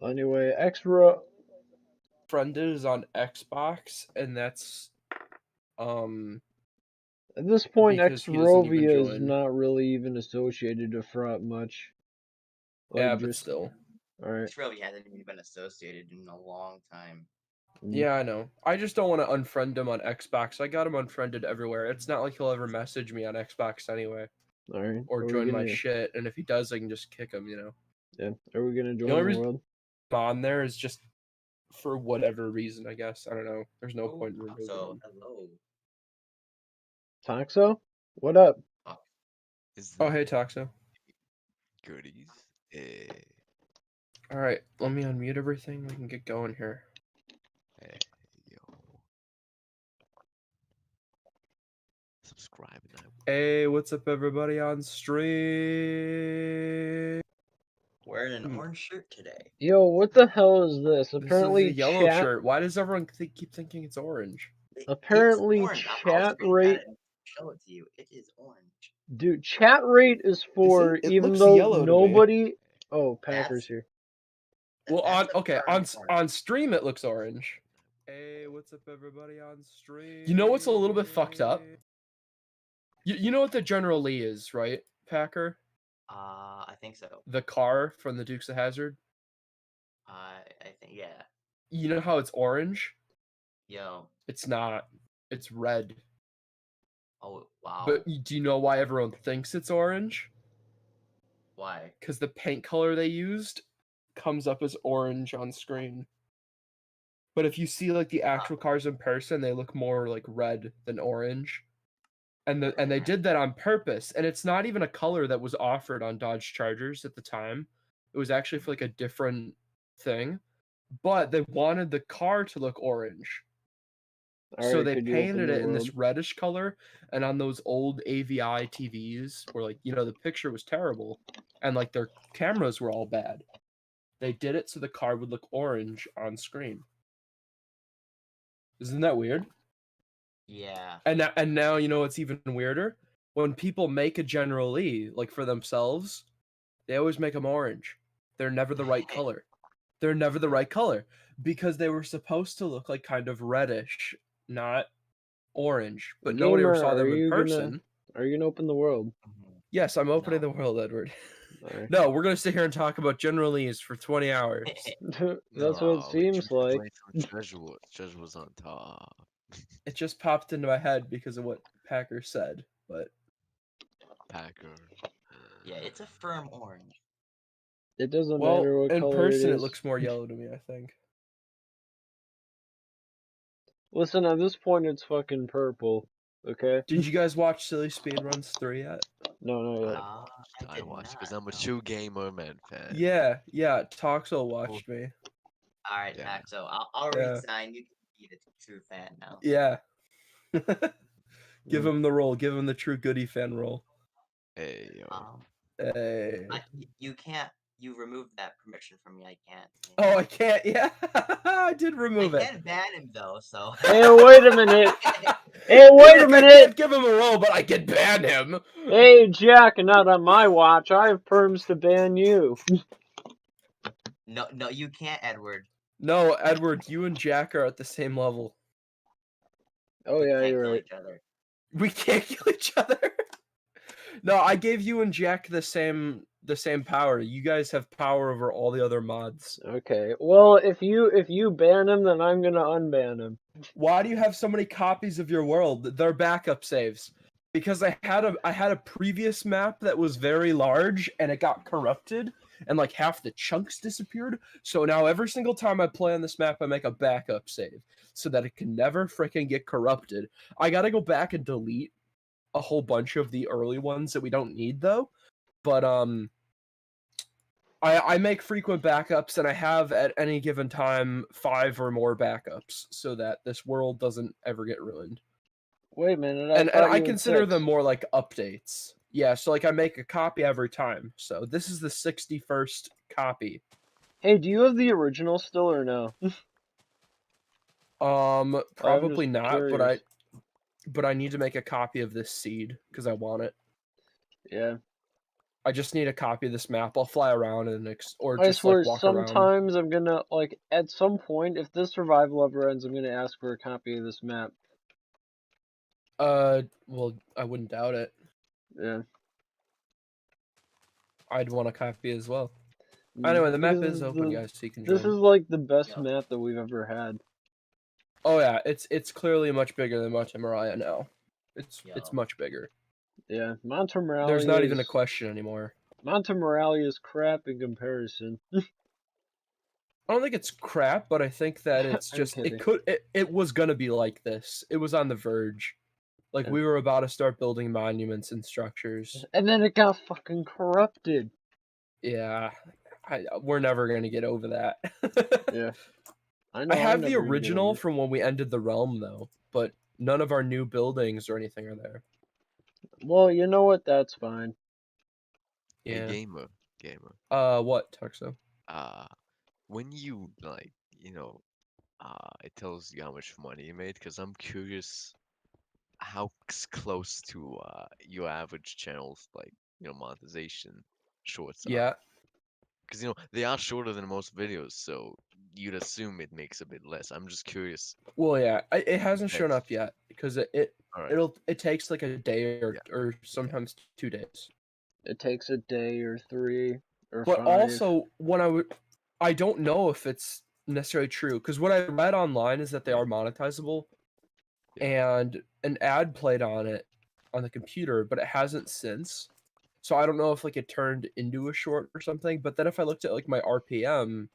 Anyway, X-Ro... Friended is on Xbox, and that's At this point, because he doesn't even Xrovia is join. not really even associated to Front much. Like, Yeah, but just... still. Alright. Xrovia hasn't even been associated in a long time. Yeah, I know. I just don't want to unfriend him on Xbox. I got him unfriended everywhere. It's not like he'll ever message me on Xbox anyway, Alright. or Are we join my gonna... shit. And if he does, I can just kick him. Yeah. Are we gonna The join only the reason world? I'm on there is just for whatever reason. I guess I don't know. There's no point in removing So, him. hello. Toxo? What up? Oh, hey, Toxo. Goodies. All right, let me unmute everything. We can get going here. Hey, yo. Subscribe now. Hey, what's up, everybody on stream? Wearing an orange shirt today. Yo, what the hell is this? This Apparently, is a yellow chat... shirt. Why does everyone keep thinking it's orange? Apparently, it's orange. chat I'll rate... show it to you. It is orange. Dude, chat rate is for... It even looks though yellow to me. nobody... Oh, Packer's here. Well, That's on stream it looks orange. Hey, what's up, everybody on stream? You know what's a little bit fucked up? You know what the General Lee is, right, Packer? I think so. The car from the Dukes of Hazzard. I think, yeah. You know how it's orange? Yo. It's not. It's red. Oh, wow. But do you know why everyone thinks it's orange? Why? Because the paint color they used comes up as orange on screen. But if you see like the actual cars in person, they look more like red than orange. And they did that on purpose. And it's not even a color that was offered on Dodge Chargers at the time. It was actually for like a different thing. But they wanted the car to look orange. So they painted it in this reddish color, and on those old AVI TVs where like, the picture was terrible and like their cameras were all bad. They did it so the car would look orange on screen. Isn't that weird? Yeah. And now you know what's even weirder? When people make a General Lee like for themselves, they always make them orange. They're never the right color. They're never the right color because they were supposed to look like kind of reddish, not orange. But nobody ever saw them in person. Are you gonna open the world? Yes, I'm opening the world, Edward. Right. No, we're gonna sit here and talk about General Lee's for 20 hours. That's what it seems like. Treasure was on top. It just popped into my head because of what Packer said, but Packer. Yeah, it's a firm orange. It doesn't matter what color it is. In person, it looks more yellow to me, I think. Listen, at this point, it's fucking purple. Okay. Did you guys watch Silly Speedruns 3 yet? No, not yet. I watched because I'm a true gamer, man. Fan. Yeah. Toxel watched me. All right, yeah. Toxel. I'll resign. You can be the true fan now. Yeah. Give him the role. Give him the true goody fan role. Hey, yo. Hey. You can't. You removed that permission from me. I can't. Oh, I can't. Yeah, I did remove it. I can't ban him though. So. Hey, wait a minute. Hey, wait a minute. I can't give him a role, but I can ban him. Hey, Jack, not on my watch. I have perms to ban you. No, you can't, Edward. No, Edward, you and Jack are at the same level. Oh yeah, you're right. We can't kill each other. No, I gave you and Jack the same power. You guys have power over all the other mods. Okay. Well, if you ban him, then I'm gonna unban him. Why do you have so many copies of your world? They're backup saves. Because I had a previous map that was very large and it got corrupted and like half the chunks disappeared. So now every single time I play on this map, I make a backup save so that it can never freaking get corrupted. I gotta go back and delete a whole bunch of the early ones that we don't need though. But I make frequent backups and I have at any given time 5 or more backups so that this world doesn't ever get ruined. Wait a minute. And I consider them more like updates. Yeah, so like I make a copy every time. So this is the 61st copy. Hey, do you have the original still or no? Probably not, but I need to make a copy of this seed because I want it. Yeah. I just need a copy of this map. I'll fly around and or I just swear, like walk around. sometimes I'm gonna, like, at some point, if this survival ever ends, I'm gonna ask for a copy of this map. Well, I wouldn't doubt it. Yeah. I'd want a copy as well. Mm, Anyway, the map because is open, guys, so you can This join. is like the best Yeah. map that we've ever had. Oh yeah, it's clearly much bigger than Montemaria now. It's Yeah. much bigger. Yeah, Montemaria. There's not even a question anymore. Montemaria is crap in comparison. I don't think it's crap, but I think that it's I'm just kidding. it was gonna be like this. It was on the verge. Like Yeah. we were about to start building monuments and structures. And then it got fucking corrupted. Yeah. We're never gonna get over that. Yeah. I know. I have I'm the never gonna get original over it. from when we ended the realm though, but none of our new buildings or anything are there. Well, you know what? That's fine. Yeah. Hey, gamer. What, Tuxo? When you like, it tells you how much money you made. Cause I'm curious how close to your average channel's like monetization shorts are. Yeah. Cause they are shorter than most videos, so you'd assume it makes a bit less. I'm just curious. Well, yeah. It hasn't shown Yes. up yet because it All right. it takes like a day or Yeah. or sometimes 2 days. It takes a day or 3 or But 5. also, when I don't know if it's necessarily true because what I read online is that they are monetizable, and an ad played on it on the computer, but it hasn't since. So I don't know if like it turned into a short or something. But then if I looked at like my RPM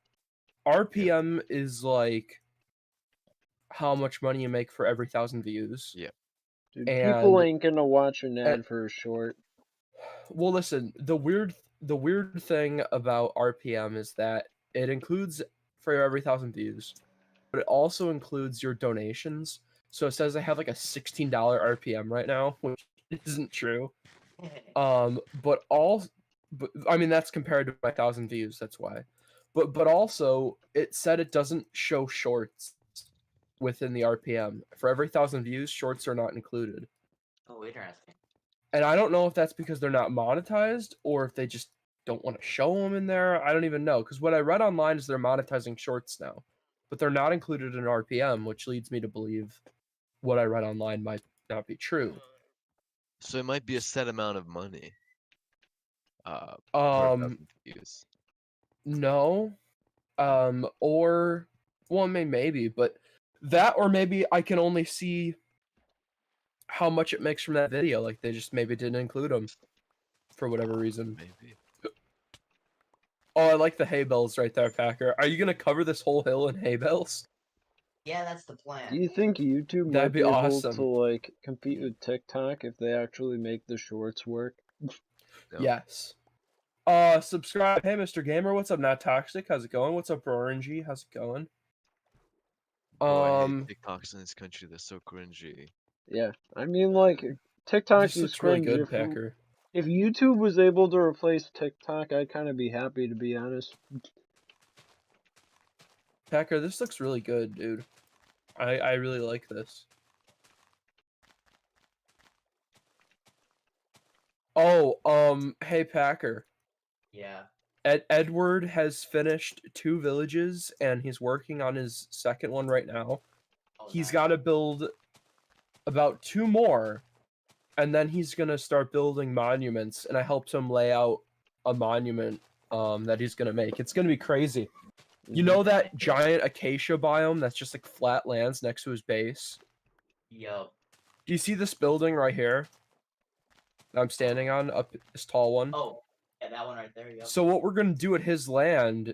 is like how much money you make for every 1,000 views. Yeah. Dude, people and- ain't gonna watch an ad for a short. Well, listen, the weird thing about RPM is that it includes for every 1,000 views, but it also includes your donations. So it says I have like a $16 RPM right now, which isn't true. But I mean that's compared to my 1,000 views. That's why. But also it said it doesn't show shorts within the RPM. For every 1,000 views, shorts are not included. Oh, interesting. And I don't know if that's because they're not monetized or if they just don't want to show them in there. I don't even know. Because what I read online is they're monetizing shorts now, but they're not included in RPM, which leads me to believe what I read online might not be true. So it might be a set amount of money. Per 1,000 views. No. Or well, maybe, but that or maybe I can only see how much it makes from that video. Like they just maybe didn't include them for whatever reason. Maybe. Oh, I like the hay bales right there, Packer. Are you gonna cover this whole hill in hay bales? Yeah, that's the plan. Do you think YouTube might That'd be be able awesome. to like compete with TikTok if they actually make the shorts work? No. Yes. Subscribe. Hey, Mr. Gamer, what's up? Not Toxic, how's it going? What's up, Orangey? How's it going? Bro, I hate TikToks in this country. They're so cringy. Yeah, I mean like TikTok This is looks really cringy. good, If, Packer. if YouTube was able to replace TikTok, I'd kind of be happy, to be honest. Packer, this looks really good, dude. I really like this. Oh, hey, Packer. Yeah. Edward has finished 2 villages, and he's working on his second one right now. Oh, He's nice. got to build about 2 more, and then he's gonna start building monuments. And I helped him lay out a monument that he's gonna make. It's gonna be crazy. You know that giant acacia biome that's just like flat lands next to his base? Yup. Do you see this building right here that I'm standing on, up this tall one? Oh, yeah, that one right there. Yup. So what we're gonna do at his land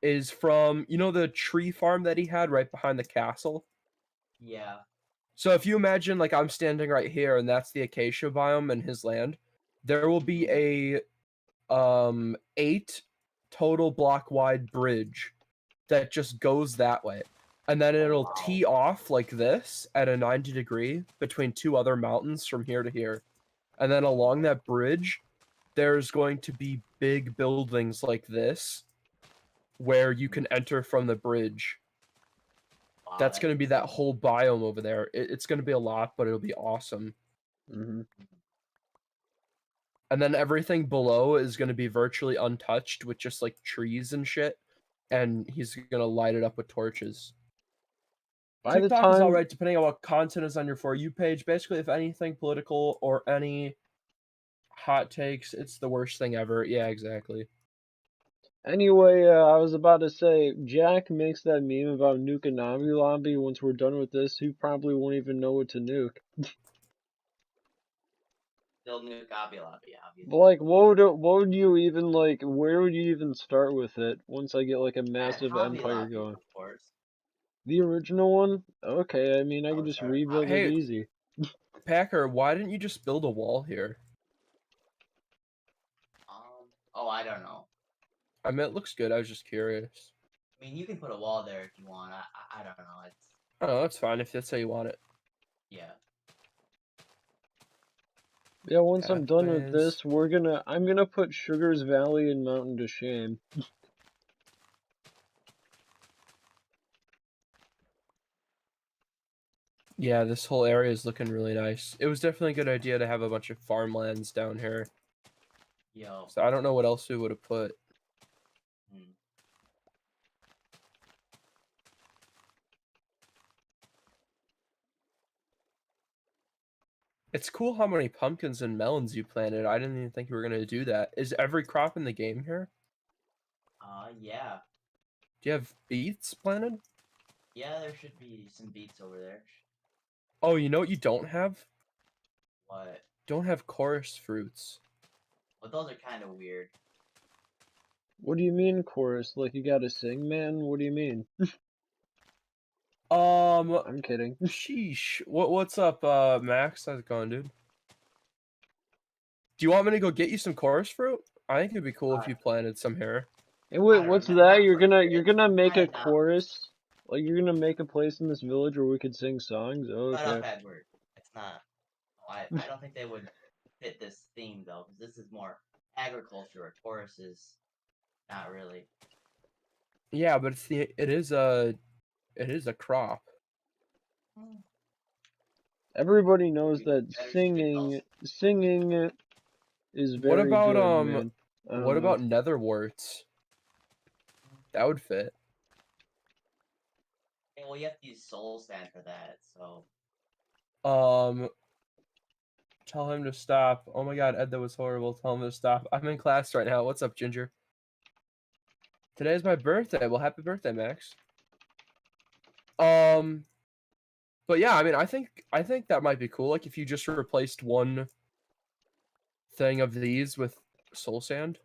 is from, you know, the tree farm that he had right behind the castle? Yeah. So if you imagine like I'm standing right here and that's the acacia biome in his land, there will be a 8 total block wide bridge that just goes that way. And then it'll Wow. tee off like this at a 90-degree between 2 other mountains from here to here. And then along that bridge, there's going to be big buildings like this where you can enter from the bridge. Wow, That's going to be that insane. whole biome over there. It's going to be a lot, but it'll be awesome. Mm-hmm. and then everything below is going to be virtually untouched with just like trees and shit, and he's going to light it up with torches. By the TikTok is time alright depending on what content is on your For You page. Basically, if anything political or any hot takes, it's the worst thing ever. Yeah, exactly. Anyway, I was about to say, Jack makes that meme about nuking Navi Lobby. Once we're done with this, he probably won't even know what to nuke. Still nuke Hobby Lobby, obviously. But like, what would you even like? Where would you even start with it? Once I get like a massive Hobby empire Lobby, going. of course. The original one? Okay, I mean, I Oh, could just sorry. rebuild Hey, it easy. Packer, why didn't you just build a wall here? Oh, I don't know. I mean, it looks good. I was just curious. I mean, you can put a wall there if you want. I don't know. It's Oh, that's fine if that's how you want it. yeah. Yeah, once I'm done with Pathways. this, I'm gonna put Sugar's Valley and Mountain to shame. Yeah, this whole area is looking really nice. It was definitely a good idea to have a bunch of farmlands down here. Yo. So I don't know what else we would have put. Hmm. It's cool how many pumpkins and melons you planted. I didn't even think you were going to do that. Is every crop in the game here? Yeah. Do you have beets planted? Yeah, there should be some beets over there. Oh, you know what you don't have? What? Don't have chorus fruits. But those are kind of weird. What do you mean, chorus? Like you gotta sing, man? What do you mean? I'm kidding. Sheesh. What's up, Max? How's it going, dude? Do you want me to go get you some chorus fruit? I think it'd be cool if you planted some here. Hey, wait, don't what's know, that? not You're gonna make a Kinda not. chorus? Like you're gonna make a place in this village where we could sing songs? Oh, Shut up, okay. Edward. It's not. I don't think they would fit this theme though, because this is more agriculture. Or Taurus is not really. Yeah, but it is a crop. Everybody knows Maybe that better suited also. singing is What very about good, man. I what don't know. about netherworts? That would fit. Yeah, well, you have to use soul sand for that, so. Tell him to stop. Oh my god, Ed, that was horrible. Tell him to stop. I'm in class right now. What's up, Ginger? Today's my birthday. Well, happy birthday, Max. But yeah, I mean, I think that might be cool. Like if you just replaced one thing of these with soul sand.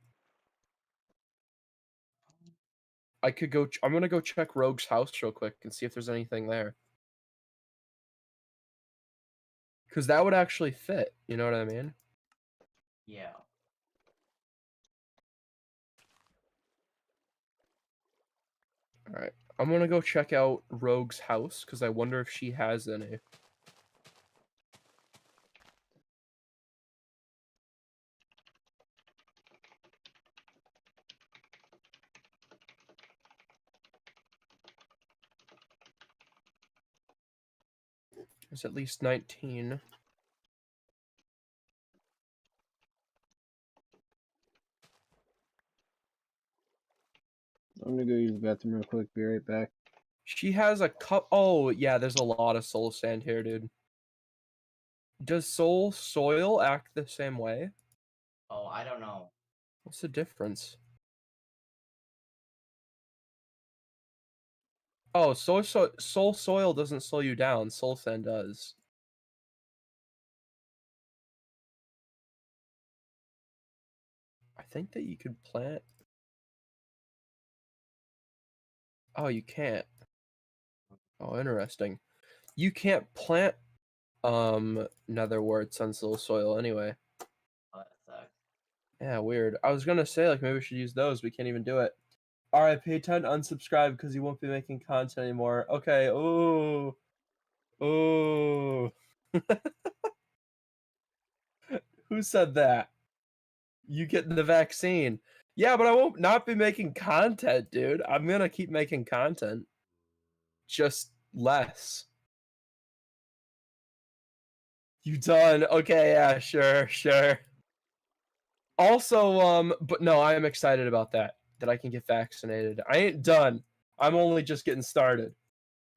I could go. I'm gonna go check Rogue's house real quick and see if there's anything there. Because that would actually fit. You know what I mean? Yeah. All right. I'm gonna go check out Rogue's house because I wonder if she has any. There's at least 19. I'm gonna go use the bathroom real quick. Be right back. She has a cup. Oh, yeah, there's a lot of soul sand here, dude. Does soul soil act the same way? Oh, I don't know. What's the difference? Oh, soul soil doesn't slow you down. Soul sand does. I think that you could plant. Oh, you can't. Oh, interesting. You can't plant netherworts on soul soil anyway. Oh, that sucks. Yeah, weird. I was gonna say like maybe we should use those. We can't even do it. Alright, pay 10 to unsubscribe because you won't be making content anymore. Okay, ooh. Ooh. Who said that? You getting the vaccine. Yeah, but I won't not be making content, dude. I'm gonna keep making content. Just less. You done? Okay, yeah, sure. Also, but no, I am excited about that I can get vaccinated. I ain't done. I'm only just getting started.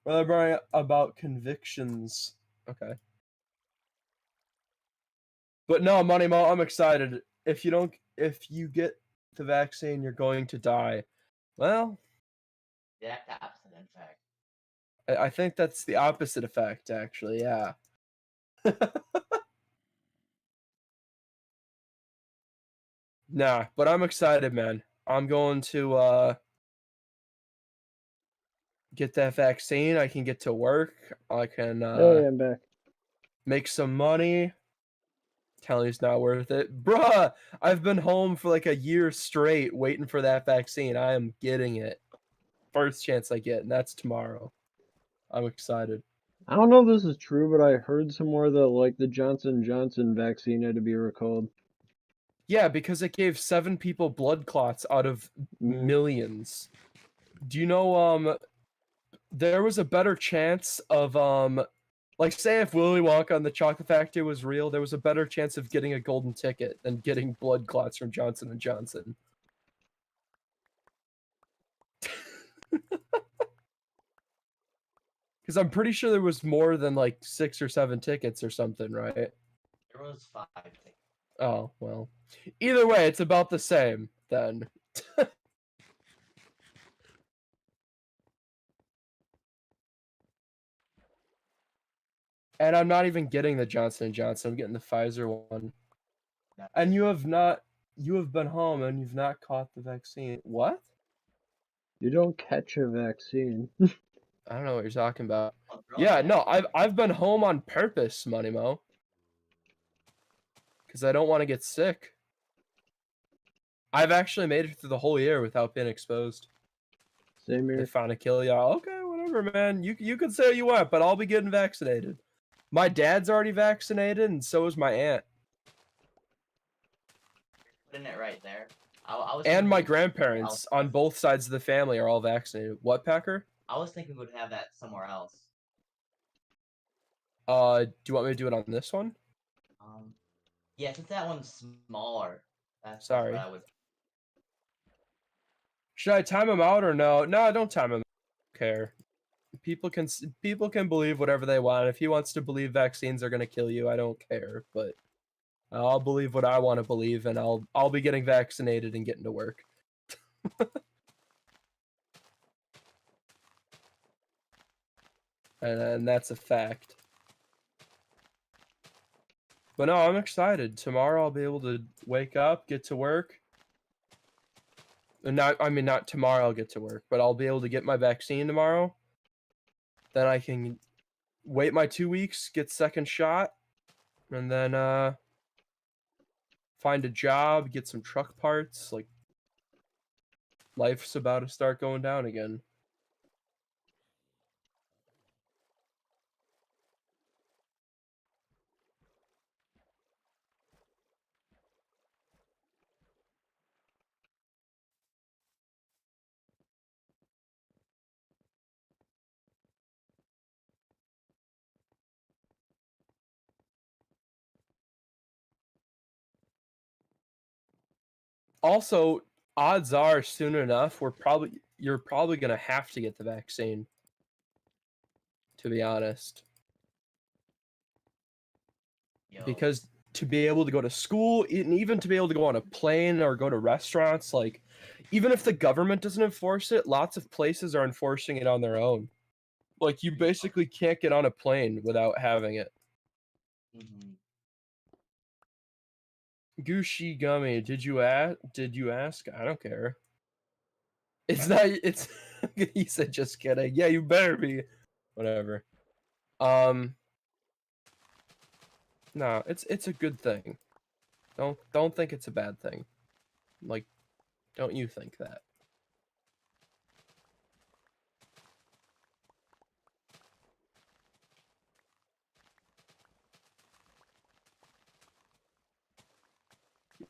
What about convictions? Okay. But no, Money Mo, I'm excited. If you get the vaccine, you're going to die. Well, The opposite, in fact. I think that's the opposite effect, actually. Yeah. Nah, but I'm excited, man. I'm going to get that vaccine. I can get to work. I can Hey, I'm back. make some money. Telling you it's not worth it. Bruh, I've been home for like a year straight waiting for that vaccine. I am getting it. First chance I get, and that's tomorrow. I'm excited. I don't know if this is true, but I heard somewhere that like the Johnson & Johnson vaccine had to be recalled. Yeah, because it gave 7 people blood clots out of millions. Do you know there was a better chance of like say if Willy Wonka and the Chocolate Factory was real, there was a better chance of getting a golden ticket than getting blood clots from Johnson & Johnson. Because I'm pretty sure there was more than like 6 or 7 tickets or something, right? There was 5 tickets. Oh, well. Either way, it's about the same then. And I'm not even getting the Johnson & Johnson. I'm getting the Pfizer one. And you have been home and you've not caught the vaccine. What? You don't catch a vaccine. I don't know what you're talking about. Oh, Yeah, bro, no, I've been home on purpose, Money Mo. Because I don't want to get sick. I've actually made it through the whole year without being exposed. Same They here. found a kill, y'all. Okay, whatever, man. You can say what you want, but I'll be getting vaccinated. My dad's already vaccinated, and so is my aunt. putting it right there. I was And my thinking grandparents on both sides of the family are all vaccinated. What, Packer? I was thinking we would have that somewhere else. Do you want me to do it on this one? Yeah, since that one's smaller. That's Sorry. what I would. Should I time him out or no? No, don't time him out. I don't care. People can believe whatever they want. If he wants to believe vaccines are gonna kill you, I don't care. But I'll believe what I want to believe, and I'll be getting vaccinated and getting to work. and that's a fact. But no, I'm excited. Tomorrow I'll be able to wake up, get to work. And not tomorrow I'll get to work, but I'll be able to get my vaccine tomorrow. Then I can wait my 2 weeks, get second shot, and then find a job, get some truck parts. Like, life's about to start going down again. Also, odds are soon enough you're probably gonna have to get the vaccine. To be honest. Yo, Because to be able to go to school and even to be able to go on a plane or go to restaurants, like even if the government doesn't enforce it, lots of places are enforcing it on their own. Like you basically can't get on a plane without having it. Gucci Gummy, did you ask? I don't care. It's not it's he said just kidding. Yeah, you better be. Whatever. No, it's a good thing. Don't think it's a bad thing. Like, don't you think that?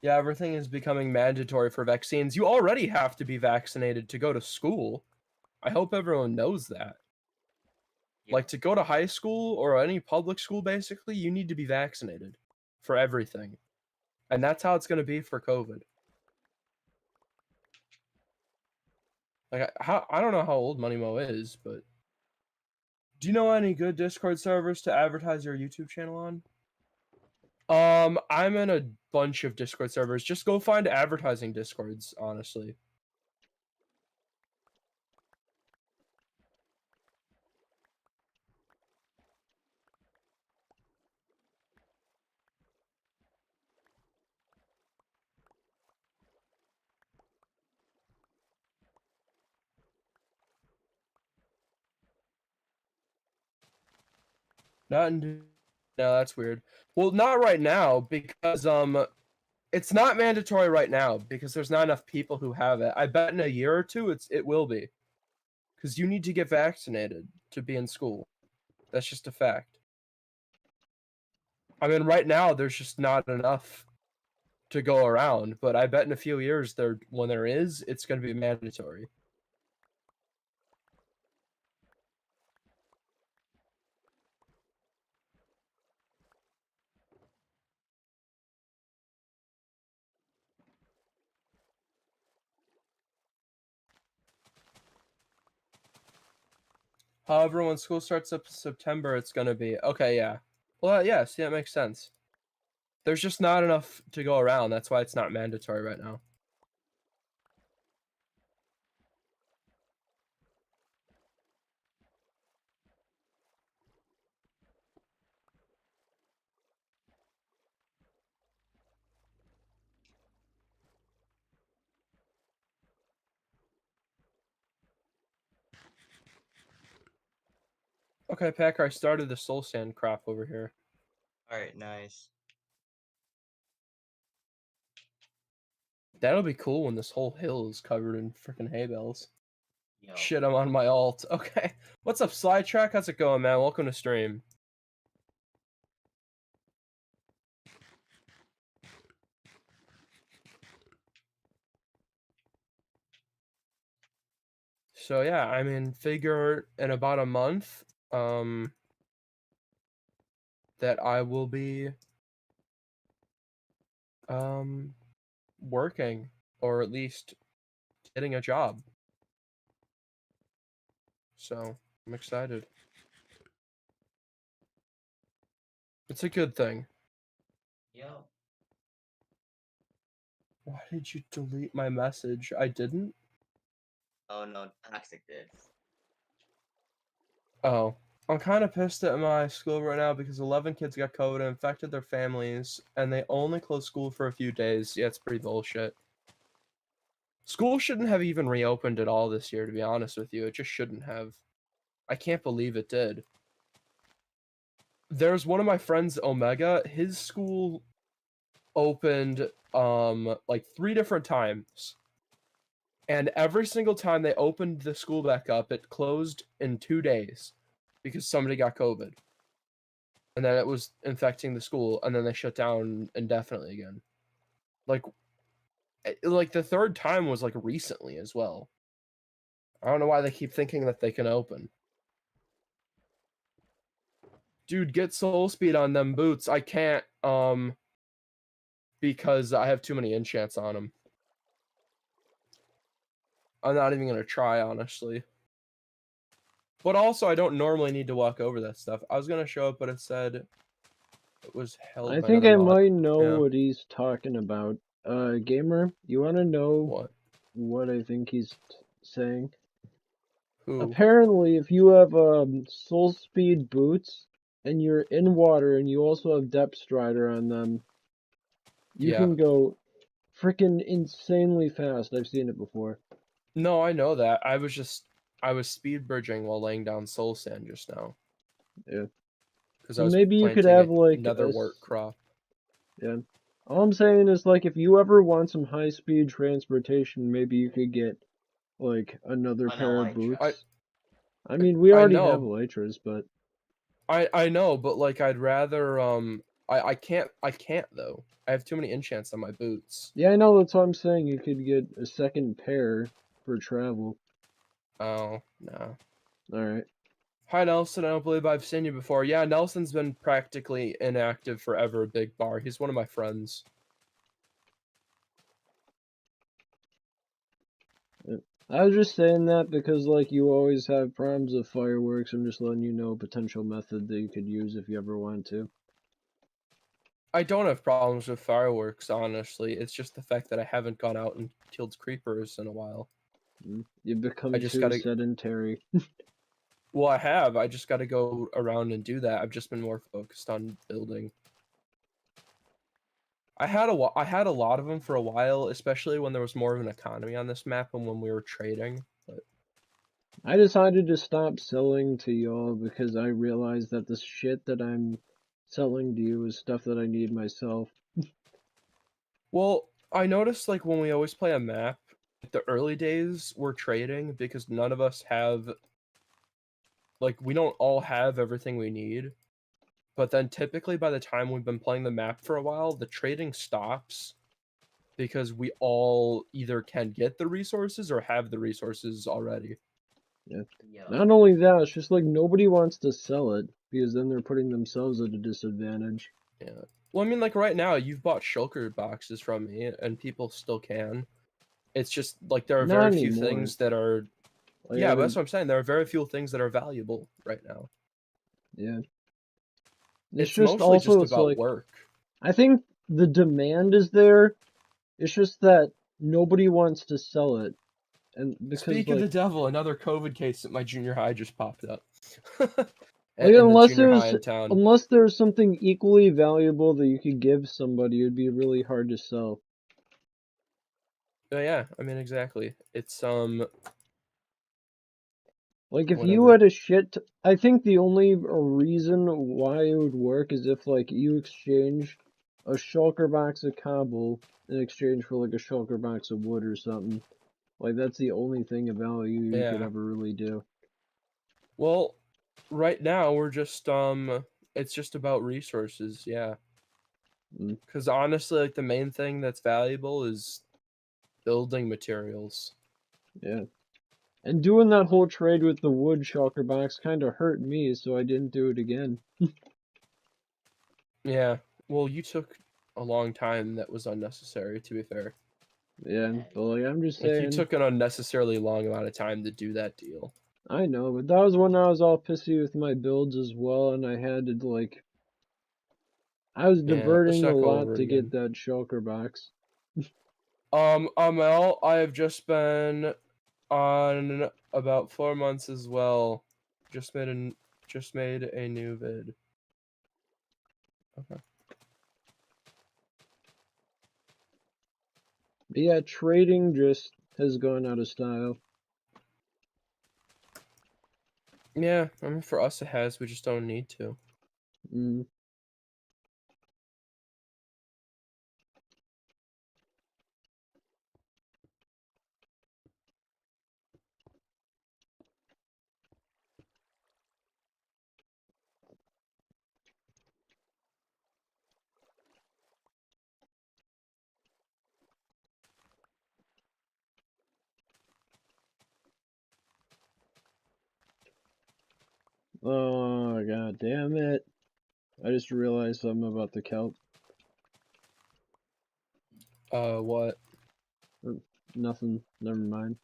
Yeah, everything is becoming mandatory for vaccines. You already have to be vaccinated to go to school. I hope everyone knows that. Like, to go to high school or any public school, basically, you need to be vaccinated for everything. And that's how it's going to be for COVID. Like, I don't know how old MoneyMo is, but do you know any good Discord servers to advertise your YouTube channel on? I'm in a bunch of Discord servers. Just go find advertising Discords, honestly. No, that's weird. Well, not right now because it's not mandatory right now because there's not enough people who have it. I bet in a year or two it will be. Because you need to get vaccinated to be in school. That's just a fact. I mean, right now there's just not enough to go around, but I bet in a few years when there is, it's going to be mandatory. However, when school starts up in September, it's going to be okay. Yeah. Well, yeah. See, that makes sense. There's just not enough to go around. That's why it's not mandatory right now. Okay, Packer, I started the soul sand crop over here. Alright, nice. That'll be cool when this whole hill is covered in freaking hay bales. Yo. Shit, I'm on my alt. Okay. What's up, Slide Track? How's it going, man? Welcome to stream. So yeah, I mean, figure in about a month, that I will be working or at least getting a job. So I'm excited. It's a good thing. Yo. Why did you delete my message? I didn't? Oh no, Toxic did. Oh. I'm kind of pissed at my school right now because 11 kids got COVID and infected their families, and they only closed school for a few days. Yeah, it's pretty bullshit. School shouldn't have even reopened at all this year, to be honest with you. It just shouldn't have. I can't believe it did. There's one of my friends, Omega. His school opened like 3 different times. And every single time they opened the school back up, it closed in 2 days because somebody got COVID. And then it was infecting the school, and then they shut down indefinitely again. Like the 3rd time was like recently as well. I don't know why they keep thinking that they can open. Dude, get soul speed on them boots. I can't, because I have too many enchants on them. I'm not even gonna try, honestly. But also, I don't normally need to walk over that stuff. I was gonna show up, but it said it was held I by think another I mod. might know Yeah. what he's talking about. Gamer, you want to know What? I think he's saying? Who? Apparently, if you have soul speed boots and you're in water and you also have depth strider on them, you Yeah. can go freaking insanely fast. I've seen it before. No, I know that. I was speed bridging while laying down soul sand just now. Yeah. Because So I was maybe you could planting have like another a wart crop. Yeah. All I'm saying is, like, if you ever want some high-speed transportation, maybe you could get, like, another An pair of elytra. boots. I mean, we I already know. have elytras, but I know, but like I'd rather I can't though. I have too many enchants on my boots. yeah, I know, that's what I'm saying. You could get a second pair for travel. Oh, no. Alright. Hi Nelson, I don't believe I've seen you before. Yeah, Nelson's been practically inactive forever, Big Bar. He's one of my friends. I was just saying that because, like, you always have problems with fireworks. I'm just letting you know a potential method that you could use if you ever want to. I don't have problems with fireworks, honestly. It's just the fact that I haven't gone out and killed creepers in a while. You've become I just too gotta. sedentary. Well, I have. I just gotta go around and do that. I've just been more focused on building. I had a lot of them for a while, especially when there was more of an economy on this map and when we were trading. But I decided to stop selling to y'all because I realized that the shit that I'm selling to you is stuff that I need myself. well, I noticed like when we always play a map, the early days we're trading because none of us have like we don't all have everything we need. But then typically by the time we've been playing the map for a while, the trading stops because we all either can get the resources or have the resources already. Yo, Not only that, it's just like nobody wants to sell it because then they're putting themselves at a disadvantage. Yeah. Well, I mean, like right now, you've bought shulker boxes from me, and people still can. It's just like there are Not very few anymore. things that are. Like, Yeah, I but that's would- what I'm saying. There are very few things that are valuable right now. yeah. It's just mostly also just it's about like work. I think the demand is there. It's just that nobody wants to sell it, and because Speak of like the devil, another COVID case at my junior high just popped up. Like, In the junior high in town. unless there's something equally valuable that you could give somebody, it'd be really hard to sell. Oh, yeah, I mean exactly. It's Like, if you whatever. had a shit, I think the only reason why it would work is if, like, you exchange a shulker box of cobble in exchange for, like, a shulker box of wood or something. Like, that's the only thing of value you could Yeah. ever really do. Well, right now we're just it's just about resources, yeah. Mm. Because honestly, like the main thing that's valuable is building materials. Yeah. And doing that whole trade with the wood shulker box kind of hurt me, so I didn't do it again. Yeah. Well, you took a long time that was unnecessary, to be fair. Yeah, but like, I'm just Like you saying. took an unnecessarily long amount of time to do that deal. I know, but that was when I was all pissy with my builds as well, and I had to, like, I was Yeah, let's diverting a not go lot over it to get again. that shulker box. Mel, I have just been on about 4 months as well. Just made a new vid. Okay. But yeah, trading just has gone out of style. Yeah, I mean for us it has, we just don't need to. Mm. Oh, god damn it. I just realized something about the kelp. What? Nothing. Never mind.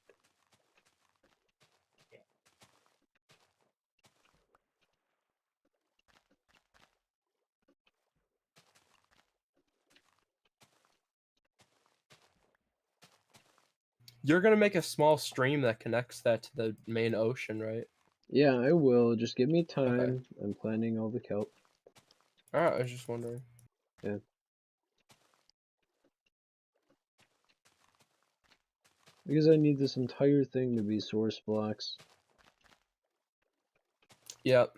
You're gonna make a small stream that connects that to the main ocean, right? Yeah, I will. Just give me time. I'm planning all the kelp. Alright, I was just wondering. Yeah. Because I need this entire thing to be source blocks. Yep.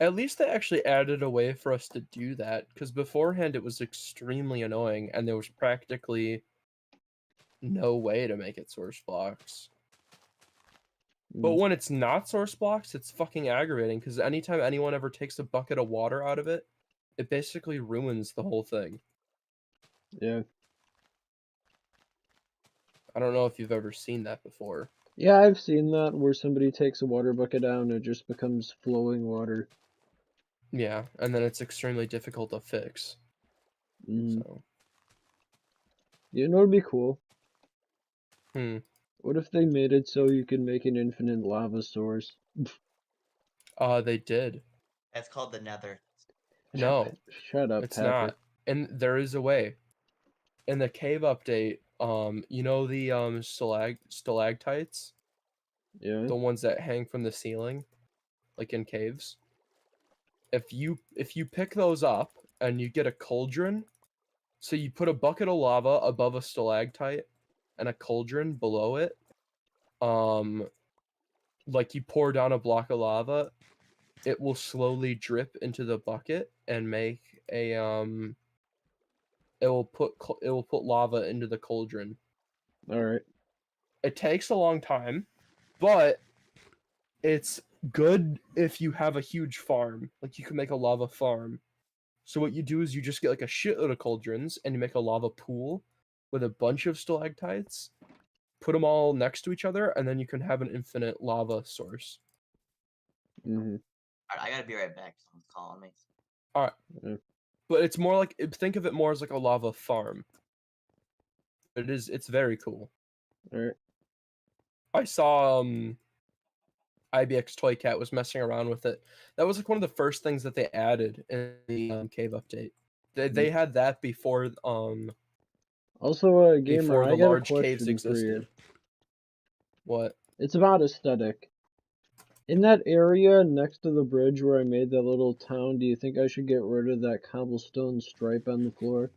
At least they actually added a way for us to do that, because beforehand it was extremely annoying, and there was practically no way to make it source blocks. But Mm. when it's not source blocks, it's fucking aggravating, because anytime anyone ever takes a bucket of water out of it, it basically ruins the whole thing. Yeah. I don't know if you've ever seen that before. Yeah, I've seen that where somebody takes a water bucket out and it just becomes flowing water. Yeah, and then it's extremely difficult to fix. Mm. So You know what'd be cool? Hmm. What if they made it so you could make an infinite lava source? They did. That's called the Nether. No, Shut up, it's Patrick. not. And there is a way. In the cave update, you know the stalactites, Yeah. the ones that hang from the ceiling, like in caves. If you pick those up and you get a cauldron, so you put a bucket of lava above a stalactite and a cauldron below it, like you pour down a block of lava, it will slowly drip into the bucket and make a it will put lava into the cauldron. All right. It takes a long time, but it's good if you have a huge farm. Like you can make a lava farm. So what you do is you just get like a shitload of cauldrons and you make a lava pool with a bunch of stalactites, put them all next to each other, and then you can have an infinite lava source. Mm-hmm. Alright, I gotta be right back. Someone's calling me. All right. Yeah. But it's more like, think of it more as like a lava farm. It's very cool. All right. I saw IBX Toy Cat was messing around with it. That was like one of the first things that they added in the cave update. They had that before Also, gamer, before I the got a large caves question for you. existed. What? It's about aesthetic. In that area next to the bridge where I made that little town, do you think I should get rid of that cobblestone stripe on the floor?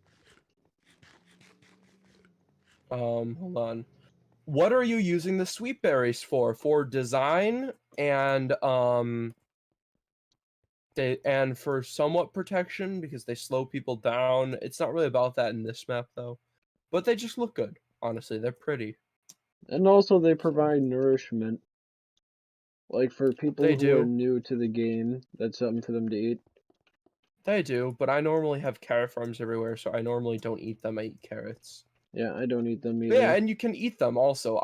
Hold on. What are you using the sweet berries for? For design and for somewhat protection because they slow people down. It's not really about that in this map though. But they just look good. Honestly, they're pretty. And also, they provide nourishment. Like, for people They who are do. new to the game, that's something for them to eat. They do, but I normally have carrot farms everywhere, so I normally don't eat them. I eat carrots. Yeah, I don't eat them But yeah, either. and you can eat them also.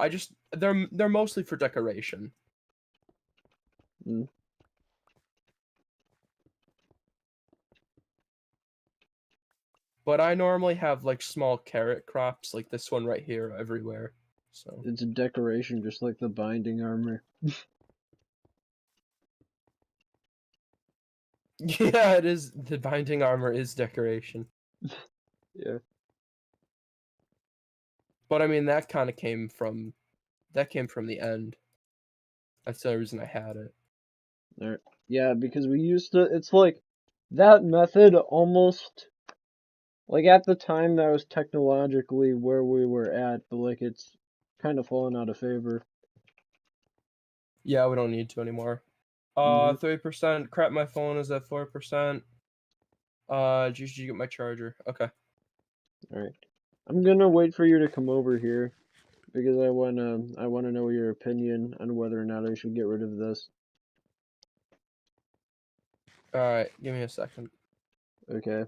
They're mostly for decoration. Mm. But I normally have like small carrot crops like this one right here everywhere. So It's a decoration, just like the binding armor. yeah, it is. The binding armor is decoration. Yeah. But I mean that kind of came from the end. That's the reason I had it. Alright. Yeah, because we used to, it's like, that method almost, like at the time that was technologically where we were at, but like it's kind of fallen out of favor. Yeah, we don't need to anymore. Mhm. 3%. Crap, my phone is at 4%. Did you get my charger? Okay. Alright. I'm gonna wait for you to come over here because I wanna know your opinion on whether or not I should get rid of this. Alright, give me a second. Okay.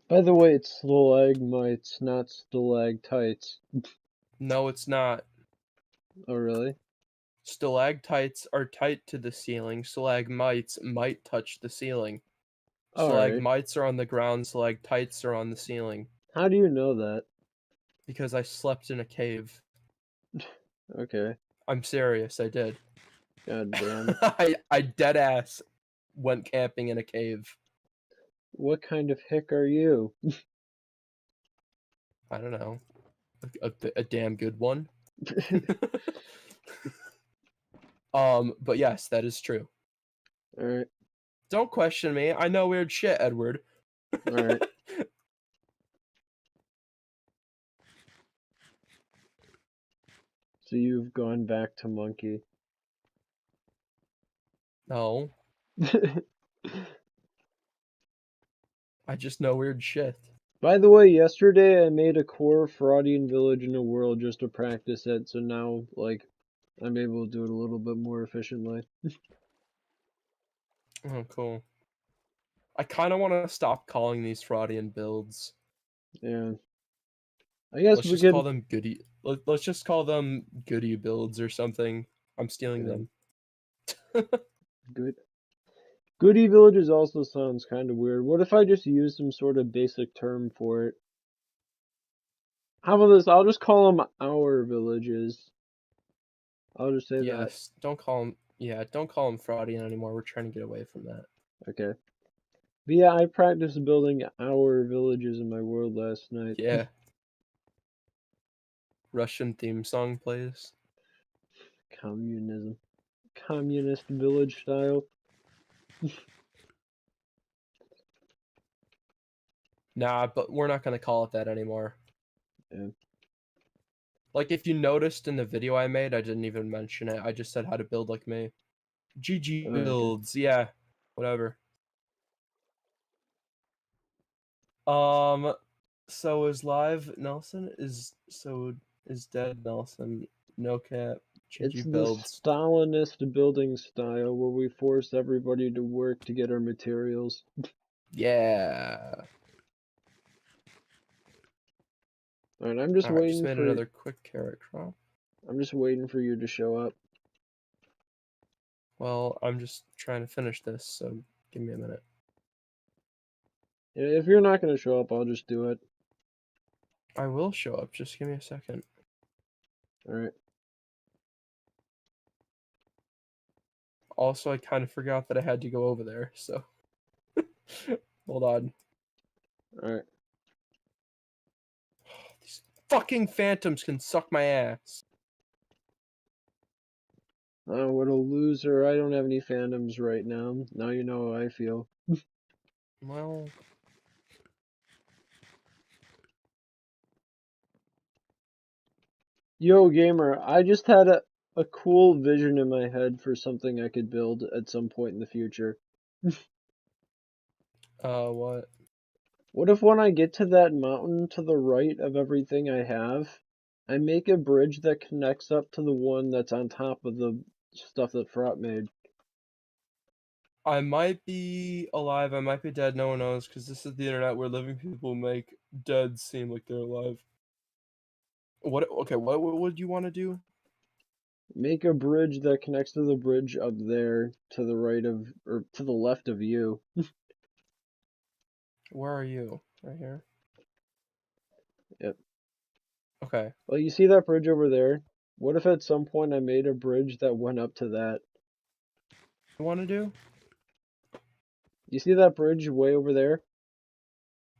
By the way, it's stalagmites, not stalactites. No, it's not. Oh, really? Stalactites are tight to the ceiling. Stalagmites might touch the ceiling. Alright. Stalagmites are on the ground. Stalactites are on the ceiling. How do you know that? Because I slept in a cave. Okay. I'm serious, I did. God damn. I dead ass went camping in a cave. What kind of hick are you? I don't know. A damn good one. But yes, that is true. Alright. Don't question me. I know weird shit, Edward. Alright. So you've gone back to monkey. No, I just know weird shit. By the way, yesterday I made a core Fraudian village in a world just to practice it, so now, like, I'm able to do it a little bit more efficiently. Oh, cool. I kind of want to stop calling these Fraudian builds. Yeah. I guess Let's we just could. call them goody. Let's just call them goody builds or something. I'm stealing Yeah. them. Good. Goody villages also sounds kind of weird. What if I just use some sort of basic term for it? How about this? I'll just call them our villages. I'll just say that. Yes, don't call them. Yeah, don't call them Fraudian anymore. We're trying to get away from that. Okay. But yeah, I practiced building our villages in my world last night. Yeah. Russian theme song plays. Communism. Communist village style. Nah, but we're not gonna call it that anymore. Yeah. Like if you noticed in the video I made, I didn't even mention it. I just said how to build like me. GG Okay. builds, yeah, whatever. So is live Nelson is dead Nelson. No cap. It's GG the builds. Stalinist building style where we force everybody to work to get our materials. Yeah. Alright, I'm just Alright, waiting just made for another quick carrot crop. I'm just waiting for you to show up. Well, I'm just trying to finish this, so give me a minute. If you're not gonna show up, I'll just do it. I will show up, just give me a second. Alright. Also, I kind of forgot that I had to go over there, so hold on. Alright. These fucking phantoms can suck my ass. Oh, what a loser. I don't have any fandoms right now. Now you know how I feel. Well, Yo, gamer, I just had a cool vision in my head for something I could build at some point in the future. what? What if when I get to that mountain to the right of everything I have, I make a bridge that connects up to the one that's on top of the stuff that Fraught made? I might be alive, I might be dead, no one knows, because this is the internet where living people make dead seem like they're alive. What? Okay, what would you want to do? Make a bridge that connects to the bridge up there to the right of, or to the left of you. Where are you? Right here? Yep. Okay. Well, you see that bridge over there? What if at some point I made a bridge that went up to that? You want to do? You see that bridge way over there?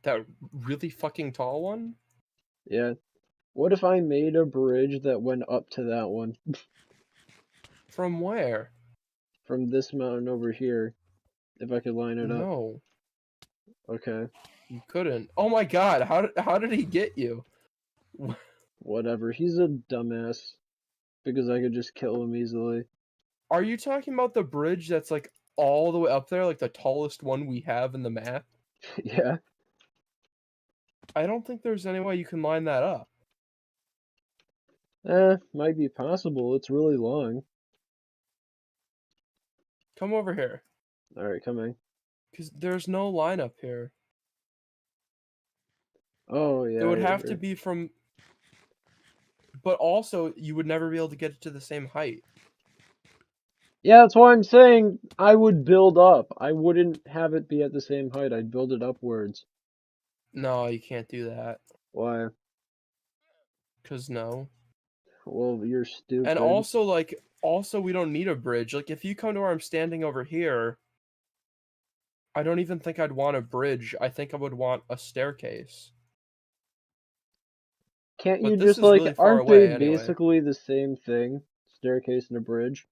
That really fucking tall one? Yeah. What if I made a bridge that went up to that one? From where? From this mountain over here. If I could line it up. No, Okay. you couldn't. Oh my god, how did he get you? Whatever. He's a dumbass. Because I could just kill him easily. Are you talking about the bridge that's like all the way up there, like the tallest one we have in the map? Yeah. I don't think there's any way you can line that up. Might be possible. It's really long. Come over here. Alright, coming. Because there's no line up here. Oh, yeah. It would I have to agree. be from... But also, you would never be able to get it to the same height. Yeah, that's why I'm saying I would build up. I wouldn't have it be at the same height. I'd build it upwards. No, you can't do that. Why? Because no. Well, you're stupid. And also, like, we don't need a bridge. Like, if you come to where I'm standing over here, I don't even think I'd want a bridge. I think I would want a staircase. Can't But you this just, is like, really far aren't they away anyway. basically the same thing? Staircase and a bridge?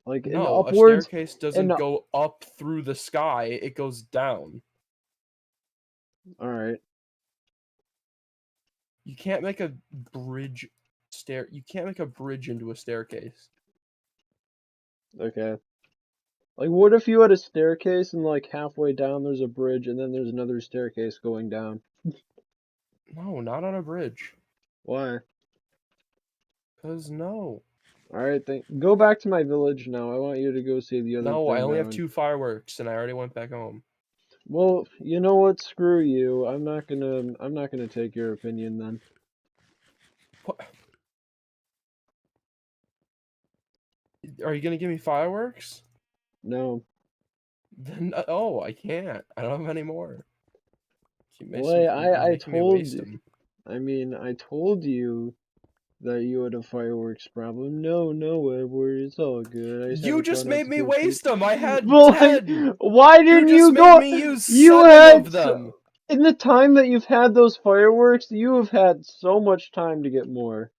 Like, an No, a upwards, staircase doesn't go up through the sky. It goes down. alright. You can't make a bridge You can't make a bridge into a staircase. Okay. Like, what if you had a staircase and, like, halfway down there's a bridge and then there's another staircase going down? No, not on a bridge. Why? 'Cause no. Alright, go back to my village now. I want you to go see the other No, thing I only have going. 2 fireworks and I already went back home. Well, you know what? Screw you. I'm not gonna take your opinion then. What? Are you gonna give me fireworks? No. Then oh, I can't. I don't have any more. Boy, I Making me told waste you. them. I mean, I told you that you had a fireworks problem. No, no, Edward, it's all good. I just You haven't just gone out made to me go see. waste them. I had Well, like, 10. why You didn't just you made go? me use You 7 had of them. in the time that you've had those fireworks, you have had so much time to get more.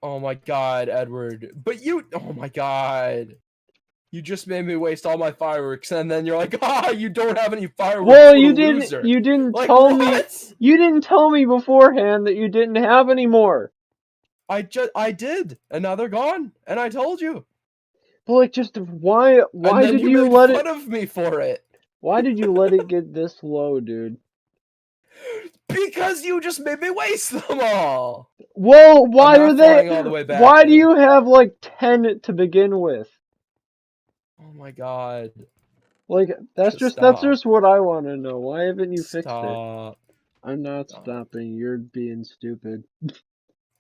Oh my god, Edward. But you, oh my god. You just made me waste all my fireworks, and then you're like, ah, you don't have any fireworks. Well, What you a didn't. loser. You didn't Like, tell me. what? You didn't tell me beforehand that you didn't have any more. I did, and now they're gone, and I told you. But like, just why? And Why then did you you made let fun it? of me for it. Why did you let it get this low, dude? Because you just made me waste them all. Well, why I'm are not they? flying all the way back Why do there. you have like 10 to begin with? Oh my god. Like, that's Just just stop. what I want to know. Why haven't you fixed it? Stop. I'm not Stop. stopping. You're being stupid.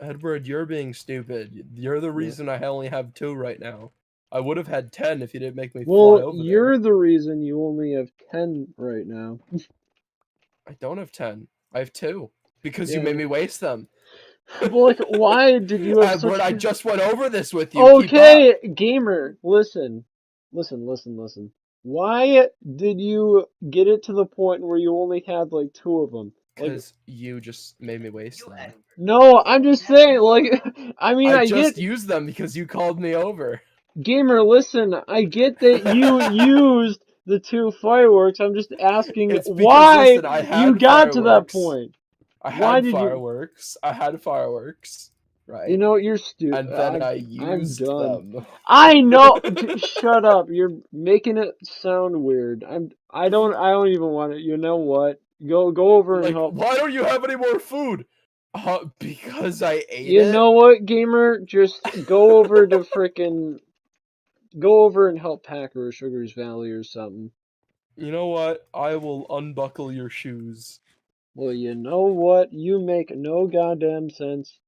Edward, you're being stupid. You're the Yeah. reason I only have 2 right now. I would have had 10 if you didn't make me fly Well, over you're the reason you only have 10 right now. there. I don't have 10. I have 2. Because you Yeah, made me waste them. Well, like, why did you have Edward, such? I just went over this with you. Keep up. Okay, gamer, listen. Why did you get it to the point where you only had like 2 of them? Like, Because you just made me waste You them. Edward. no, I'm just saying, like, I mean, I I just get, used them because you called me over. gamer, listen, I get that you used the 2 fireworks. I'm just asking It's because, why listen, I had you got to that fireworks. point. I Why had did you? fireworks. I had fireworks. Right? You know, you're stupid. And then I I'm used done. them. I know. Shut up. You're making it sound weird. I don't even want it. You know what? Go over and Like, help. why don't you have any more food? Because I ate You it? know what, gamer? Just go over to frickin' go over and help Packer or Sugar's Valley or something. You know what? I will unbuckle your shoes. Well, you know what? You make no goddamn sense,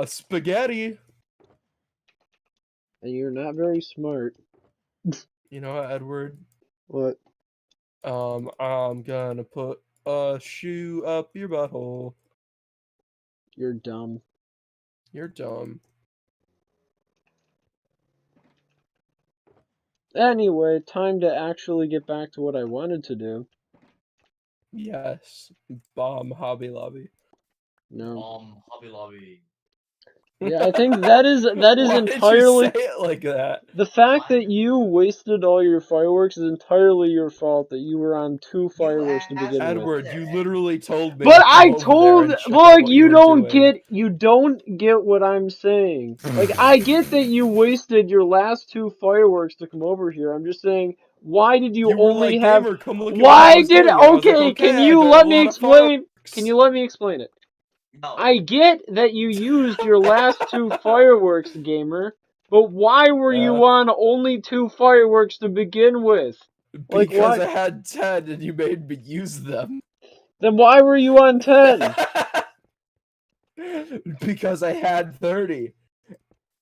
Spaghetti. and you're not very smart. You know what, Edward? What? I'm gonna put a shoe up your butthole. You're dumb. You're dumb. Anyway, time to actually get back to what I wanted to do. Yes. Bomb Hobby Lobby. No. Hobby Lobby. Yeah, I think that is Why entirely did you say it like that? the fact Why? that you wasted all your fireworks is entirely your fault that you were on 2 fireworks to asked begin me with. Edward, there, you Edward. literally told me But to come I over there told and check out look, what you were doing. you don't get what I'm saying. Like, I get that you wasted your last 2 fireworks to come over here. I'm just saying, why did you You were only like, have gamer, come look at what I was doing. And I was like, okay, can okay, I you don't let have a me lot of explain? fireworks. Can you let me explain it? No. I get that you used your last 2 fireworks, gamer, but why were you Yeah. on only 2 fireworks to begin with? Like, Because what? I had 10 and you made me use them. Then why were you on 10? Because I had 30.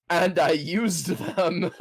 And I used them.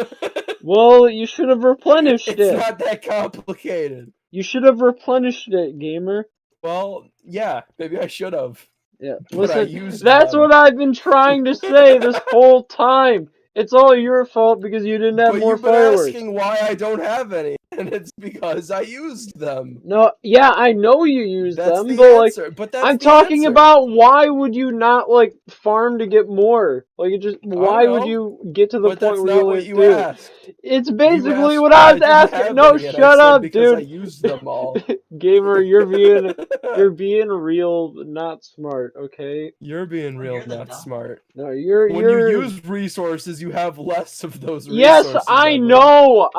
Well, you should have replenished It's it. not that complicated. You should have replenished it, gamer. Well, yeah, maybe I should have. Yeah, But I listen, used that's them. what I've been trying to say this whole time. It's all your fault because you didn't have But more you've been fireworks. asking why I don't have any, and it's because I used them. No, yeah, I know you used That's them, the but like, answer. But that's I'm the talking answer. about why would you not like farm to get more? Like, it just why would know, you get to the But point that's where you not only what have you 2? asked. It's You basically asked what why I I was didn't asking. have No, any, and I shut said up, because I dude. used them all. Gamer, you're being real not smart, okay? You're being Well, real you're the not dumb smart. No, When you you're use resources, you have less of those Yes, resources. I Edward. know.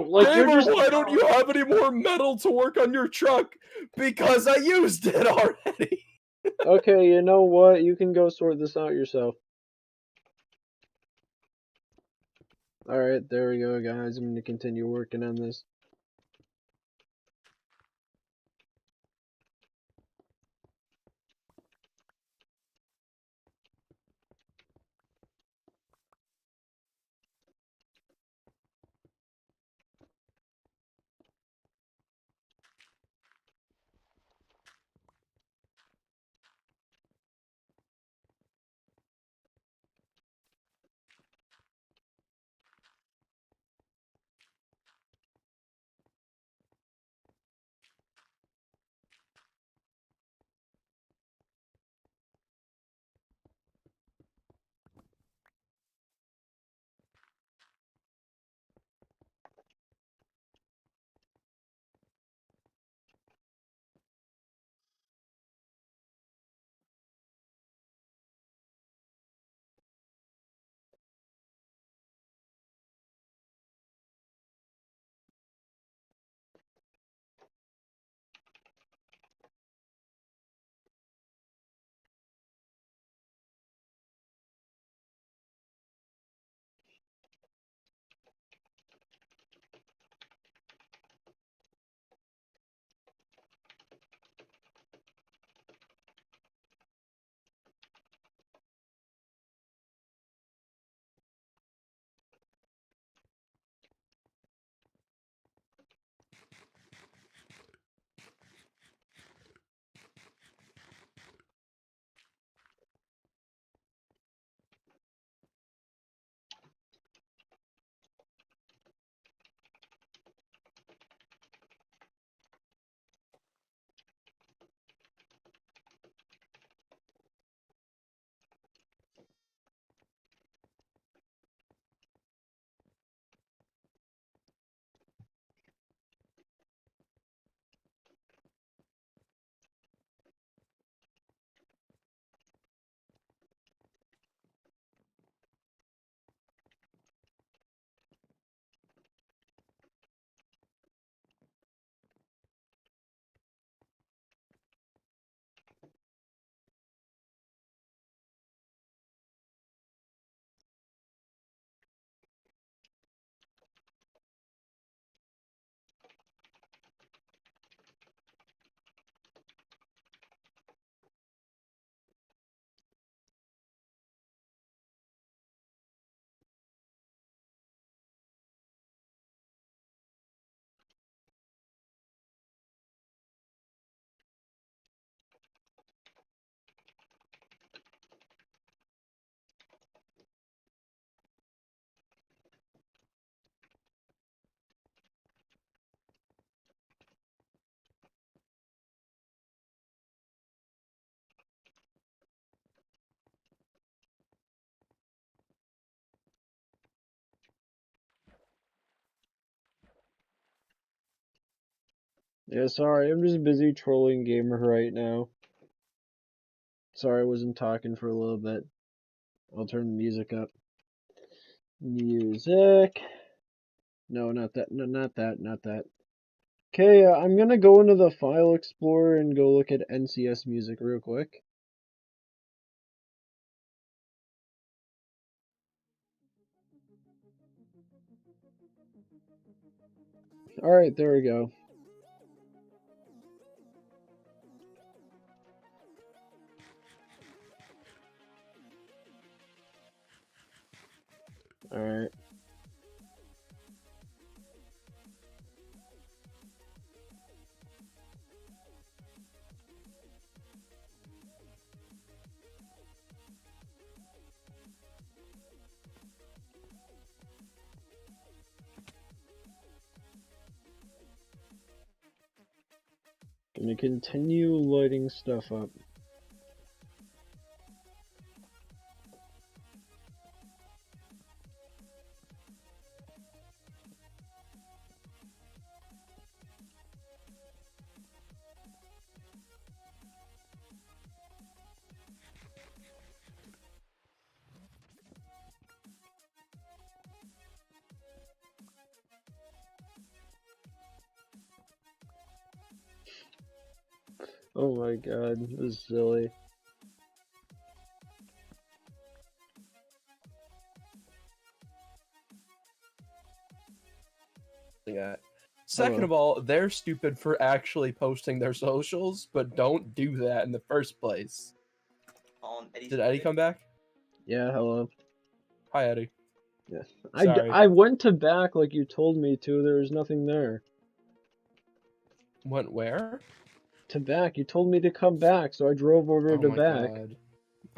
Like, you're Gamer, just why don't you have any more metal to work on your truck? Because I used it already. okay, you know what? You can go sort this out yourself. Alright, there we go, guys. I'm gonna continue working on this. Yeah, sorry, I'm just busy trolling Gamer right now. Sorry, I wasn't talking for a little bit. I'll turn the music up. Music. No, not that. No, not that. Not that. Okay, I'm gonna go into the file explorer and go look at NCS music real quick. Alright, there we go. Alright. Gonna continue lighting stuff up. Oh my god, this is silly. At. Second of all, they're stupid for actually posting their socials, but don't do that in the first place. Did Eddie come back? Yeah, hello. Hi, Eddie. Yeah. Sorry. I went to back like you told me to, there was nothing there. Went where? To back, you told me to come back, so I drove over Oh to my back. god.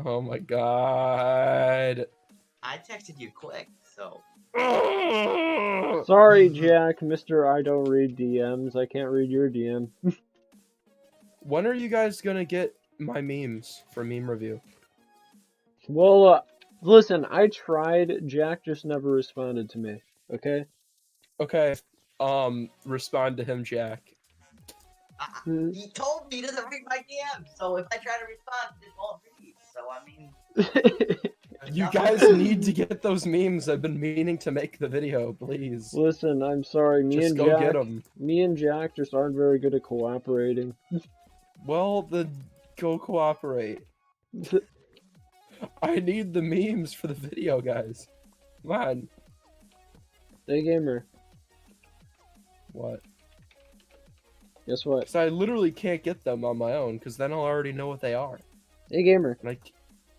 Oh my god. I texted you quick, so Sorry, Jack, Mr. I don't read DMs. I can't read your DM. When are you guys gonna get my memes for meme review? Well, listen, I tried. Jack just never responded to me. Okay? Okay. Respond to him, Jack. he told me he doesn't read my DM. So if I try to respond, it won't read. So I mean, there's You nothing- guys need to get those memes. I've been meaning to make the video, please. Listen, I'm sorry. Just go get them. Me and Jack just aren't very good at cooperating. Well, then go cooperate. I need the memes for the video, guys. Come on. Hey, gamer. What? Guess what? Because I literally can't get them on my own, because then I'll already know what they are. Hey, gamer. Like,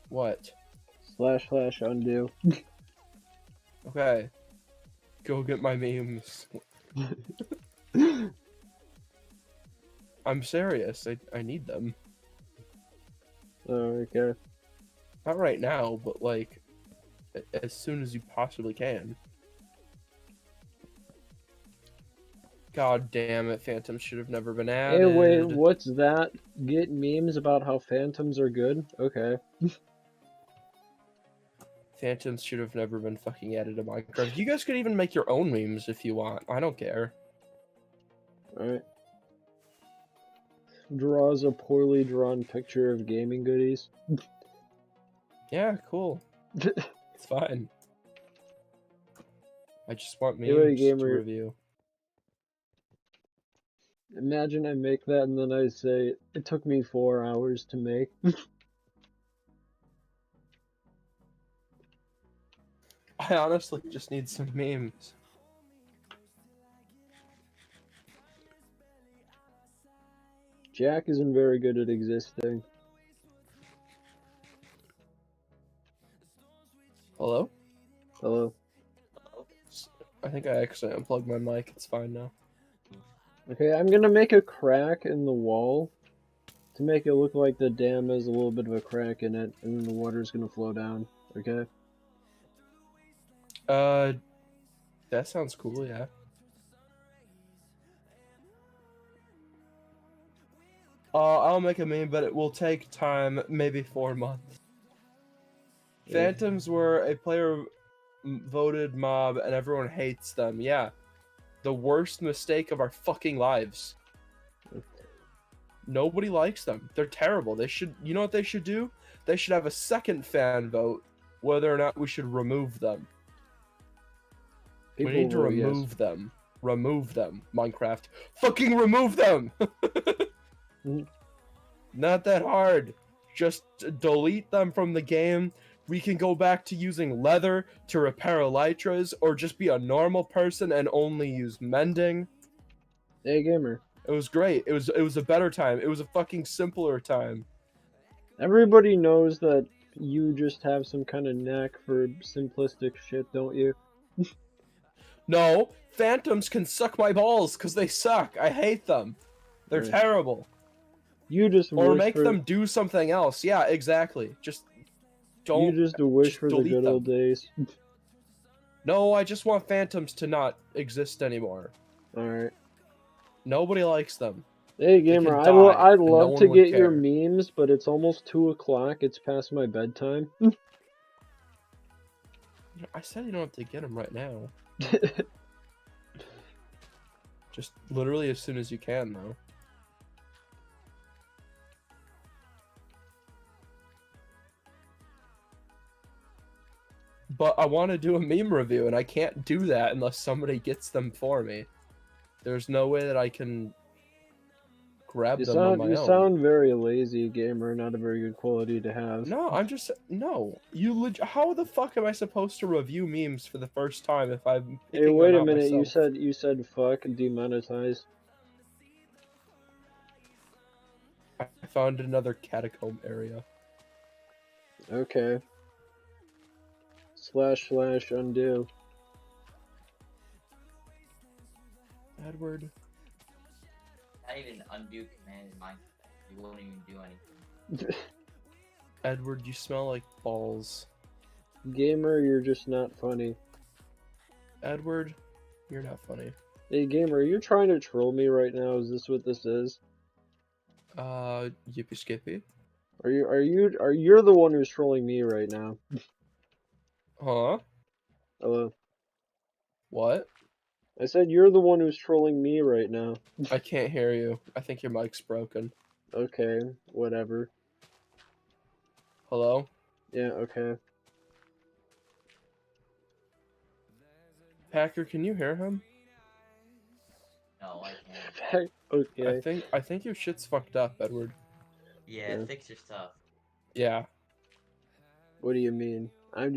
what? / undo. Okay. Go get my memes. I'm serious. I need them. Oh, okay. Not right now, but like, as soon as you possibly can. God damn it, Phantoms should have never been added. Hey, wait, what's that? Get memes about how phantoms are good? Okay. Phantoms should have never been fucking added to Minecraft. You guys could even make your own memes if you want. I don't care. Alright. Draws a poorly drawn picture of gaming goodies. Yeah, cool. It's fine. I just want memes Anyway, to gamer. review. Imagine I make that and then I say, it took me 4 hours to make. I honestly just need some memes. Jack isn't very good at existing. Hello? Hello? I think I accidentally unplugged my mic. It's fine now. Okay, I'm gonna make a crack in the wall to make it look like the dam has a little bit of a crack in it, and then the water's gonna flow down, okay? That sounds cool, yeah. I'll make a meme, but it will take time, maybe 4 months. Yeah. Phantoms were a player voted mob, and everyone hates them. Yeah, the worst mistake of our fucking lives. Nobody likes them. They're terrible. They should. You know what they should do? They should have a second fan vote whether or not we should remove them. We need to vote yes. remove them. Remove them, Minecraft. Fucking remove them! Mhm. Not that hard. Just delete them from the game. We can go back to using leather to repair elytras, or just be a normal person and only use mending. Hey gamer. It was great. It was a better time. It was a fucking simpler time. Everybody knows that you just have some kind of knack for simplistic shit, don't you? No, phantoms can suck my balls because they suck. I hate them. They're Right. terrible. You just Or wish make for, them do something else. Yeah, exactly. Just don't. You just wish just for the delete good them. old days. No, I just want phantoms to not exist anymore. Alright. Nobody likes them. Hey can gamer, die, I'd and no love one to would get your care. memes, but it's almost 2 o'clock. It's past my bedtime. I said you don't have to get them right now. Just literally as soon as you can, though. But I want to do a meme review, and I can't do that unless somebody gets them for me. There's no way that I can grab them on my You own. sound very lazy, gamer. Not a very good quality to have. No, I'm just no. How the fuck am I supposed to review memes for the first time if I'm Hey, picking wait them a out minute. myself? You said fuck demonetize. I found another catacomb area. Okay. / undo. Edward. Not even undo command in Minecraft. You won't even do anything. Edward, you smell like balls. Gamer, you're just not funny. Edward, you're not funny. Hey gamer, you're trying to troll me right now. Is this what this is? Yippee Skippy. You're the one who's trolling me right now? Huh? Hello. What? I said you're the one who's trolling me right now. I can't hear you. I think your mic's broken. Okay, whatever. Hello? Yeah, okay. Packer, can you hear him? No, I can't. Okay. I think your shit's fucked up, Edward. Yeah, Yeah. fix your stuff. Yeah. What do you mean? I'm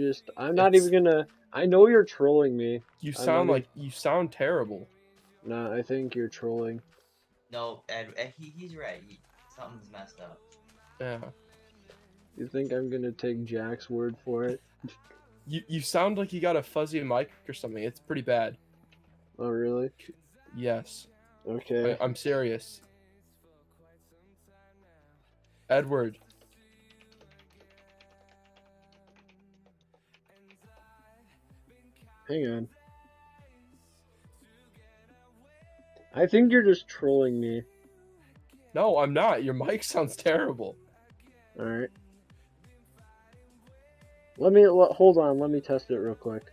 not even gonna. I know you're trolling me. You I'm sound not like you sound terrible. Nah, I think you're trolling. No, he's right. Something's messed up. Yeah. You think I'm gonna take Jack's word for it? You sound like you got a fuzzy mic or something. It's pretty bad. Oh, really? Yes. Okay. I'm serious. Edward. Hang on. I think you're just trolling me. No, I'm not. Your mic sounds terrible. Alright. Hold on, let me test it real quick.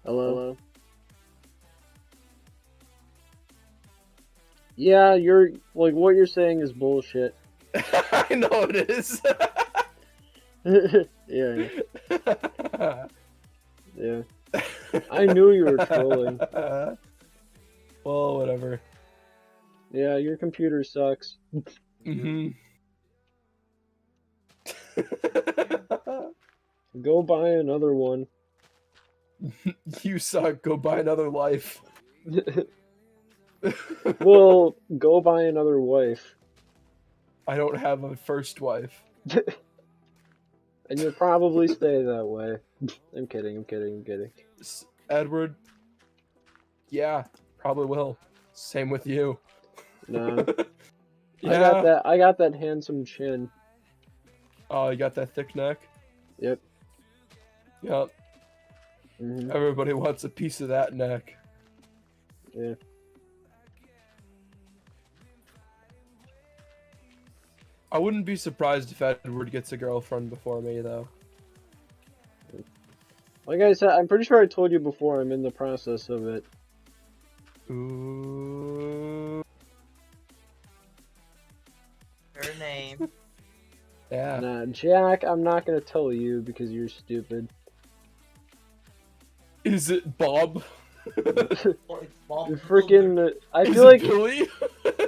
Hello? Yeah, what you're saying is bullshit. I know it is. Yeah. Yeah. I knew you were trolling. Well, whatever. Yeah, your computer sucks. Mm-hmm. Go buy another one. You suck. Go buy another life. Well, go buy another wife. I don't have a first wife. And you'll probably stay that way. I'm kidding. Edward. Yeah, probably will. Same with you. Nah. Yeah. I got that handsome chin. Oh, you got that thick neck? Yep. Yep. Hmm. Everybody wants a piece of that neck. Yeah. I wouldn't be surprised if Edward gets a girlfriend before me, though. Like I said, I'm pretty sure I told you before. I'm in the process of it. Ooh. Her name. Yeah. Nah, Jack, I'm not gonna tell you because you're stupid. Is it Bob? Oh, it's Bob You the Builder. freaking. I Is feel it like Billy?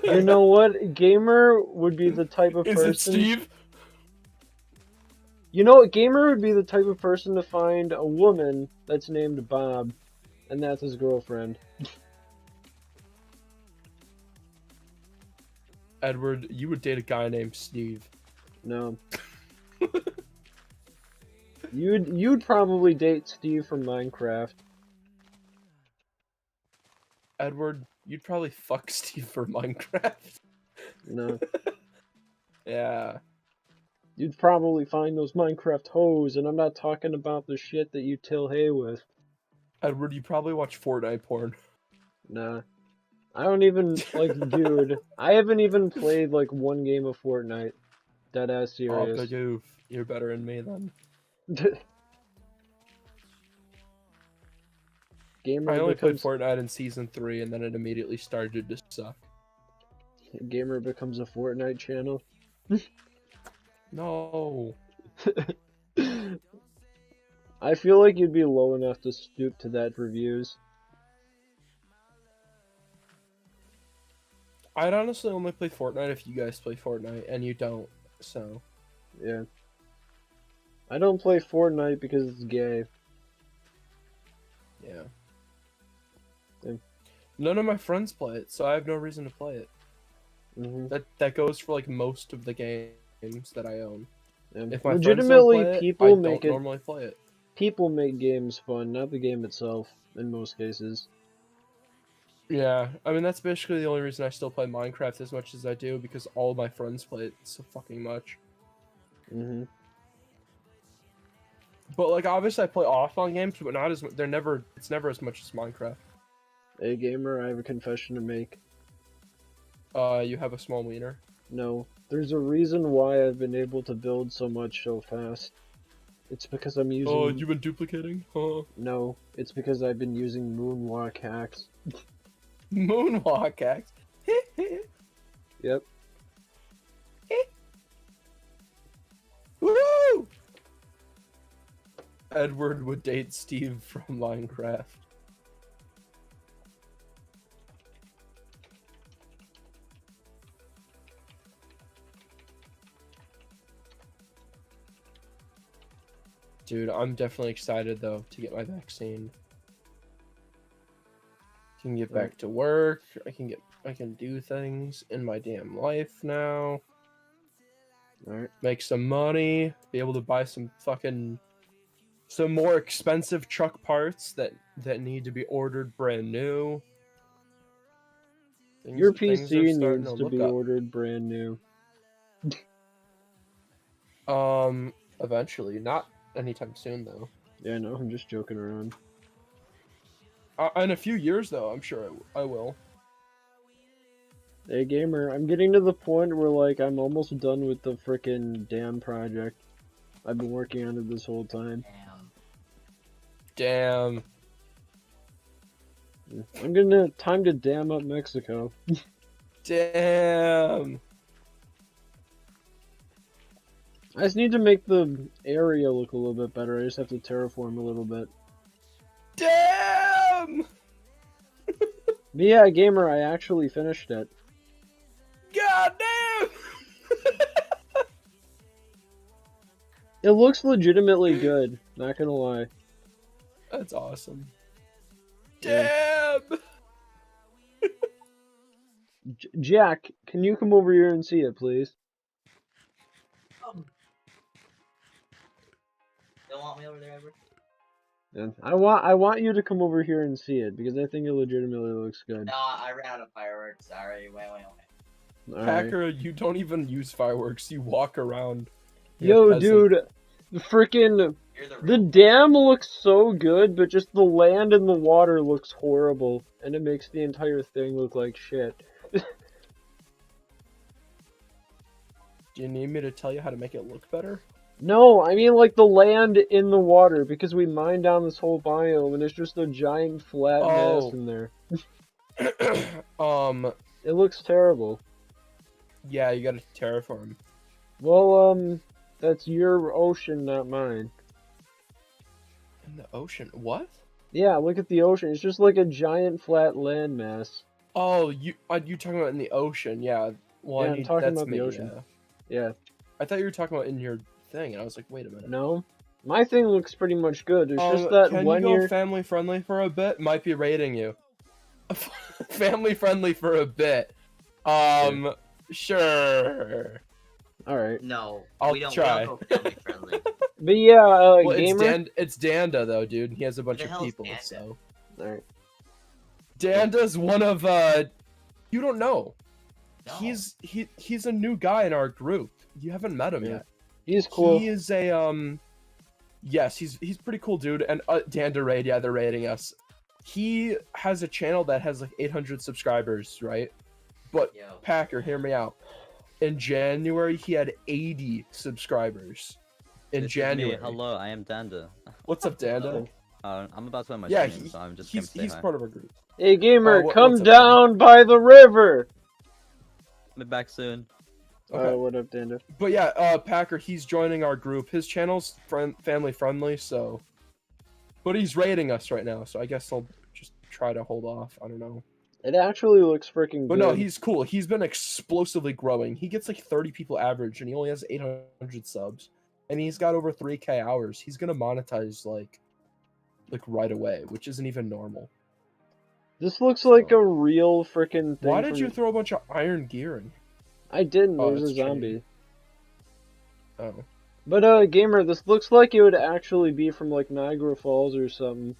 you know what, Gamer would be the type of Is person. it Steve? You know what, Gamer would be the type of person to find a woman that's named Bob, and that's his girlfriend. Edward, you would date a guy named Steve. No. You'd probably date Steve from Minecraft. Edward, you'd probably fuck Steve for Minecraft. No. Yeah. You'd probably find those Minecraft hoes, and I'm not talking about the shit that you till hay with. Edward, you probably watch Fortnite porn. Nah. I don't even, like, dude, I haven't even played, like, one game of Fortnite. Deadass Oh, serious. but you're better than me then. Gamer I only becomes played Fortnite in Season 3, and then it immediately started to suck. Gamer becomes a Fortnite channel. No. I feel like you'd be low enough to stoop to that for views. I'd honestly only play Fortnite if you guys play Fortnite, and you don't, so... Yeah. I don't play Fortnite because it's gay. Yeah. Yeah. None of my friends play it, so I have no reason to play it. hmm That goes for like most of the games that I own. And If my legitimately, friends don't play it, people I make don't it. normally play it. People make games fun, not the game itself. In most cases. Yeah, I mean that's basically the only reason I still play Minecraft as much as I do, because all of my friends play it so fucking much. hmm But like obviously I play offline games, but not as it's never as much as Minecraft. Hey gamer, I have a confession to make. You have a small wiener. No, there's a reason why I've been able to build so much so fast. It's because I'm using. Oh, you've been duplicating? Huh? No, it's because I've been using moonwalk hacks. Moonwalk axe. Yep. Woo! Edward would date Steve from Minecraft. Dude, I'm definitely excited though to get my vaccine. I can get back to work. I can do things in my damn life now. Alright. Make some money, be able to buy some more expensive truck parts that need to be ordered brand new. Your Things are PC starting needs to to look be up. ordered brand new. Eventually, not anytime soon though. Yeah, no, I'm just joking around. In a few years though, I'm sure I will. Hey gamer, I'm getting to the point where like I'm almost done with the frickin' dam project. I've been working on it this whole time. Damn. I'm gonna time to dam up Mexico. Damn. I just need to make the area look a little bit better. I just have to terraform a little bit. Damn. But yeah, gamer, I actually finished it. God damn. It looks legitimately good, not gonna lie. That's awesome. Yeah. Damn. Jack, can you come over here and see it, please? Don't want me over there, Edward? And I want you to come over here and see it because I think it legitimately looks good. No, I ran out of fireworks. Sorry. Wait. Alright. Hacker, you don't even use fireworks. You walk around. Yo, You're a peasant. dude, the frickin' You're the the real. dam looks so good, but just the land and the water looks horrible, and it makes the entire thing look like shit. Do you need me to tell you how to make it look better? No, I mean like the land in the water, because we mined down this whole biome and it's just a giant flat mass Oh. in there. um, It looks terrible. yeah, you gotta terraform. Well, that's your ocean, not mine. In the ocean? What? Yeah, look at the ocean. It's just like a giant flat landmass. Oh, you talking about in the ocean? Yeah. Well, Yeah, I'm talking that's about the me, ocean. yeah. Yeah. I thought you were talking about in your thing, and I was like, wait a minute. No? My thing looks pretty much good. It's just that Can when you go you're... family friendly for a bit? Might be rating you. Family friendly for a bit. Sure. Alright. No, I'll we don't try. go family friendly. But yeah, Well, gamer... it's Danda though, dude. He has a bunch the of hell is people, Danda? so. Alright. Danda's one of you don't know. No. He's a new guy in our group. You haven't met him Yeah. yet. He's cool. He is a yes, he's pretty cool dude. And Danda raid, yeah, they're raiding us. He has a channel that has like 800 subscribers, right? But Yo. Packer, hear me out. In January, he had 80 subscribers. In This is January. me. Hello, I am Danda. What's up, Danda? I'm about to end my Yeah, stream, so I'm just he's gonna say hi. part of our group. Hey gamer, come what's up, down by the river! I'll be back soon. Okay. What up, Danda? But yeah, Packer, he's joining our group. His channel's family friendly, so. But he's raiding us right now, so I guess I'll just try to hold off. I don't know. It actually looks freaking good. But no, he's cool. He's been explosively growing. He gets like 30 people average, and he only has 800 subs, and he's got over 3K hours. He's gonna monetize like right away, which isn't even normal. This looks like a real freaking thing. Why did from- you throw a bunch of iron gear in? I didn't. Oh, There's a it's zombie. Oh. But gamer, this looks like it would actually be from like Niagara Falls or something.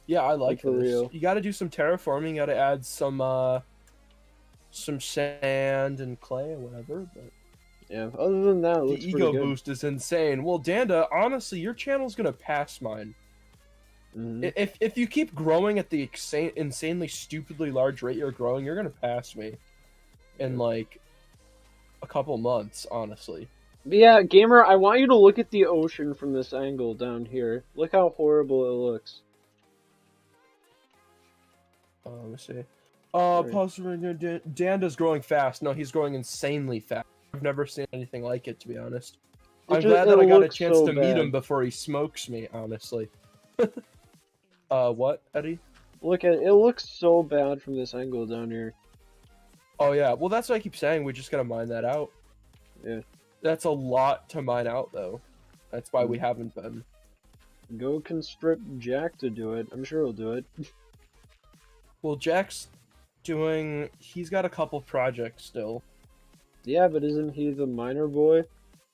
Yeah, I like for this. real. You got to do some terraforming. You got to add some sand and clay or whatever. But Yeah. Other than that, it the looks ego pretty good. boost is insane. Well, Danda, honestly, your channel's gonna pass mine. Mhm. If you keep growing at the insanely, stupidly large rate you're growing, you're gonna pass me in like a couple months, honestly. But yeah, gamer, I want you to look at the ocean from this angle down here. Look how horrible it looks. Let me see. Sorry. Pause. Danda's growing fast. No, he's growing insanely fast. I've never seen anything like it, to be honest. I'm glad that I got a looks chance so to meet him bad. before he smokes me, honestly. What, Eddie? Look at it. It looks so bad from this angle down here. Oh, yeah. Well, that's what I keep saying. We just gotta mine that out. Yeah. That's a lot to mine out, though. That's why Mm. we haven't been. Go constrict Jack to do it. I'm sure he'll do it. Well, Jack's doing... He's got a couple projects still. Yeah, but isn't he the miner boy?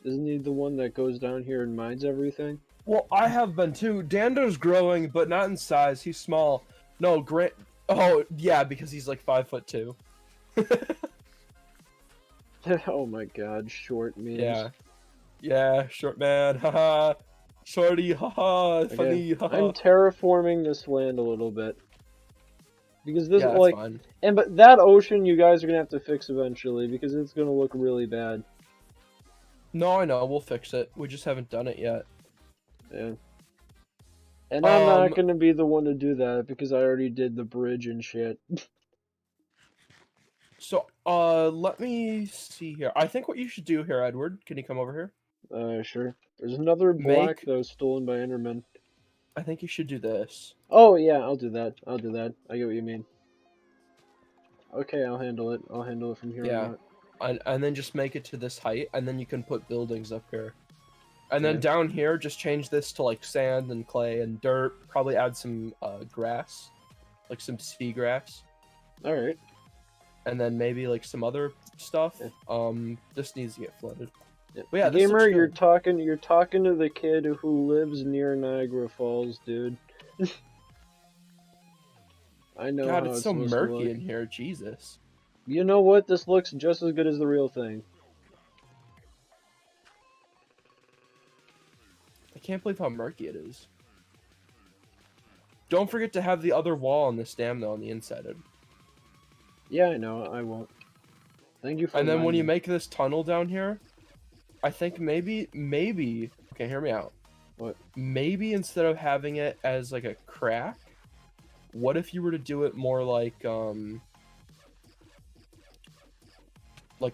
Isn't he the one that goes down here and mines everything? Well, I have been too. Dando's growing, but not in size. He's small. No, Grant. Oh, yeah, because he's like 5'2". Oh my god, short memes. Yeah. Yeah, short man. Haha. Shorty. Haha. Okay, Funny. Haha. I'm terraforming this land a little bit. Because this, Yeah, that's like, fine. but that ocean you guys are gonna have to fix eventually, because it's gonna look really bad. No, I know. We'll fix it. We just haven't done it yet. Yeah. And I'm not Um, gonna be the one to do that, because I already did the bridge and shit. So, let me see here. I think what you should do here, Edward. Can you come over here? Sure. There's another block Make- that was stolen by Enderman. I think you should do this. Oh, yeah, I'll do that. I'll do that. I get what you mean. Okay, I'll handle it. I'll handle it from here Yeah. on out. And then just make it to this height, and then you can put buildings up here. And then Yeah. down here, just change this to like sand and clay and dirt. Probably add some grass, like some seagrass, Alright. and then maybe like some other stuff. Yeah. This needs to get flooded. Yeah. But yeah, this Gamer, looks you're good. talking to the kid who lives near Niagara Falls, dude. I know God, how it's so supposed to murky look. in here. Jesus. You know what? This looks just as good as the real thing. I can't believe how murky it is. Don't forget to have the other wall on this dam though on the inside. Yeah, I know. I won't. Thank you for And then when you reminding make this tunnel down here, I think maybe. Okay, hear me out. What? Maybe instead of having it as like a crack, what if you were to do it more like a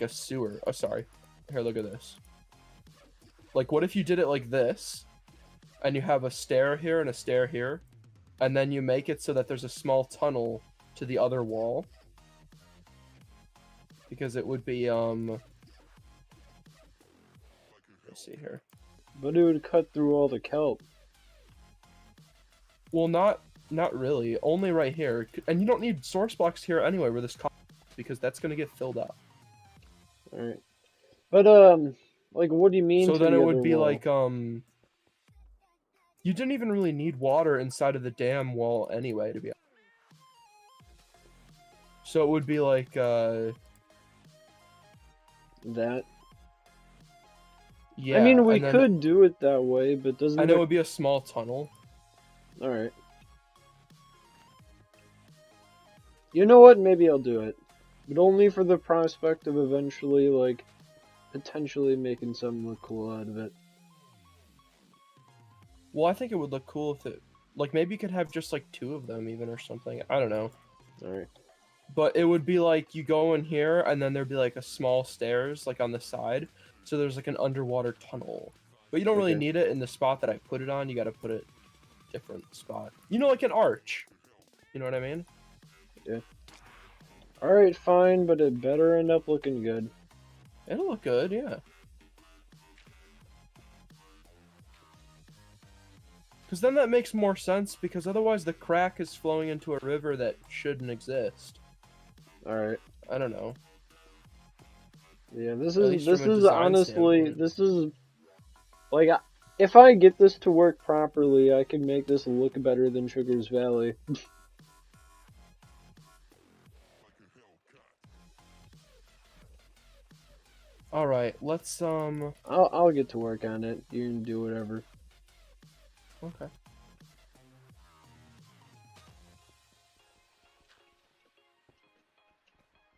sewer? Oh, sorry. Here, look at this. Like, what if you did it like this, and you have a stair here and a stair here, and then you make it so that there's a small tunnel to the other wall? Because it would be let's see here. But it would cut through all the kelp. Well, not really. Only right here, and you don't need source blocks here anyway, where this because that's gonna get filled up. Alright. But, like, what do you mean So to then the it other would be wall? like you didn't even really need water inside of the dam wall anyway, to be honest. So it would be like That? yeah. I mean, we and then- could do it that way, but doesn't and it... it would be a small tunnel. Alright. You know what? Maybe I'll do it. But only for the prospect of eventually, like, potentially making something look cool out of it. Well, I think it would look cool if it, like, maybe you could have just like 2 of them even or something. I don't know. Alright. But it would be like you go in here and then there'd be like a small stairs like on the side. So there's like an underwater tunnel. But you don't really Okay. need it in the spot that I put it on. You got to put it different spot. You know, like an arch. You know what I mean? Alright, fine, but it better end up looking good. It'll look good, yeah. Because then that makes more sense, because otherwise the crack is flowing into a river that shouldn't exist. Alright. I don't know. Yeah, this At is least this from a is design honestly standpoint. this is like if I get this to work properly, I can make this look better than Sugar's Valley. All right, let's I'll get to work on it. You can do whatever. Okay.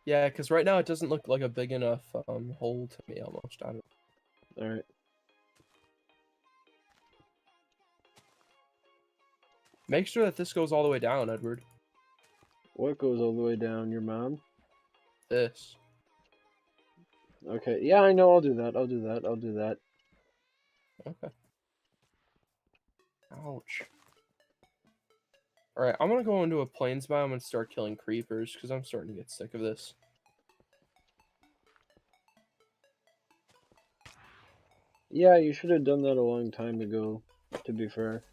Yeah, because right now it doesn't look like a big enough hole to me almost. I don't. Alright. Make sure that this goes all the way down, Edward. What goes all the way down? Your mom? This. Okay. Yeah, I know. I'll do that. I'll do that. I'll do that. Okay. Ouch. Alright, I'm gonna go into a plains biome and start killing creepers, because I'm starting to get sick of this. Yeah, you should have done that a long time ago, to be fair.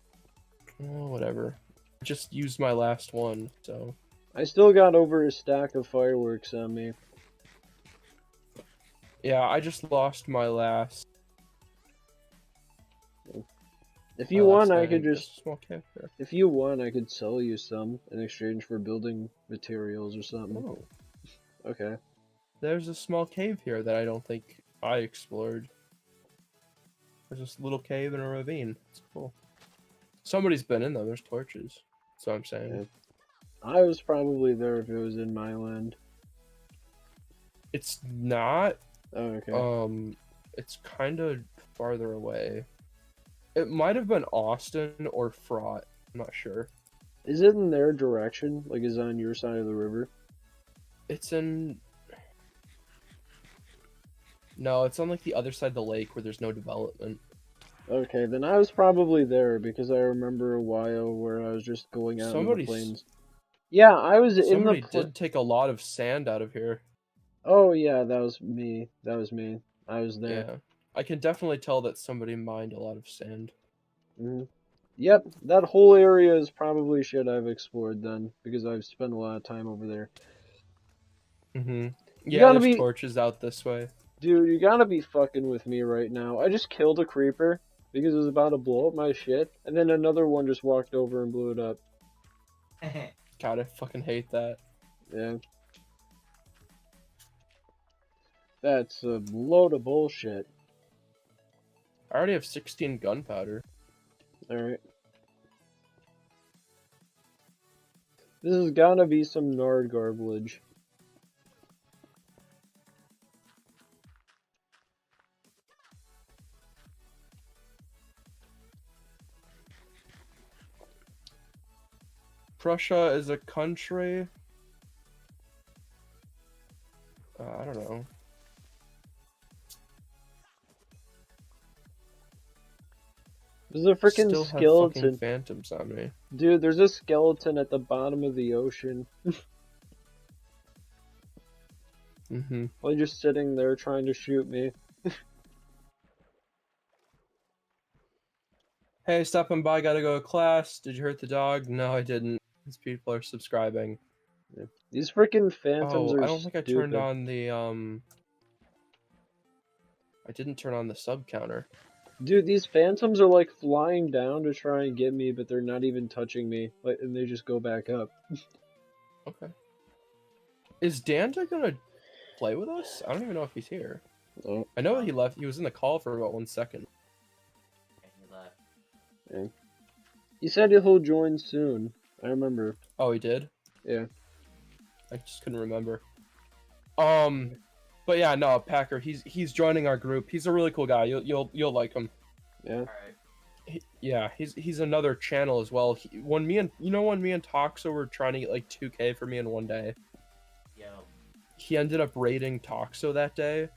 Oh, whatever. I just used my last one, so... I still got over a stack of fireworks on me. Yeah, I just lost my last... If you my want, last I could egg. just... Just a small campfire. If you want, I could sell you some in exchange for building materials or something. Oh. Okay. There's a small cave here that I don't think I explored. There's this little cave in a ravine. It's cool. Somebody's been in there. There's torches. That's what I'm saying. Yeah. I was probably there if it was in my land. It's not. Oh, okay. It's kind of farther away. It might have been Austin or Fraught. I'm not sure. Is it in their direction? Like, is it on your side of the river? It's in. No, it's on like the other side of the lake where there's no development. Okay, then I was probably there because I remember a while where I was just going out in the Somebody's- plains. Yeah, I was in Somebody the did take a lot of sand out of here. Oh yeah, that was me. That was me. I was there. Yeah. I can definitely tell that somebody mined a lot of sand. Mhm. Yep, that whole area is probably shit I've explored then because I've spent a lot of time over there. Mm-hmm. You Yeah, gotta there's be- torches out this way. Dude, you gotta be fucking with me right now. I just killed a creeper because it was about to blow up my shit, and then another one just walked over and blew it up. God, I fucking hate that. Yeah. That's a load of bullshit. I already have 16 gunpowder. Alright. This has gotta be some Nard garbage. Prussia is a country. I don't know. There's a freaking Still have fucking skeleton. phantoms on me. Dude, there's a skeleton at the bottom of the ocean. Mm-hmm. Like just sitting there trying to shoot me. Hey, stopping by, gotta go to class. Did you hurt the dog? No, I didn't. These people are subscribing. These freaking phantoms Oh, are I don't think I stupid. turned on the, I didn't turn on the sub counter. Dude, these phantoms are like flying down to try and get me, but they're not even touching me. Like, and they just go back up. Okay. Is Danta gonna play with us? I don't even know if he's here. Oh, I know he left. He was in the call for about 1 second. Okay, he left. yeah. He said he'll join soon. I remember. Oh, he did? Yeah. I just couldn't remember. But yeah, no, Packer. He's joining our group. He's a really cool guy. You'll like him. Yeah. Alright. Yeah, he's another channel as well. When me and Toxo were trying to get like 2K for me in one day, Yo. he ended up raiding Toxo that day,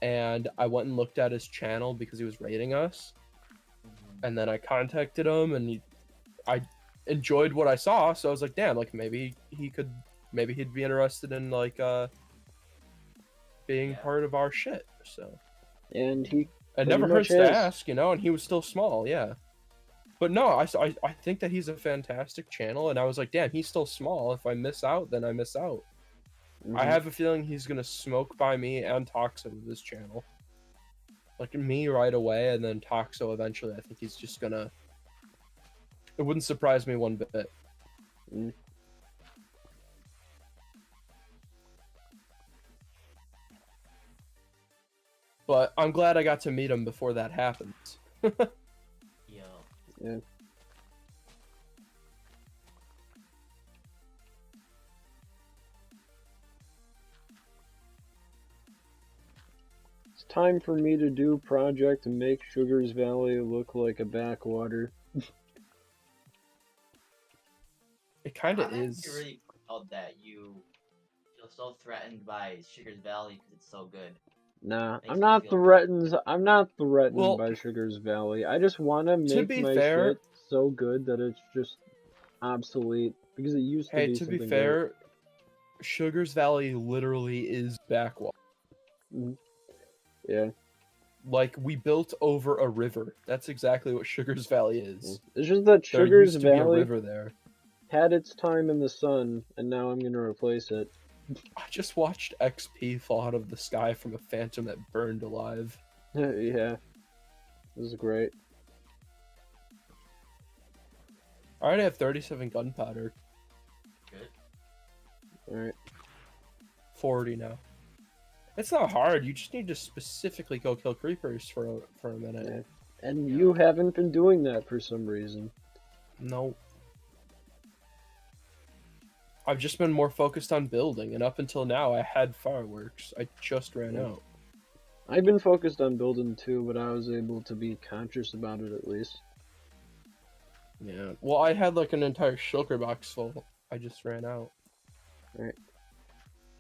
and I went and looked at his channel because he was raiding us, Mhm. and then I contacted him, and I enjoyed what I saw, so I was like, damn, like maybe he'd be interested in like being Yeah. part of our shit. So And he it pretty never much hurts to is. ask, you know, and he was still small, yeah. But no, I think that he's a fantastic channel, and I was like, damn, he's still small. If I miss out, then I miss out. I Mhm. have a feeling he's gonna smoke by me and Toxo with this channel. Like me right away, and then Toxo eventually. I think he's just gonna. It wouldn't surprise me one bit. Mm. But I'm glad I got to meet him before that happens. Yo. Yeah. It's time for me to do project to make Sugars Valley look like a backwater. It kind of I'm is. actually really proud that you feel so threatened by Sugars Valley because it's so good. Nah, Makes I'm me not feel threatened. I'm not threatened Well, by Sugars Valley. I just want to make be my fair- shit so good that it's just obsolete because it used to Hey, be to be something fair, Sugars Valley literally is backwater. great. Mhm. Yeah, Like we built over a river. That's exactly what Sugars Valley is. it's just that There Sugars used to be a Valley river there. had its time in the sun, and now I'm gonna replace it. I just watched XP fall out of the sky from a phantom that burned alive. Yeah, this is great. I already have 37 gunpowder. Good. All right. 40 now. It's not hard. You just need to specifically go kill creepers for a minute. Yeah. And Yeah. you haven't been doing that for some reason. No. I've just been more focused on building, and up until now, I had fireworks. I just ran Yeah. out. I've been focused on building too, but I was able to be conscious about it at least. Yeah. Well, I had like an entire shulker box full. I just ran out.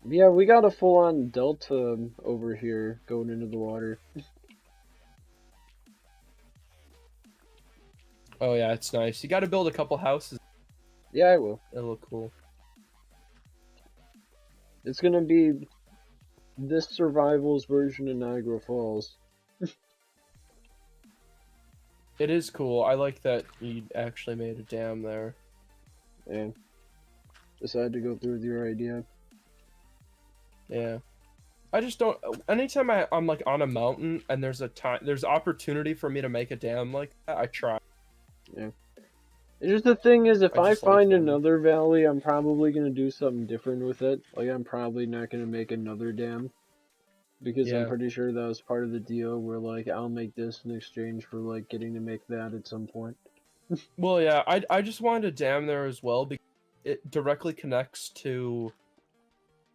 Yeah, we got a full-on delta over here going into the water. Oh yeah, it's nice. You got to build a couple houses. Yeah, I will. It'll look cool. It's gonna be this survival's version of Niagara Falls. It is cool. I like that you actually made a dam there. And decided to go through with your idea. Yeah. I just don't. Anytime I'm like on a mountain and there's opportunity for me to make a dam like that, I try. It's just the thing is, if I I just like find them. another valley, I'm probably gonna do something different with it. Like, I'm probably not gonna make another dam. Because Yeah. I'm pretty sure that was part of the deal where, like, I'll make this in exchange for, like, getting to make that at some point. Well, yeah, I just wanted a dam there as well because it directly connects to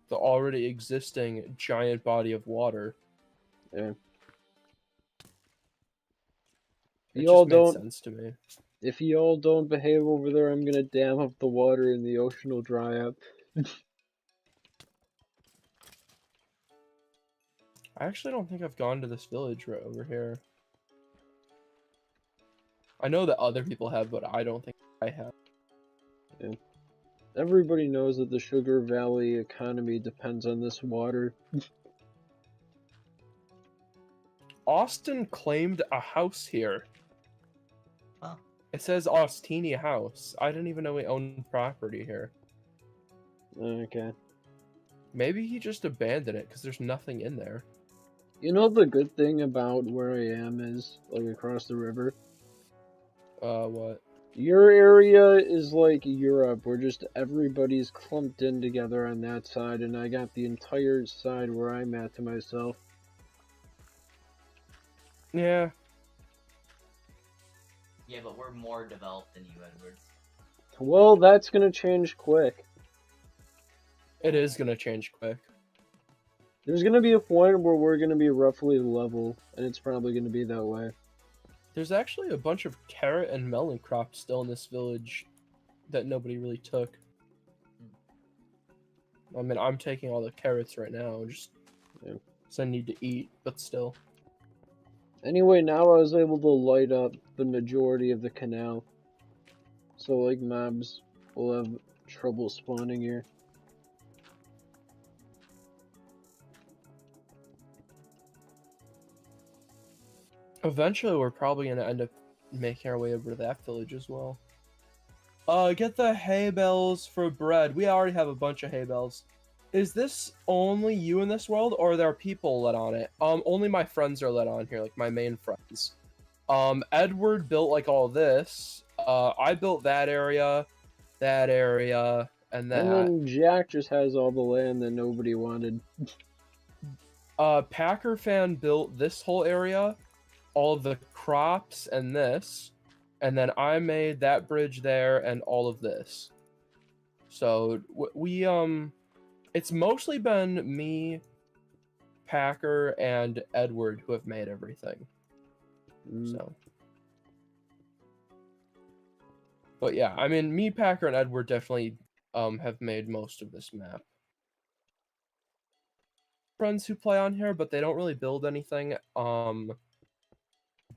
the already existing giant body of water. Yeah. It Y'all just made don't- sense to me. If y'all don't behave over there, I'm gonna dam up the water and the ocean will dry up. I actually don't think I've gone to this village right over here. I know that other people have, but I don't think I have. Everybody knows that the Sugar Valley economy depends on this water. Austin claimed a house here. Huh. It says Austini House. I didn't even know he owned property here. Okay. Maybe he just abandoned it because there's nothing in there. You know the good thing about where I am is, like, across the river? What? Your area is like Europe, where just everybody's clumped in together on that side, and I got the entire side where I'm at to myself. Yeah. Yeah, but we're more developed than you, Edwards. Well, that's gonna change quick. It is gonna change quick. There's gonna be a point where we're gonna be roughly level, and it's probably gonna be that way. There's actually a bunch of carrot and melon crops still in this village that nobody really took. I mean, I'm taking all the carrots right now, just Yeah. because I need to eat, but still. Anyway, now I was able to light up the majority of the canal. So, like, mobs will have trouble spawning here. Eventually, we're probably gonna end up making our way over to that village as well. Get the hay bales for bread. We already have a bunch of hay bales. Is this only you in this world, or are there people let on it? Only my friends are let on here, like my main friends. Edward built like all this. I built that area, and that. And then Jack just has all the land that nobody wanted. Packer Fan built this whole area, all of the crops and this, and then I made that bridge there and all of this. So we it's mostly been me, Packer, and Edward who have made everything. So, but yeah, I mean, me, Packer, and Edward definitely have made most of this map. Friends who play on here, but they don't really build anything.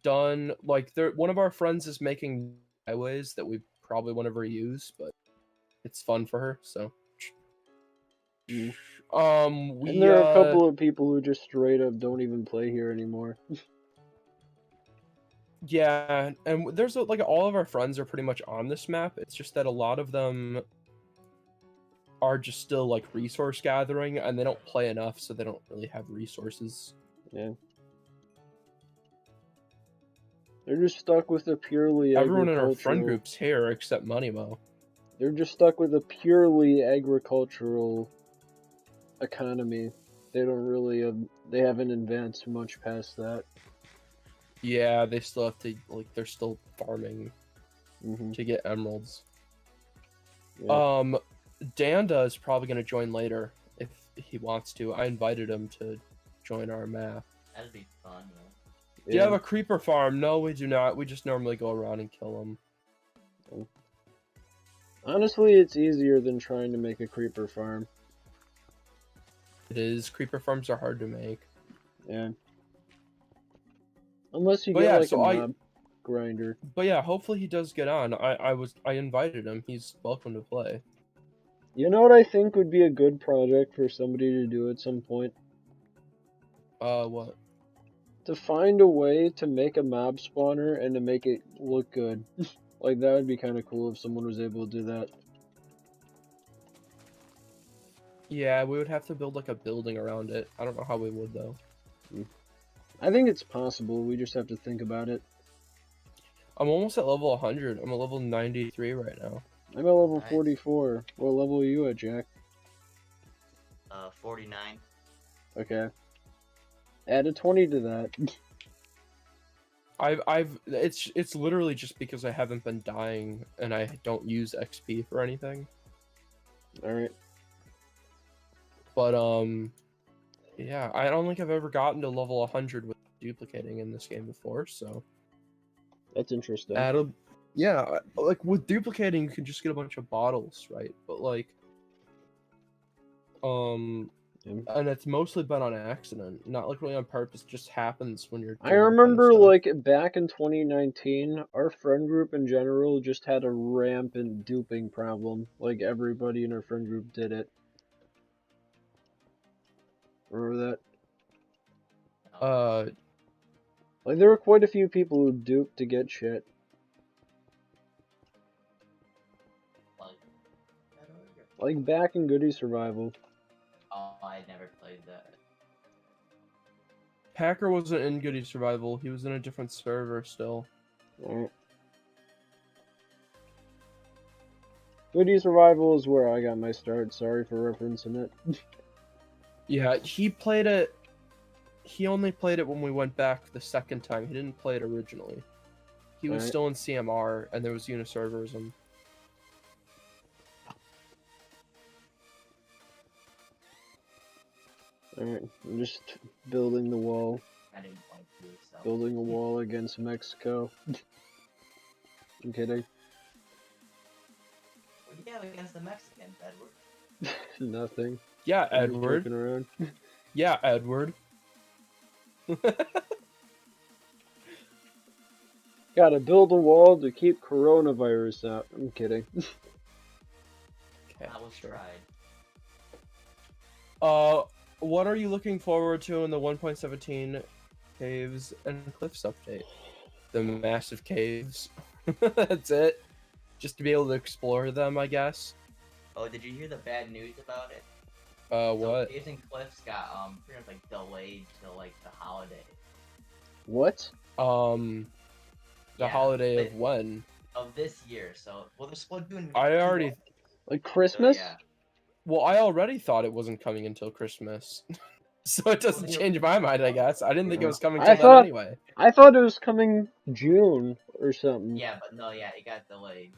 Done like one of our friends is making highways that we probably won't ever use, but it's fun for her, so. Mm. We And there are a couple of people who just straight up don't even play here anymore. Yeah, and there's like all of our friends are pretty much on this map. It's just that a lot of them are just still like resource gathering, and they don't play enough, so they don't really have resources. Yeah. They're just stuck with a purely Everyone in our friend agricultural- group's here except Moneymo. They're just stuck with a purely agricultural economy. They don't really, they haven't advanced much past that. Yeah, they still have to like they're still farming Hmm. to get emeralds. Yeah. Danda is probably gonna join later if he wants to. I invited him to join our map. That'd be fun, though. Do you have a creeper farm? No, we do not. We just normally go around and kill them. Honestly, it's easier than trying to make a creeper farm. It is. Creeper farms are hard to make. Yeah. Unless you But get yeah, like so a mob grinder. But yeah, hopefully he does get on. I invited him. He's welcome to play. You know what I think would be a good project for somebody to do at some point? What? To find a way to make a mob spawner and to make it look good. Like, that would be kind of cool if someone was able to do that. Yeah, we would have to build like a building around it. I don't know how we would though. I think it's possible, we just have to think about it. I'm almost at level 100. I'm at level 93 right now. I'm at level Nice. 44. What level are you at, Jack? 49. Okay. Add a 20 to that. It's literally just because I haven't been dying and I don't use XP for anything. Alright. But yeah, I don't think I've ever gotten to level 100 with duplicating in this game before, so That's interesting. Yeah, like with duplicating, you can just get a bunch of bottles, right? But like, Yeah. and it's mostly been on accident, not like really on purpose. It just happens when you're. I Doing that kind of remember, stuff. like, back in 2019, our friend group in general just had a rampant duping problem. Like, everybody in our friend group did it. Remember that? Like, there were quite a few people who duped to get shit. Like, Like, back in Goody Survival. oh, I never played that. Packer wasn't in Goody Survival. He was in a different server still. Alright. Goody Survival is where I got my start. Sorry for referencing it. Yeah, he played it. He only played it when we went back the second time. He didn't play it originally. He was Alright. still in CMR, and there was Uniserverism. Alright, I'm just building the wall. I didn't want to, so. Building a wall against Mexico. I'm kidding. What do you have against the Mexicans, Edward? Nothing. Yeah, I'm just Edward. joking around. Yeah, Edward. Gotta build a wall to keep coronavirus out. I'm kidding. Okay, That was sure. tried. What are you looking forward to in the 1.17 caves and cliffs update? The massive caves. That's it. Just to be able to explore them, I guess. Oh, did you hear the bad news about it? So What? Caves and Cliffs got pretty much like delayed till like the holiday What? The Yeah, holiday but- of when? of this year. So well, they're still doing. I already- Like So, Christmas? yeah. Well, I already thought it wasn't coming until Christmas. So it doesn't change my mind, I guess. I didn't think it was coming I till then thought- anyway. I thought it was coming June or something. Yeah, but no, yeah, it got delayed.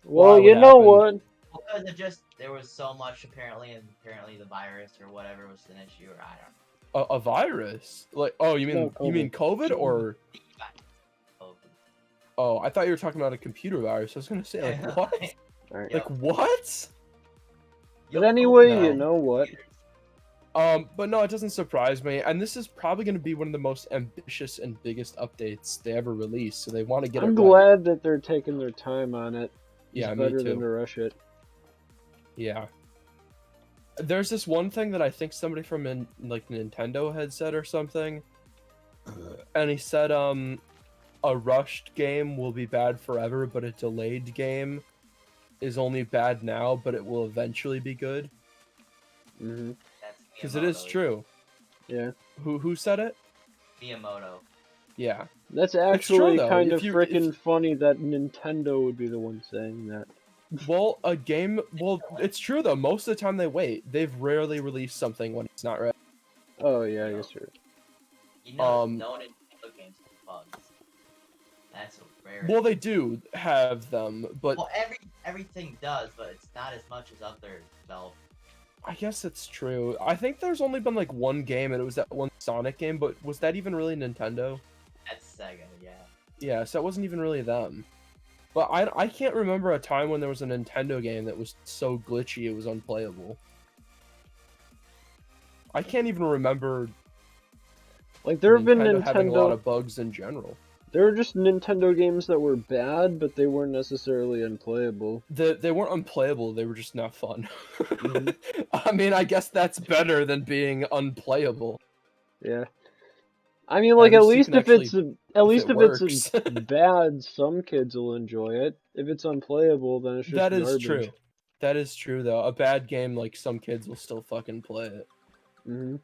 Well, Why, you what know happened? what? Because it just there was so much apparently, and apparently the virus or whatever was an issue, or I don't know. A virus? Like, oh, you mean No, you mean COVID or? Oh, Oh, I thought you were talking about a computer virus. I was gonna say like what? Alright. Like what? But anyway, No. you know what? But no, it doesn't surprise me. And this is probably going to be one of the most ambitious and biggest updates they ever release. So they want to get I'm it right. glad that they're taking their time on it. Yeah, It's me better than too. to rush it. Yeah. There's this one thing that I think somebody from like Nintendo had said or something, and he said a rushed game will be bad forever, but a delayed game is only bad now, but it will eventually be good. Mm-hmm. That's Because it is Miyamoto. true. Yeah. Who said it? Miyamoto. Yeah. That's true, actually though. kind If of you- freaking funny that Nintendo would be the one saying that. Well, a game. Well, it's true though. Most of the time they wait. They've rarely released something when it's not ready. Oh, yeah, I guess you're right. You know, no Um, Nintendo games have bugs. That's a rare. Well, they do have them, but Well, everything does, but it's not as much as other developers. I guess it's true. I think there's only been like one game, and it was that one Sonic game. But was that even really Nintendo? That's Sega, yeah. Yeah, so it wasn't even really them. But I can't remember a time when there was a Nintendo game that was so glitchy it was unplayable. I can't even remember Like, there have been having a lot Nintendo. of bugs in general. There were just Nintendo games that were bad, but they weren't necessarily unplayable. They weren't unplayable, they were just not fun. Mhm. I mean, I guess that's better than being unplayable. Yeah. I mean, like, at least least you if can it's actually- at least it if it's works. bad, some kids will enjoy it. If it's unplayable, then it's just That is garbage. true. That is true, though. A bad game, like, some kids will still fucking play it. Hmm.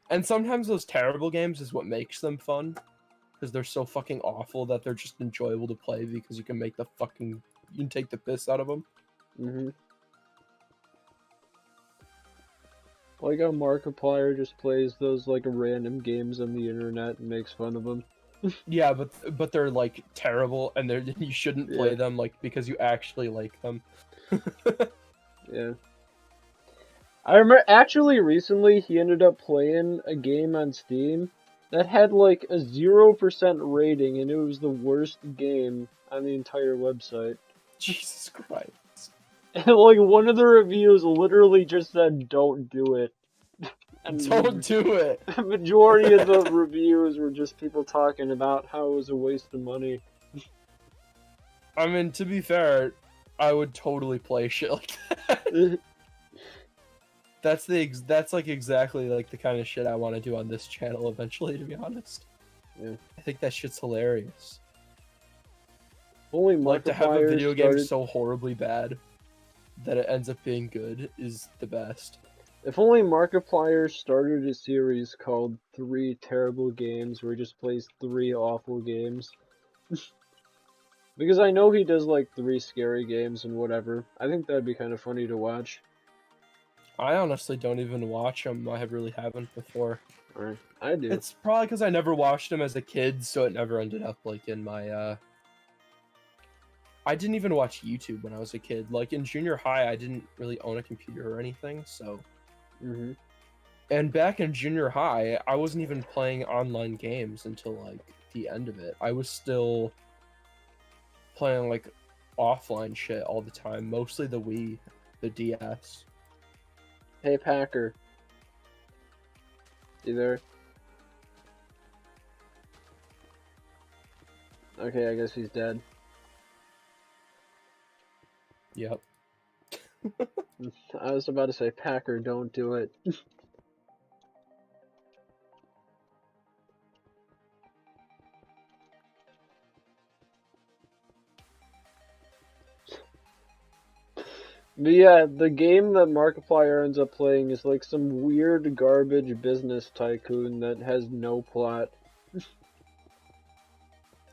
And sometimes those terrible games is what makes them fun. Because they're so fucking awful that they're just enjoyable to play because you can make the fucking... You can take the piss out of them. Hmm. Like how Markiplier just plays those like random games on the internet and makes fun of them. Yeah, but they're, like, terrible, and you shouldn't play Yeah. them, like, because you actually like them. Yeah. I remember actually recently he ended up playing a game on Steam that had like a 0% rating, and it was the worst game on the entire website. Jesus Christ. And like one of the reviews literally just said, "Don't do it." And Don't do it. the majority of the reviews were just people talking about how it was a waste of money. I mean, to be fair, I would totally play shit like that. That's like exactly like the kind of shit I want to do on this channel eventually, to be honest. Yeah. I think that shit's hilarious. Only Like to have a Markiplier video game started- so horribly bad that it ends up being good is the best. If only Markiplier started a series called 3 Terrible Games, where he just plays 3 awful games. Because I know he does like 3 scary games and whatever. I think that'd be kind of funny to watch. I honestly don't even watch them. I really haven't before. Or I do. It's probably because I never watched them as a kid, so it never ended up like in my. I didn't even watch YouTube when I was a kid. Like in junior high, I didn't really own a computer or anything, so. Mm-hmm. And back in junior high, I wasn't even playing online games until like the end of it. I was still playing like offline shit all the time, mostly the Wii, the DS. Hey Packer. You there? Okay, I guess he's dead. Yep. I was about to say, Packer, don't do it. But yeah, the game that Markiplier ends up playing is like some weird garbage business tycoon that has no plot,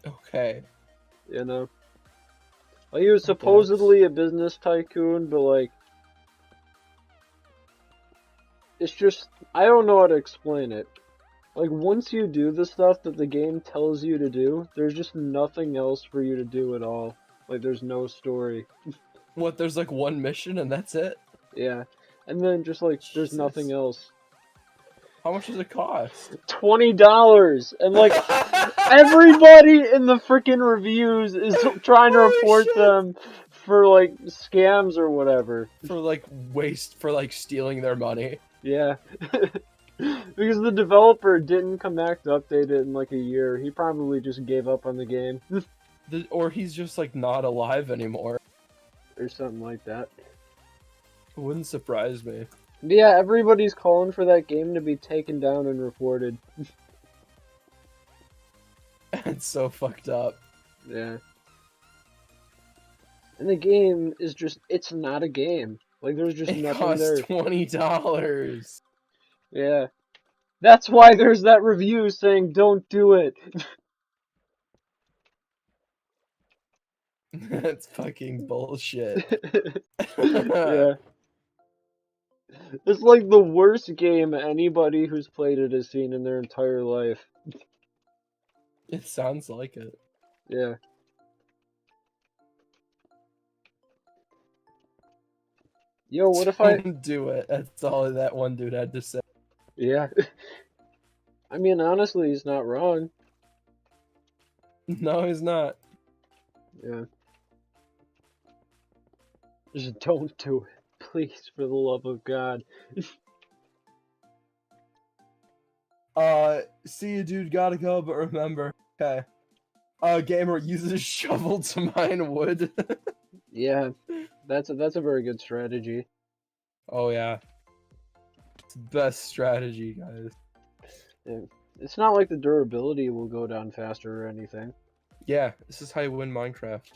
Okay. you know? Like, he was supposedly a business tycoon, but like, it's just, I don't know how to explain it. Like, once you do the stuff that the game tells you to do, there's just nothing else for you to do at all. Like, there's no story. What? There's like one mission and that's it. Yeah. And then just like, there's nothing Jesus. else. How much does it cost? $20! And like, everybody in the freaking reviews is trying to Holy report shit. them for like scams or whatever. For like stealing their money. Yeah. Because the developer didn't come back to update it in like a year. He probably just gave up on the game. Or he's just like not alive anymore. Or something like that. It wouldn't surprise me. But yeah, everybody's calling for that game to be taken down and reported. It's so fucked up. Yeah. And the game is just, it's not a game. Like, there's just It nothing costs there. $20. Yeah. That's why there's that review saying, don't do it. That's fucking bullshit. Yeah. It's like the worst game anybody who's played it has seen in their entire life. It sounds like it. Yeah. Yo, what if I... Don't do it. That's all that one dude had to say. Yeah. I mean, honestly, he's not wrong. No, he's not. Yeah. Just don't do it. Please, for the love of God. See you, dude. Gotta go, but remember. Okay. Gamer uses shovel to mine wood. Yeah. That's a very good strategy. Oh, yeah. It's the best strategy, guys. It's not like the durability will go down faster or anything. Yeah, this is how you win Minecraft.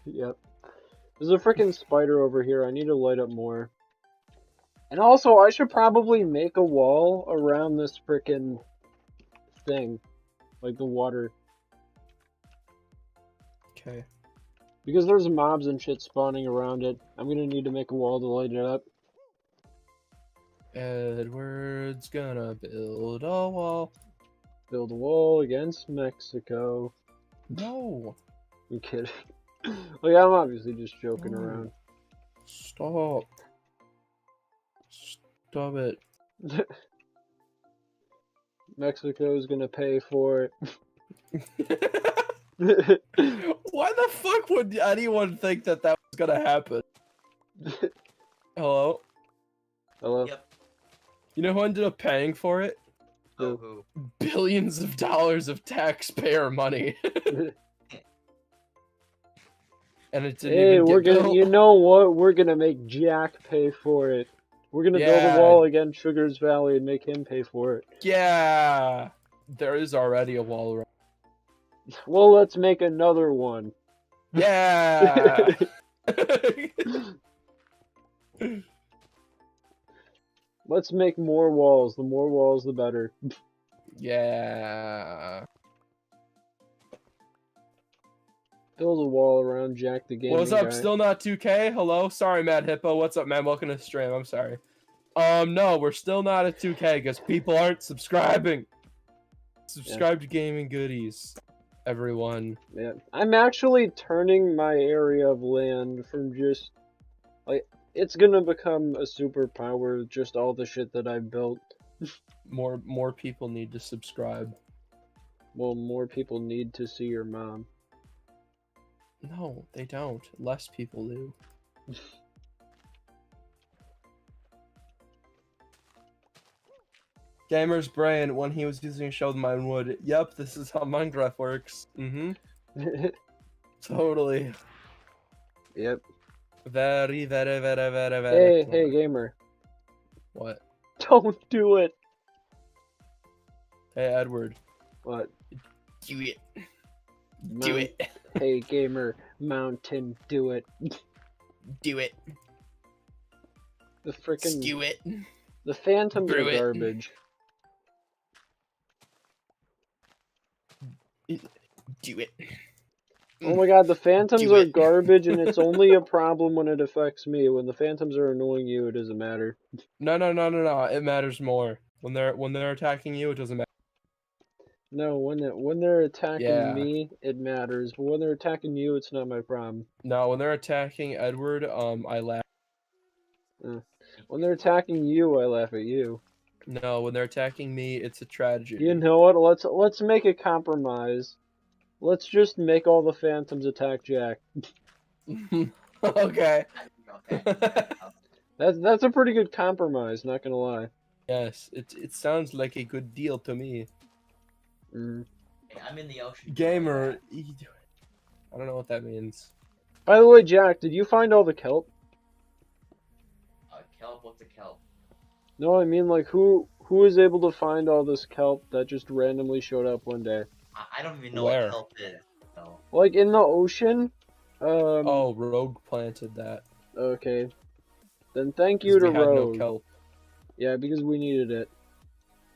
Yep. There's a freaking spider over here. I need to light up more. And also, I should probably make a wall around this freaking thing. Like the water. Okay. Because there's mobs and shit spawning around it. I'm gonna need to make a wall to light it up. Edward's gonna build a wall. Build a wall against Mexico. No. I'm kidding. Like, I'm obviously just joking No. around. Stop. Stop it. Mexico's gonna pay for it. Why the fuck would anyone think that that was gonna happen? Hello? Hello? Yep. You know who ended up paying for it? Oh, who? Billions of dollars of taxpayer money. And it didn't Hey, even we're get gonna, built. you know what? We're gonna make Jack pay for it. We're gonna build Yeah. a wall against Sugar's Valley and make him pay for it. Yeah. There is already a wall around. Well, let's make another one. Yeah. Let's make more walls. The more walls, the better. Yeah. Build a wall around Jack the Gaming What's up? Guy. Still not 2K? Hello? Sorry, Mad Hippo. What's up, man? Welcome to the stream. I'm sorry. No, we're still not at 2K because people aren't subscribing. Subscribe to Gaming Goodies, everyone. Yeah. I'm actually turning my area of land from just like it's gonna become a superpower, just all the shit that I built. More people need to subscribe. Well, more people need to see your mom. No, they don't. Less people do. Gamer's brain, when he was using Show Mine would. Yep, this is how Minecraft works. Totally. Yep. Very, very, very, very, very. Hey, clever. hey, gamer. What? Don't do it. Hey, Edward. What? Do it. Mount- Hey, gamer. Mountain, do it. Do it. The frickin' Do it. the Phantoms Brew are it. garbage. Do it. Oh my god, the Phantoms Do are it. garbage, and it's only a problem when it affects me. When the Phantoms are annoying you, it doesn't matter. No. It matters more. When they're attacking you, it doesn't matter. No, when they're attacking Yeah. me, it matters. But when they're attacking you, it's not my problem. No, when they're attacking Edward, I laugh. When they're attacking you, I laugh at you. No, when they're attacking me, it's a tragedy. You know what? Let's make a compromise. Let's just make all the Phantoms attack Jack. Okay. Okay. That's a pretty good compromise. Not gonna lie. Yes, it sounds like a good deal to me. Mm. Hey, I'm in the ocean. Gamer, I don't know what that means. By the way, Jack, did you find all the kelp? Kelp, what's a kelp? No, I mean like who is able to find all this kelp that just randomly showed up one day? I don't even know Where? what kelp is. So. Like in the ocean? Oh, Rogue planted that. Okay. Then thank you 'Cause to we had no Rogue. kelp. Yeah, because we needed it.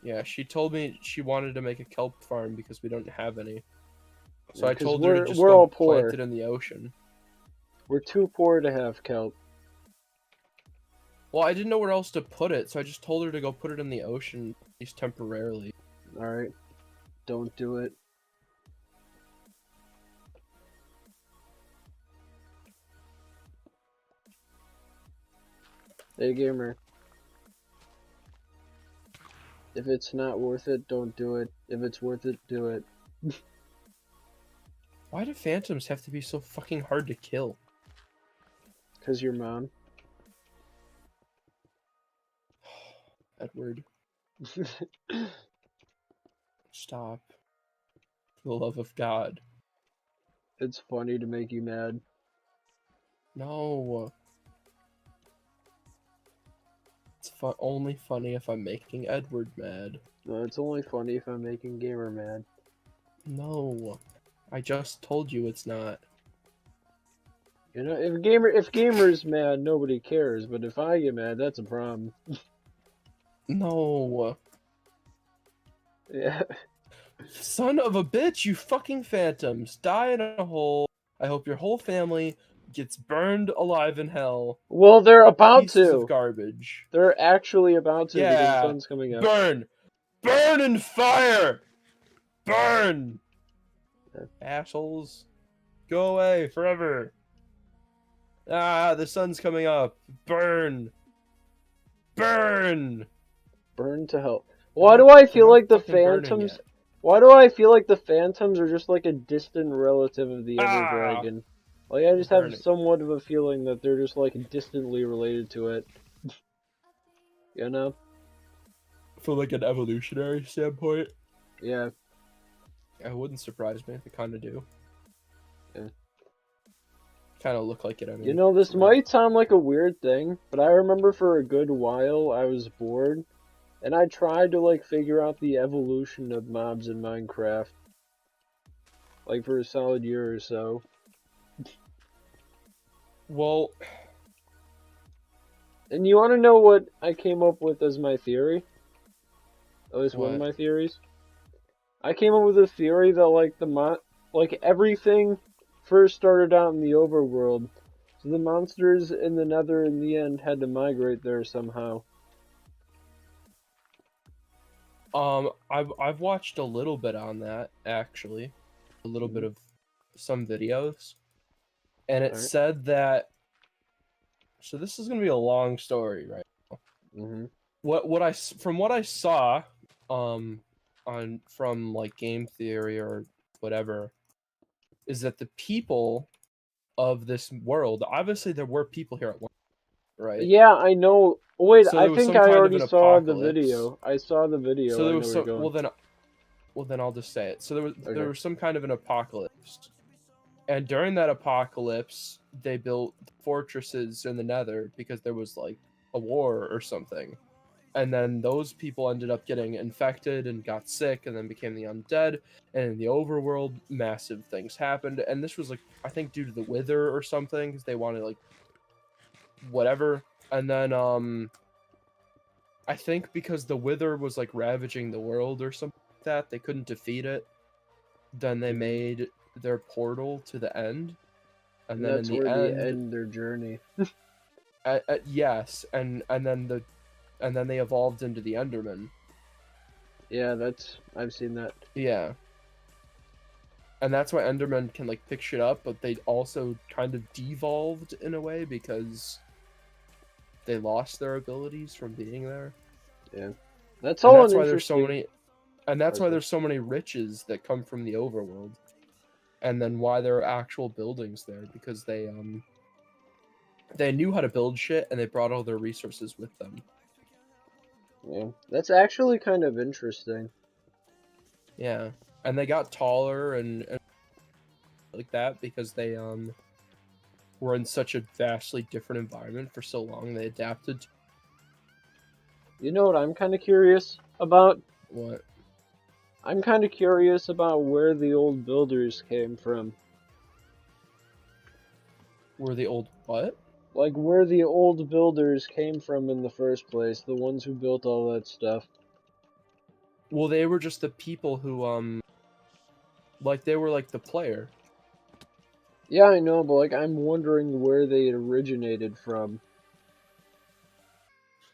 Yeah, she told me she wanted to make a kelp farm because we don't have any. So Yeah, I 'cause told her to we're just all go poor. plant it in the ocean. We're too poor to have kelp. Well, I didn't know where else to put it, so I just told her to go put it in the ocean, at least temporarily. Alright. Don't do it. Hey gamer. If it's not worth it, don't do it. If it's worth it, do it. Why do phantoms have to be so fucking hard to kill? 'Cause your mom. Edward, stop. For the love of God. It's funny to make you mad. No. It's only funny if I'm making Edward mad. No, it's only funny if I'm making gamer mad. No. I just told you it's not. You know, if gamer's mad, nobody cares. But if I get mad, that's a problem. No. Yeah. Son of a bitch, you fucking phantoms. Die in a hole. I hope your whole family gets burned alive in hell. Well, they're about Pieces to. of garbage. They're actually about to because the Yeah. sun's coming up. Burn! Burn in fire! Burn! Yeah. Assholes. Go away forever. Ah, the sun's coming up. Burn! Burn! Burn to hell. Why They're do I not- feel they're not like the fucking burning Phantoms? yet. Why do I feel like the Phantoms are just like a distant relative of the Ah! Everdragon? Like I just have burning. somewhat of a feeling that they're just like distantly related to it. You know? From like an evolutionary standpoint, Yeah. it wouldn't surprise me. They kind of do. Yeah. Kind of look like it. I mean, You know, this yeah. might sound like a weird thing, but I remember for a good while I was bored, and I tried to like figure out the evolution of mobs in Minecraft. Like for a solid year or so. Well, And you want to know what I came up with as my theory? At least one of What? my theories. I came up with a theory that like everything first started out in the overworld, so the monsters in the Nether in the end had to migrate there somehow. I've watched a little bit on that actually, a little bit of some videos, and it Alright. said that. So this is gonna be a long story, right? Mm-hmm. From what I saw, on from like game theory or whatever, is that the people of this world, obviously there were people here at one, right? Yeah, I know. Wait, So I there was think some I kind of already an saw the apocalypse. video. I saw the video. So I there know was where some. you're going. Well then I'll just say it. So there Okay. was some kind of an apocalypse, and during that apocalypse, they built fortresses in the Nether because there was like a war or something, and then those people ended up getting infected and got sick, and then became the undead. And in the overworld, massive things happened, and this was like I think due to the wither or something, because they wanted like whatever, and then I think because the wither was like ravaging the world or something like that, they couldn't defeat it. Then they made their portal to the end, and then That's in the where they end, end their journey. yes, and then they evolved into the Enderman. Yeah, I've seen that. Yeah, and that's why Endermen can like pick shit up, but they also kind of devolved in a way because they lost their abilities from being there. Yeah, that's And all. that's an why there's so interesting- many, and that's why Okay. there's so many riches that come from the overworld, and then why there are actual buildings there because they knew how to build shit and they brought all their resources with them. Yeah, that's actually kind of interesting. Yeah, and they got taller and like that because they were in such a vastly different environment for so long. They adapted. You know what I'm kind of curious about? What? I'm kind of curious about where the old builders came from. Were the old what? Like, where the old builders came from in the first place. The ones who built all that stuff. Well, they were just the people who like they were like the player. Yeah, I know, but like, I'm wondering where they originated from.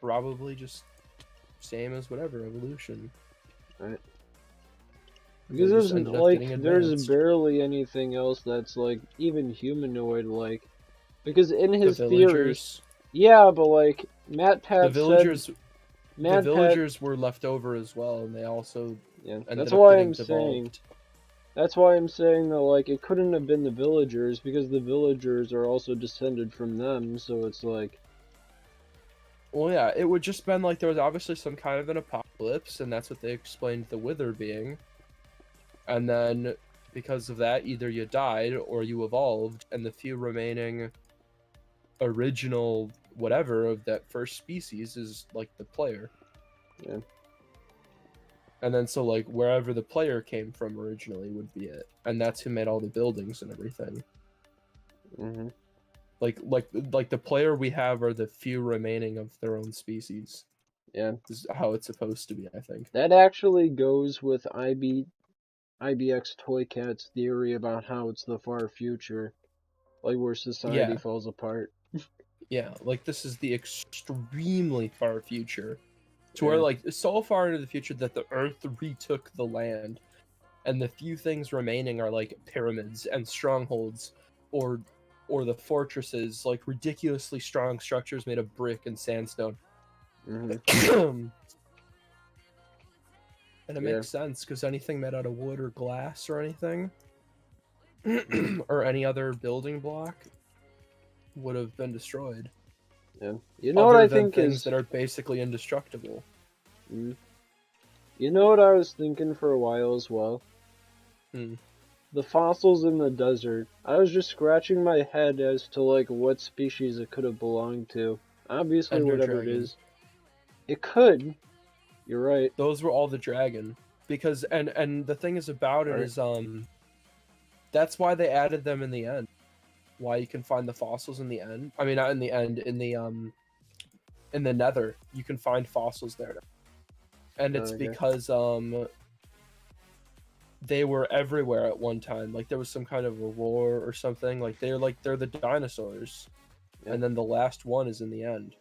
Probably just same as whatever evolution. Right. They Because just there's ended up like, getting there's advanced. barely anything else that's like even humanoid like. Because in The his theories, villagers. yeah, but like The MatPat villagers. said, The MatPat, villagers were left over as well, and they also yeah, ended that's up why getting I'm saying. devolved. That's why I'm saying that like it couldn't have been the villagers because the villagers are also descended from them. So it's like, Well, yeah, it would just been like there was obviously some kind of an apocalypse, and that's what they explained the wither being. And then because of that, either you died or you evolved, and the few remaining original whatever of that first species is like the player. yeah, And then so like wherever the player came from originally would be it, and that's who made all the buildings and everything. hmm Like the player we have are the few remaining of their own species. yeah. This is how it's supposed to be, I think. That actually goes with IBX Toy Cat's theory about how it's the far future, like where society Yeah. falls apart. Yeah, like this is the extremely far future, to where Yeah. like so far into the future that the Earth retook the land, and the few things remaining are like pyramids and strongholds, or the fortresses, like ridiculously strong structures made of brick and sandstone. hmm And it Yeah. makes sense because anything made out of wood or glass or anything, Mm-hmm. or any other building block, would have been destroyed. Yeah. You know Other what I than think things is. that are basically indestructible. Mm. You know what I was thinking for a while as well? Hmm. The fossils in the desert. I was just scratching my head as to like what species it could have belonged to. Obviously, Ender whatever it dragon. is. It could. You're right. Those were all the dragon. Because and the thing is about it Right. is that's why they added them in the end. Why you can find the fossils in the end. I mean not in the end, in the nether. You can find fossils there. And it's Okay. because they were everywhere at one time. Like there was some kind of a war or something. Like they're the dinosaurs. Yeah. And then the last one is in the end.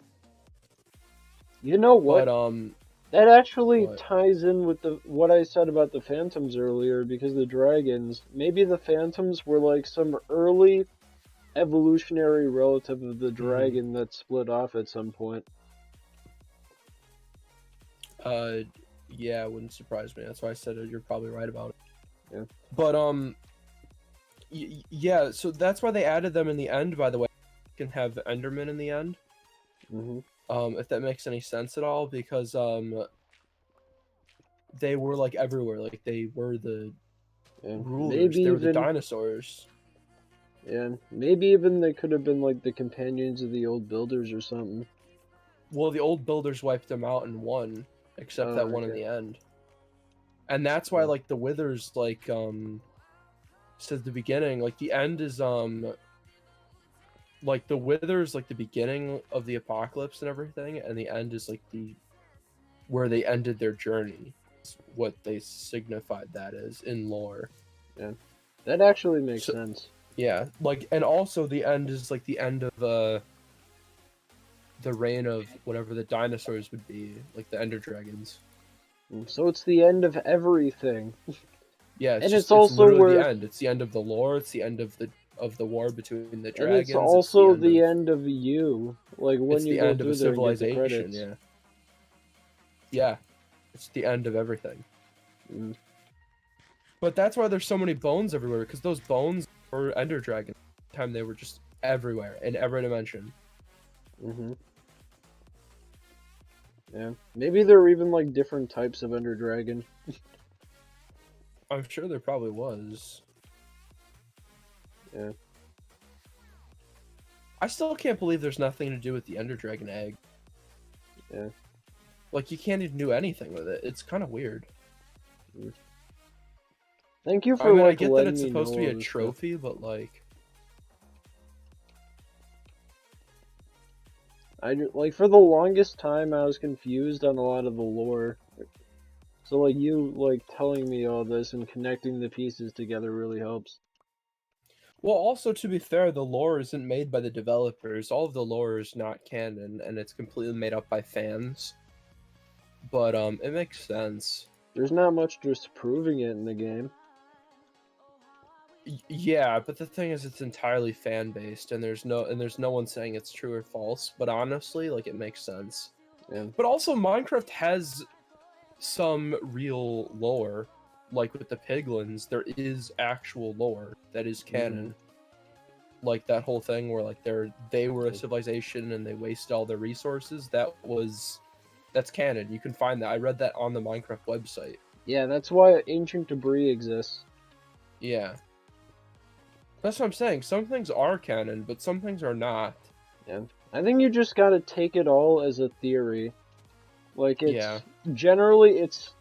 You know what? But That actually what? ties in with what I said about the phantoms earlier, because the dragons, maybe the phantoms were like some early evolutionary relative of the dragon that split off at some point. Yeah, it wouldn't surprise me. That's why I said it. You're probably right about it. Yeah. But yeah. So that's why they added them in the end. By the way, you can have Enderman in the end. Mm-hmm. If that makes any sense at all, because they were like everywhere. Like they were the Yeah. rulers. Maybe They were the even dinosaurs. yeah, maybe even they could have been like the companions of the old builders or something. Well, the old builders wiped them out and won, except Oh, that one in okay. the end. And that's why, Yeah. like, the withers, like, said the beginning, like, the end is, like, the withers, like, the beginning of the apocalypse and everything, and the end is, like, where they ended their journey. It's what they signified that is in lore. That actually makes So- sense. Yeah, like, and also the end is, like, the end of, the reign of whatever the dinosaurs would be, like the Ender Dragons. So it's the end of everything. Yeah, And just, it's also literally where- the end. It's the end of the lore. It's the end of the war between the And dragons. it's also the of, end of you. Like when It's you the go end of through a there and get the civilization. credits. Yeah. Yeah, it's the end of everything. Mm. But that's why there's so many bones everywhere, because those bones were Ender Dragons. At the time they were just everywhere in every dimension. Mm-hmm. Yeah. Maybe there were even like different types of Ender Dragon. I'm sure there probably was. Yeah. I still can't believe there's nothing to do with the Ender Dragon egg. Yeah. Like, you can't even do anything with it. It's kind of weird. Thank you for I mean, I like get that letting it's me supposed to know be all a this stuff. trophy, but like, Like for the longest time I was confused on a lot of the lore. So like you like telling me all this and connecting the pieces together really helps. well, also to be fair, the lore isn't made by the developers. All of the lore is not canon, and it's completely made up by fans. But it makes sense. There's not much disproving it in the game. Yeah, but the thing is, it's entirely fan based, and there's no one saying it's true or false. But honestly, like, it makes sense. Yeah. But also, Minecraft has some real lore. Like with the piglins, there is actual lore that is canon. Like that whole thing where like they were a civilization and they wasted all their resources. That's canon. You can find that. I read that on the Minecraft website. Yeah, that's why ancient debris exists. Yeah. That's what I'm saying. Some things are canon, but some things are not. Yeah. I think you just gotta take it all as a theory. Like it's generally it's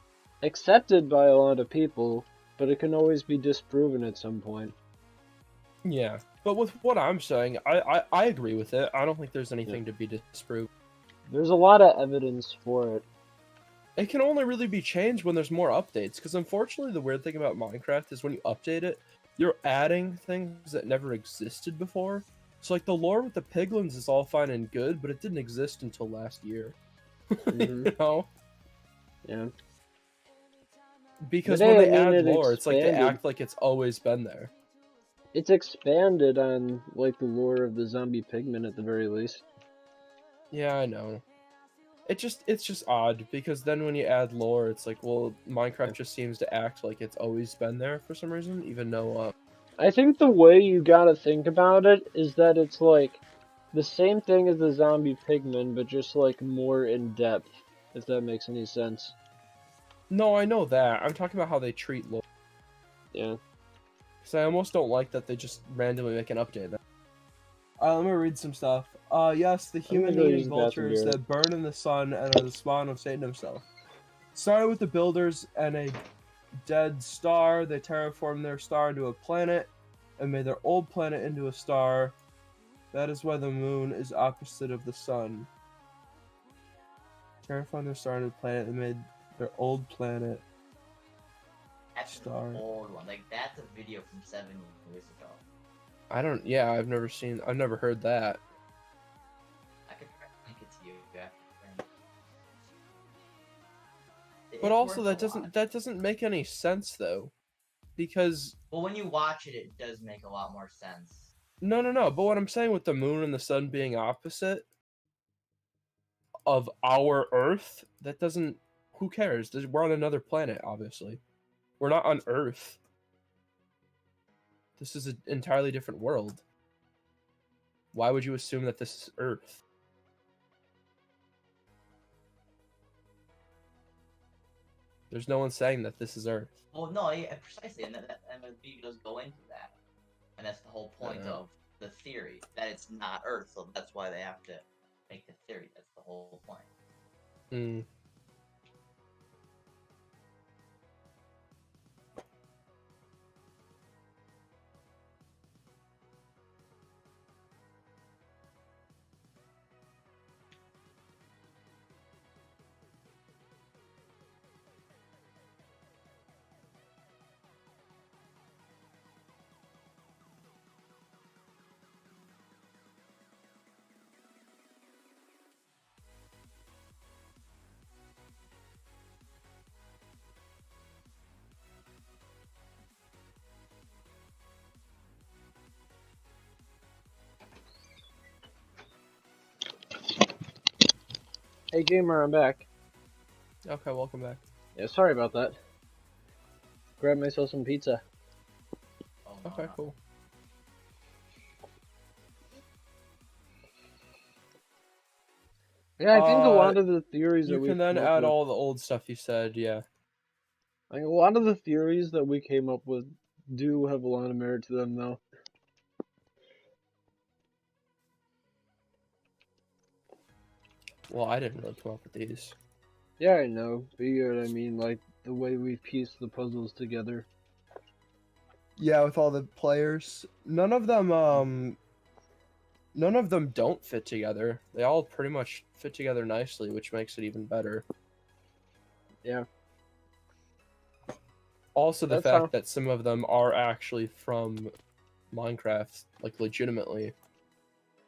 accepted by a lot of people, but it can always be disproven at some point. Yeah. But with what I'm saying, I agree with it. I don't think there's anything to be disproved. There's a lot of evidence for it. It can only really be changed when there's more updates, because unfortunately the weird thing about Minecraft is when you update it, you're adding things that never existed before. So like the lore with the piglins is all fine and good, but it didn't exist until last year. Mhm. You know? Yeah. Because But when hey, they I mean, add it lore, it's like they expanded. act like it's always been there. It's expanded on like the lore of the zombie pigmen at the very least. Yeah, I know. it's just odd because then when you add lore, it's like, well, Minecraft just seems to act like it's always been there for some reason, even though I think the way you gotta think about it is that it's like the same thing as the zombie pigmen, but just like more in depth, if that makes any sense. no, I know that. I'm talking about how they treat lore. Yeah. Because I almost don't like that they just randomly make an update. Let me read some stuff. Yes, the I'm gonna go human-eating use the bathroom, vultures Garrett. that burn in the sun and are the spawn of Satan himself. Started with the builders and a dead star. They terraformed their star into a planet and made their old planet into a star. That is why the moon is opposite of the sun. Terraformed their star into a planet and made their old planet. That's Star. an old one. Like that's a video from 7 years ago. Yeah, I've never heard that. I could try to link it to you. Yeah. But also that doesn't make any sense though. Because Well, when you watch it, it does make a lot more sense. no, but what I'm saying with the moon and the sun being opposite of our Earth, that doesn't who cares? We're on another planet, obviously. We're not on Earth. This is an entirely different world. Why would you assume that this is Earth? There's no one saying that this is Earth. Well, no, yeah, precisely, and and the videos go into that, and that's the whole point Yeah. of the theory that it's not Earth, so that's why they have to make the theory. That's the whole point. Hmm. Hey gamer, I'm back. Okay, welcome back. Yeah, sorry about that. Grab myself some pizza. Oh, no, Okay, no. cool. Yeah, I think a lot of the theories that You we can then add all the old stuff you said, yeah. Like, a lot of the theories that we came up with do have a lot of merit to them, though. Well, I didn't really come up with these. Yeah, I know, but you know what I mean, like, the way we piece the puzzles together. Yeah, with all the players. None of them don't fit together. They all pretty much fit together nicely, which makes it even better. Yeah. Also the That's fact how- that some of them are actually from Minecraft, like legitimately.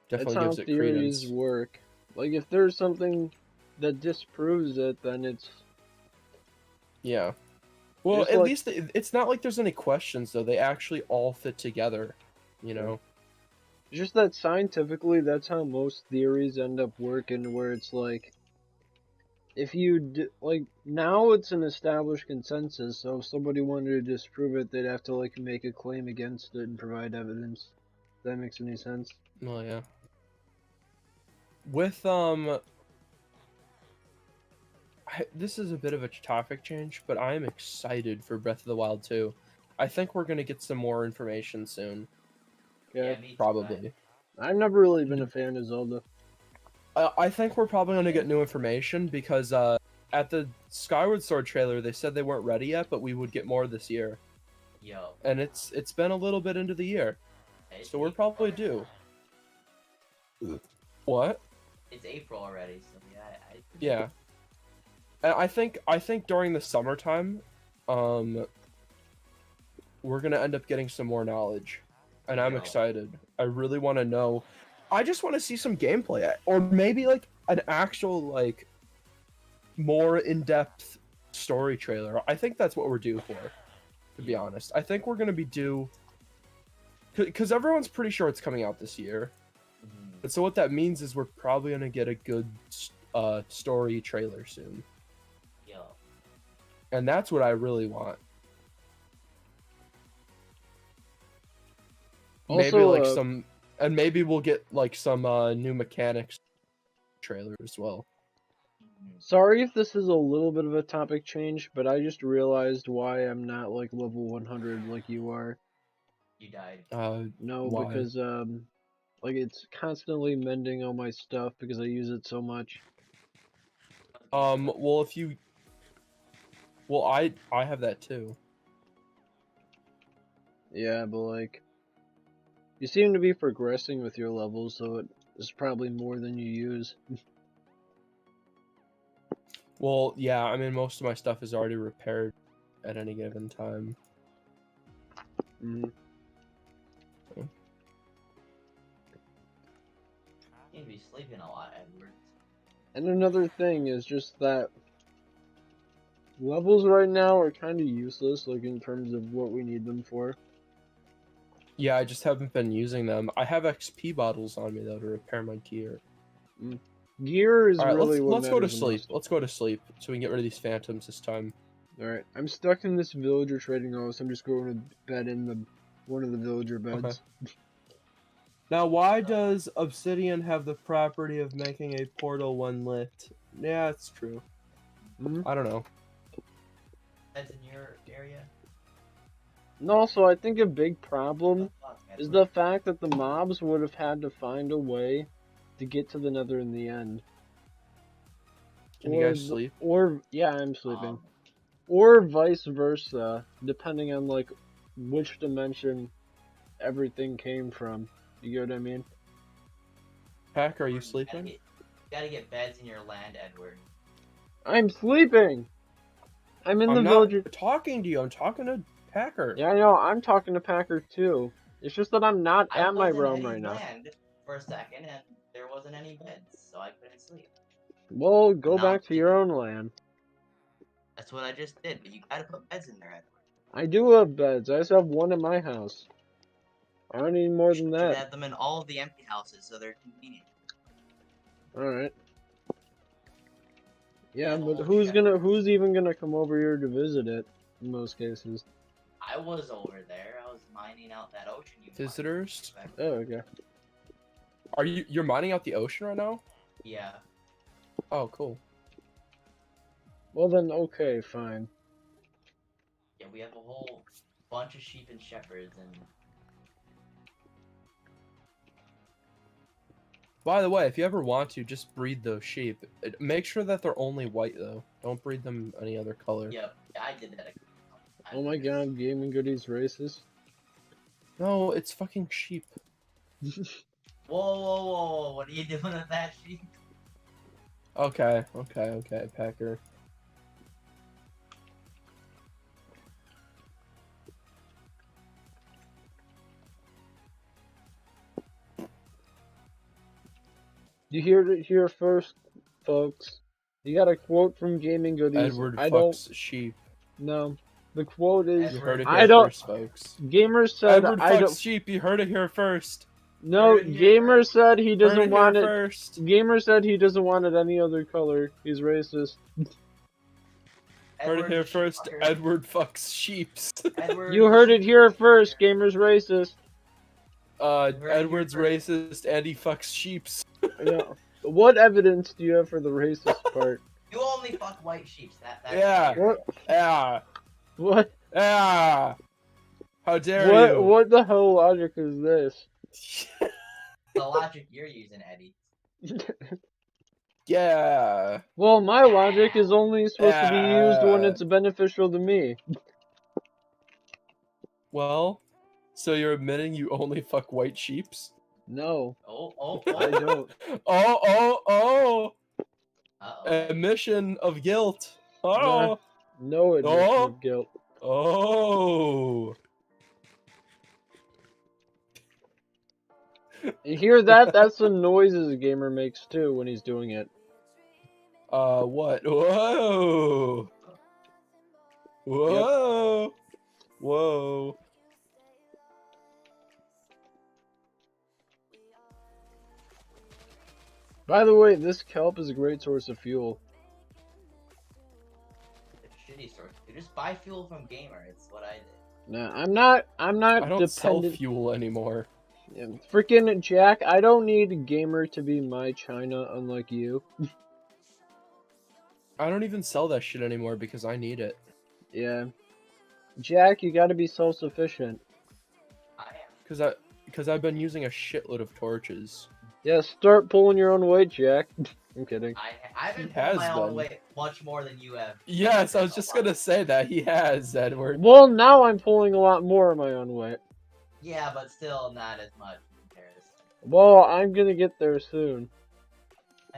That's Definitely how gives it theories credence. work. Like, if there's something that disproves it, then it's... Yeah. Well, Just at like- least it's not like there's any questions though. They actually all fit together, you know. Just that scientifically, that's how most theories end up working, where it's like... If you, like, now it's an established consensus, so if somebody wanted to disprove it, they'd have to, like, make a claim against it and provide evidence. If that makes any sense. Well, yeah. With this is a bit of a topic change, but I am excited for Breath of the Wild 2. I think we're gonna get some more information soon, Yeah, me too, probably. I've never really been a fan of Zelda. I think we're probably gonna get new information because at the Skyward Sword trailer they said they weren't ready yet, but we would get more this year, Yo, and it's been a little bit into the year, it's so we're April probably already. due. What? It's April already, so yeah. Yeah. And I think during the summertime, we're gonna end up getting some more knowledge, and I'm Yeah. excited. I really want to know. I just want to see some gameplay, or maybe like an actual like more in-depth story trailer. I think that's what we're due for, to be honest. I think we're gonna be due, because everyone's pretty sure it's coming out this year. Mhm. And so what that means is we're probably gonna get a good story trailer soon, Yo, and that's what I really want. Also, Maybe like some, and maybe we'll get like some new mechanics trailer as well. sorry if this is a little bit of a topic change, but I just realized why I'm not like level 100 like you are. you died. No, Why? because like it's constantly mending all my stuff because I use it so much. Well, if you, well, I have that too. Yeah, but like you seem to be progressing with your levels, so it is probably more than you use. Well, yeah, I mean, most of my stuff is already repaired at any given time. Mhm. You need to be sleeping a lot, Edward. And another thing is just that levels right now are kind of useless, like in terms of what we need them for. Yeah, I just haven't been using them. I have XP bottles on me though to repair my gear. Gear is All right, really what let's go to matters the sleep. most. Let's go to sleep so we can get rid of these phantoms this time. All right, I'm stuck in this villager trading house. I'm just going to bed in the one of the villager beds. Now, why does Obsidian have the property of making a portal when lit? Yeah, it's true. Mhm. I don't know. That's in your area? And also, I think a big problem Fuck, is Edward. the fact that the mobs would have had to find a way to get to the Nether in the end. Can you guys the- sleep? Or yeah, I'm sleeping. Um, Or vice versa, depending on like which dimension everything came from. You get what I mean? Pack, are you Edward, gotta sleeping? get- You gotta get beds in your land, Edward. I'm sleeping. I'm in the I'm not villager. talking to you. I'm talking to Packer. Yeah, I know. I'm talking to Packer too. It's just that I'm not I at my was in realm Eddie's right now. land for a second, and there wasn't any beds, so I couldn't sleep. Well, go Now back to your sleeping. own land. That's what I just did, but you gotta put beds in there, Edward. I do have beds. I just have one in my house. I don't need more than You should that. have them in all of the empty houses, so they're convenient. Alright. Yeah, have a but whole who's even gonna come over here to visit it in most cases? I was over there. I was mining out that ocean. You wanted. Visitors? Oh, okay. Are you're mining out the ocean right now? Yeah. Oh, cool. Well then, okay, fine. Yeah, we have a whole bunch of sheep and shepherds, and By the way, if you ever want to, just breed those sheep. Make sure that they're only white though. Don't breed them any other color. yep, I did that. Oh my god, Gaming Goodies racist. No, it's fucking sheep. Whoa, whoa, whoa! What are you doing with that sheep? Okay, Packer. You heard it here first, folks. You got a quote from Gaming Goodies. Edward I don't fucks sheep. know. The quote is You heard it I here don't- first, folks. Gamer said Edward I fucks don't sheep. You heard it here first. No, Heard it here Gamer first. said he Heard doesn't it want here it. first. Gamer said he doesn't want it any other color. He's racist. Heard it Edward's here a sheep first. fucker. Edward fucks sheeps. Edward's You a heard it sheep here fucker. first. Gamer's racist. heard it here Edward's first. racist and he fucks sheeps. Yeah. What evidence do you have for the racist part? You only fuck white sheep. That's Yeah. clear. What? Yeah. What? Yeah. How dare you? What the hell logic is this? The logic you're using, Eddie. Yeah. Well, my logic is only supposed to be used when Yeah. it's beneficial to me. Well, so you're admitting you only fuck white sheeps? No, Oh, I don't. Oh. Uh-oh. Admission of guilt. Nah. Oh. No admission Oh. of guilt. Oh. You hear that? That's the noises a gamer makes too when he's doing it. What? Whoa. Whoa. Whoa. By the way, this kelp is a great source of fuel. It's a shitty source. You just buy fuel from Gamer. It's what I did. Nah, I'm not I don't sell dependent. fuel anymore. Yeah, freaking Jack, I don't need Gamer to be my China, unlike you. I don't even sell that shit anymore because I need it. Yeah. Jack, you gotta be self-sufficient. I am. Because I've been using a shitload of torches. Yeah, start pulling your own weight, Jack. I'm kidding. I've been He pulling has my own been. weight much more than you have. Yes, I was just gonna say that. He has, Edward. Well, now I'm pulling a lot more of my own weight. Yeah, but still not as much in comparison. Well, I'm gonna get there soon.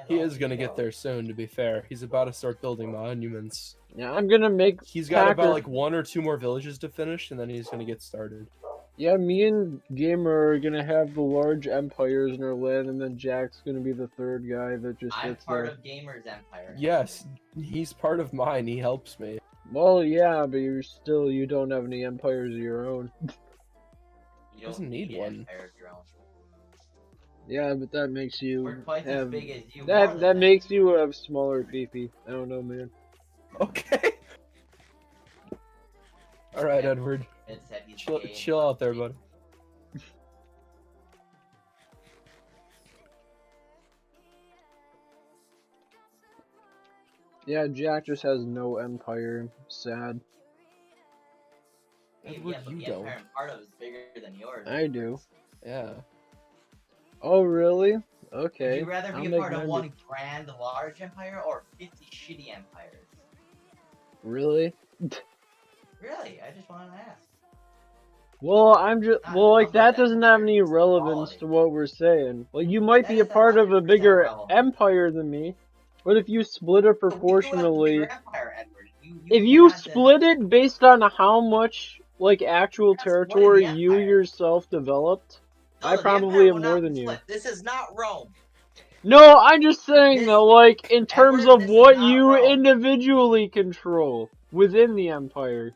He is gonna get there soon, to be fair. He's about to start building monuments. Yeah, I'm gonna make He's got Packer- about like 1 or 2 more villages to finish, and then he's gonna get started. Yeah, me and Gamer are gonna have the large empires in our land, and then Jack's gonna be the third guy that just I'm sits part there. of Gamer's empire. Yes, he's part of mine. He helps me. Well, yeah, but you don't have any empires of your own. You don't Doesn't need an one. empire of your own. Yeah, but that makes We're you twice as have big as you. more that than that makes you have smaller PP. I don't know, man. Okay. All right, Edward. It said he's Chill, gay and chill out there, buddy. Yeah, Jack just has no empire. Sad. Edward, yeah, but you the don't. empire I'm part of is bigger than yours. I do. Yeah. Oh, really? Would Okay. you rather I'll be a make part of mine one grand, large empire or 50 shitty empires? Really? Really? I just wanted to ask. Well, I'm just Not well, like about that that doesn't have any empire relevance quality. to what we're saying. Like you might That be a is part of a 100% bigger relevant. empire than me, but if you split it But you have a proportionally, bigger empire, Edward. if you cannot split it based on how much like actual That's splitting the territory you empire. yourself developed, No, I the probably empire have will more not than be you. split. This is not Rome. No, I'm just saying This- though, like in terms Edward, of this is what not you Rome. individually control within the empire.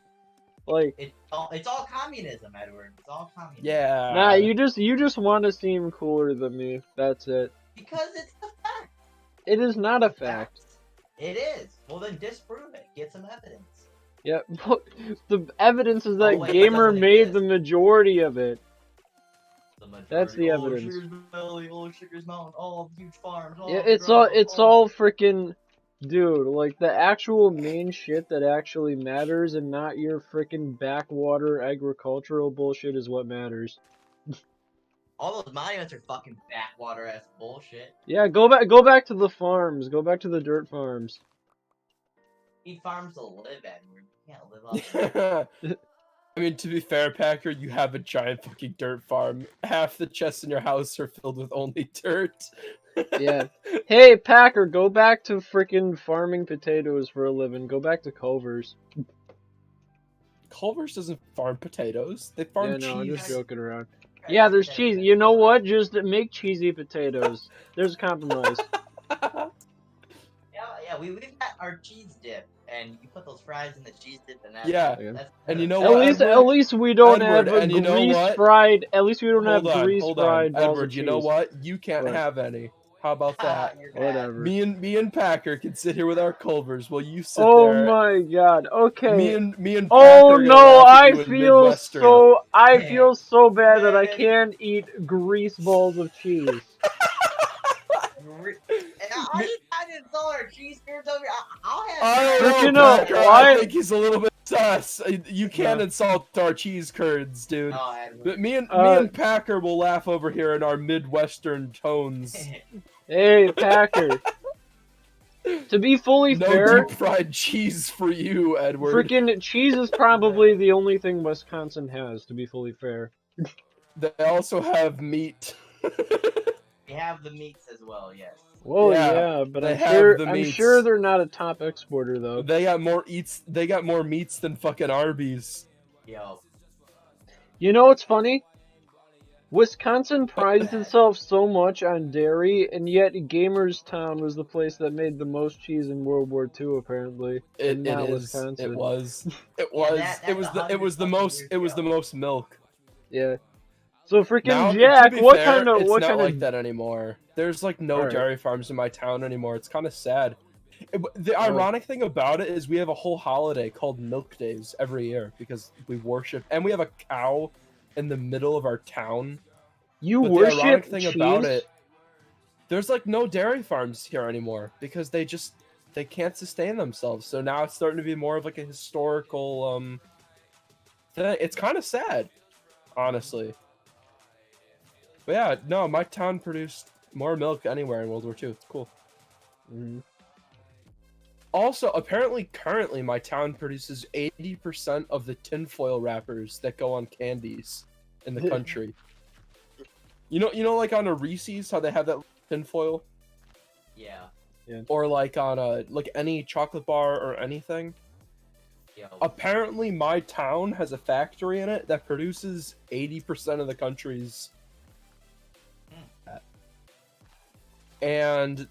Like, It's all communism, Edward. It's all communism. Yeah. nah, you just want to seem cooler than me. That's it. Because it's the fact. It is not a fact. It is. Well, then disprove it. Get some evidence. Yeah, the evidence is that Oh, wait, it Gamer doesn't made exist. the majority of it. The majority. That's the Oh, evidence. Sugar's Valley, oh, Sugar's Mountain, oh, huge farms. Oh, Yeah, the it's all ground, oh. all freaking dude, like the actual main shit that actually matters and not your freaking backwater agricultural bullshit is what matters. All those monuments are fucking backwater ass bullshit. Yeah, go back to the farms. Go back to the dirt farms. Need farms to live, Edward. You can't live off them. I mean, to be fair, Packer, you have a giant fucking dirt farm. Half the chests in your house are filled with only dirt. Yeah. Hey, Packer, go back to freaking farming potatoes for a living. Go back to Culver's. Culver's doesn't farm potatoes. They farm Yeah, no, I'm just cheese. joking around. Yeah, there's cheese. You know what? Just make cheesy potatoes. There's a compromise. Yeah, we've got our cheese dip, and you put those fries in the cheese dip, and that's Yeah, that's and you know At what, least, Edward? at least we don't Edward, have a and you know grease what? fried. At least we don't have Hold on, grease hold fried on. balls Edward, of you know cheese. what? You can't What? have any. How about that? You're bad. Whatever. Me and Packer can sit here with our Culvers while you sit Oh there. my god. Okay. Me and Packer Oh are gonna no, laugh at I you in feel Midwestern. I feel so bad that I Man. can't eat grease balls of cheese. And I didn't install our cheese curds over here. I'll have. I Freaking don't know, no, Packer. why- I think he's a little bit sus. You can't No. insult our cheese curds, dude. No, Edward. But me Uh, and Packer will laugh over here in our Midwestern tones. Hey, Packer. To be fully No fair, deep fried cheese for you, Edward. freaking cheese is probably the only thing Wisconsin has, to be fully fair. They also have meat. We have the meats as well, yes. Well, Yeah, yeah, but they I'm have sure the I'm meats. sure they're not a top exporter though. They got more eats. They got more meats than fucking Arby's. Yo. You know what's funny? Wisconsin prides itself so much on dairy, and yet Gamerstown was the place that made the most cheese in World War II, apparently. It And not is. Wisconsin. It was. It Yeah, was. that's it was the. It was the 100 most. fucking It was the years most milk. Yeah. So freaking Now, to Jack, be what fair, kind of it's what not kind like of that anymore. There's like no Alright. dairy farms in my town anymore. It's kind of sad. The Oh. ironic thing about it is we have a whole holiday called Milk Days every year because we worship, and we have a cow in the middle of our town. you But the ironic worship thing cheese? about it, there's like no dairy farms here anymore because they can't sustain themselves. So now it's starting to be more of like a historical thing. It's kind of sad, honestly. But yeah, no, my town produced more milk anywhere in World War II. It's cool. Mhm. Also, apparently, currently, my town produces 80% of the tinfoil wrappers that go on candies in the country. You know, like on a Reese's, how they have that tinfoil, Yeah. or like on a like any chocolate bar or anything. Yo. Apparently, my town has a factory in it that produces 80% of the country's. And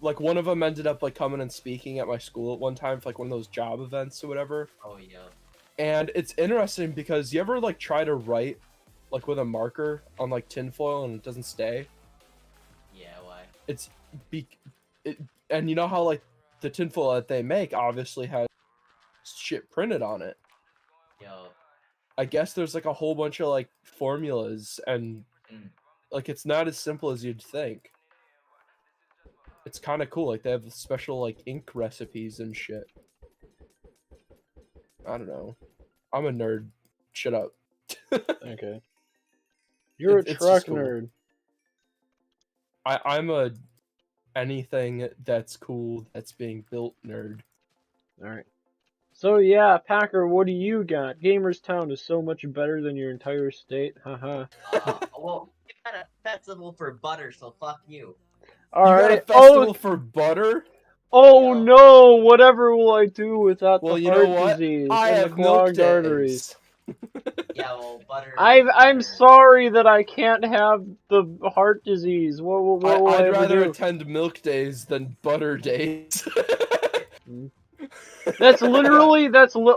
like one of them ended up like coming and speaking at my school at one time for like one of those job events or whatever. Oh yeah. And it's interesting because you ever like try to write like with a marker on like tinfoil and it doesn't stay? Yeah. Why? And you know how like the tinfoil that they make obviously has shit printed on it. Yo. I guess there's like a whole bunch of like formulas and like it's not as simple as you'd think. It's kind of cool. Like they have special like ink recipes and shit. I don't know. I'm a nerd. Shut up. Okay. You're It's a just truck cool. nerd. I'm a anything that's cool that's being built nerd. Alright. So yeah, Packer, what do you got? Gamers Town is so much better than your entire state. Haha. Well, you got a festival for butter, so fuck you. You got a Alright. festival for butter? Oh Yo. no! Whatever will I do without Well, the you heart know what? disease I and the have milk clogged arteries? days. Yeah, well, butter. I'm sorry that I can't have the heart disease. What will I I'd ever rather do? attend milk days than butter days. That's literally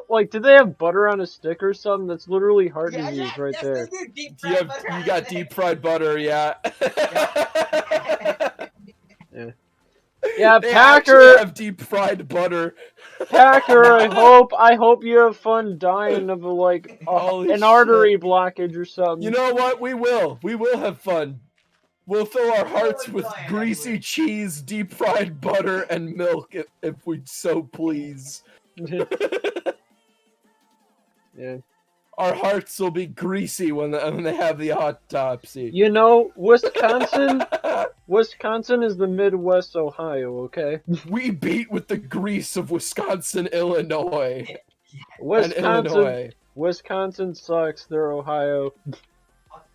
like, did they have butter on a stick or something? That's literally heart Yeah, disease right yes, there. they do. Deep You fried butter you on got it. deep fried butter, yeah. Yeah, They Packer. actually have deep fried butter. Packer, I hope you have fun dying of Holy an artery shit. blockage or something. You know what? We will have fun. We'll fill our hearts with enjoy it, greasy actually. cheese, deep fried butter, and milk if we so please. Yeah. Our hearts will be greasy when they have the autopsy. You know, Wisconsin is the Midwest Ohio, okay? We beat with the grease of Wisconsin, Illinois, and Wisconsin Illinois. Wisconsin sucks, they're Ohio.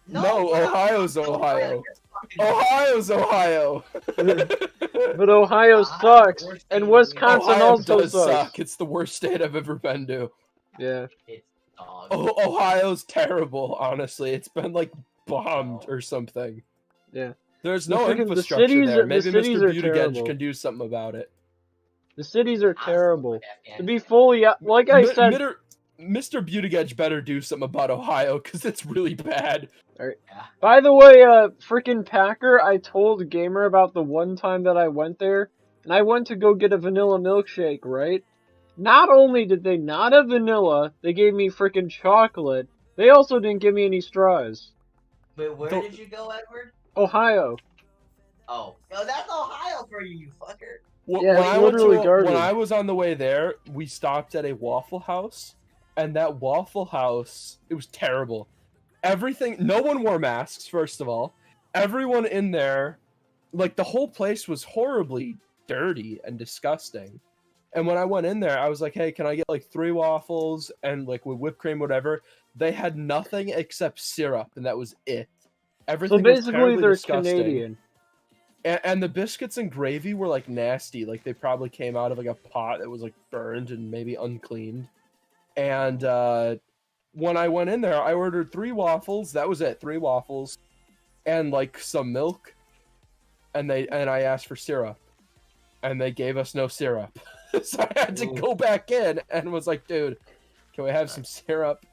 No, we're not Ohio's fucking Ohio. fucking- Ohio's Ohio. But Ohio Ohio sucks, worse and than Wisconsin Ohio also does sucks. suck. It's the worst state I've ever been to. Yeah. It's dog. Ohio's terrible, honestly. It's been like bombed or something. Yeah. There's The no freaking- the infrastructure cities there. are- the Maybe cities Mr. are Buttigieg terrible. can do something about it. The cities are I terrible. like To be Afghanistan. fully, like I said, Mr. Buttigieg better do something about Ohio because it's really bad. by the way, freaking Packer, I told Gamer about the one time that I went there, and I went to go get a vanilla milkshake, right? Not only did they not have vanilla, they gave me freaking chocolate. They also didn't give me any straws. Wait, where So- did you go, Edward? Ohio. Oh, yo, that's Ohio for you, you fucker. Yeah, it's literally garbage. When I was on the way there, we stopped at a Waffle House, and that Waffle House, it was terrible. Everything, no one wore masks, first of all. Everyone in there, like the whole place was horribly dirty and disgusting. And when I went in there, I was like, hey, can I get like 3 waffles and like with whipped cream, whatever? They had nothing except syrup, and that was it. Everything So was basically, terribly they're disgusting. Canadian. And the biscuits and gravy were like nasty. Like they probably came out of like a pot that was like burned and maybe uncleaned. And when I went in there, I ordered 3 waffles. That was it, 3 waffles, and like some milk. And I asked for syrup, and they gave us no syrup. So I had to Ooh. go back in and was like, dude, can we have some syrup?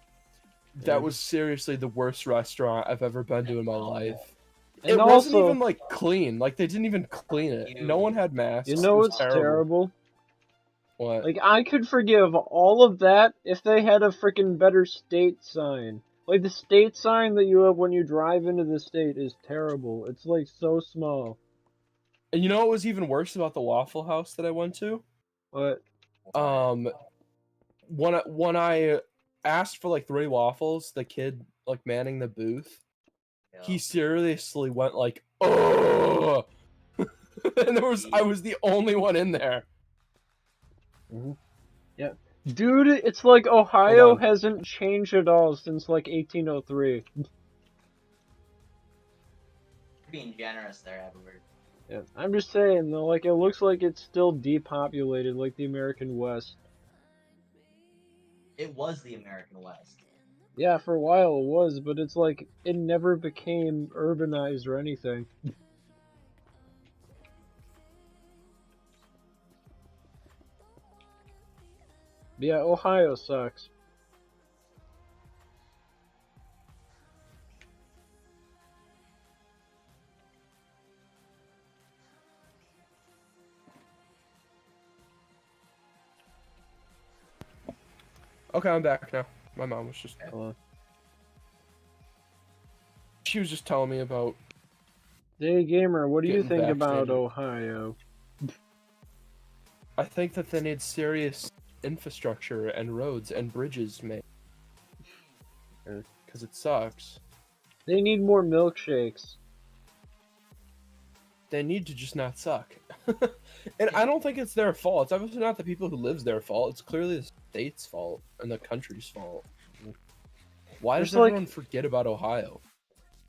That was seriously the worst restaurant I've ever been to in my life. And It wasn't also, even like clean. Like they didn't even clean it. No one had masks. you It know was what's terrible? What? Like, I could forgive all of that if they had a freaking better state sign. Like, the state sign that you have when you drive into the state is terrible. It's, like, so small. And you know what was even worse about the Waffle House that I went to? But, When I asked for like 3 waffles, the kid like manning the booth, he seriously went like, "Oh," and I was the only one in there. yeah. Dude, it's like Ohio on. hasn't changed at all since, like, 1803. Being generous there, Edward. Yeah, I'm just saying, though, like, it looks like it's still depopulated, like the American West. It was the American West. Yeah, for a while it was, but it's like, it never became urbanized or anything. But yeah, Ohio sucks. Okay, I'm back now. My mom was just she was just telling me about. Hey Gamer, what do you Getting think about vaccinated. Ohio? I think that they need serious infrastructure and roads and bridges made. Because it sucks. They need more milkshakes. They need to just not suck. And I don't think it's their fault. It's obviously not the people who live's their fault. It's clearly the state's fault and the country's fault. Why does There's, like- everyone forget about Ohio?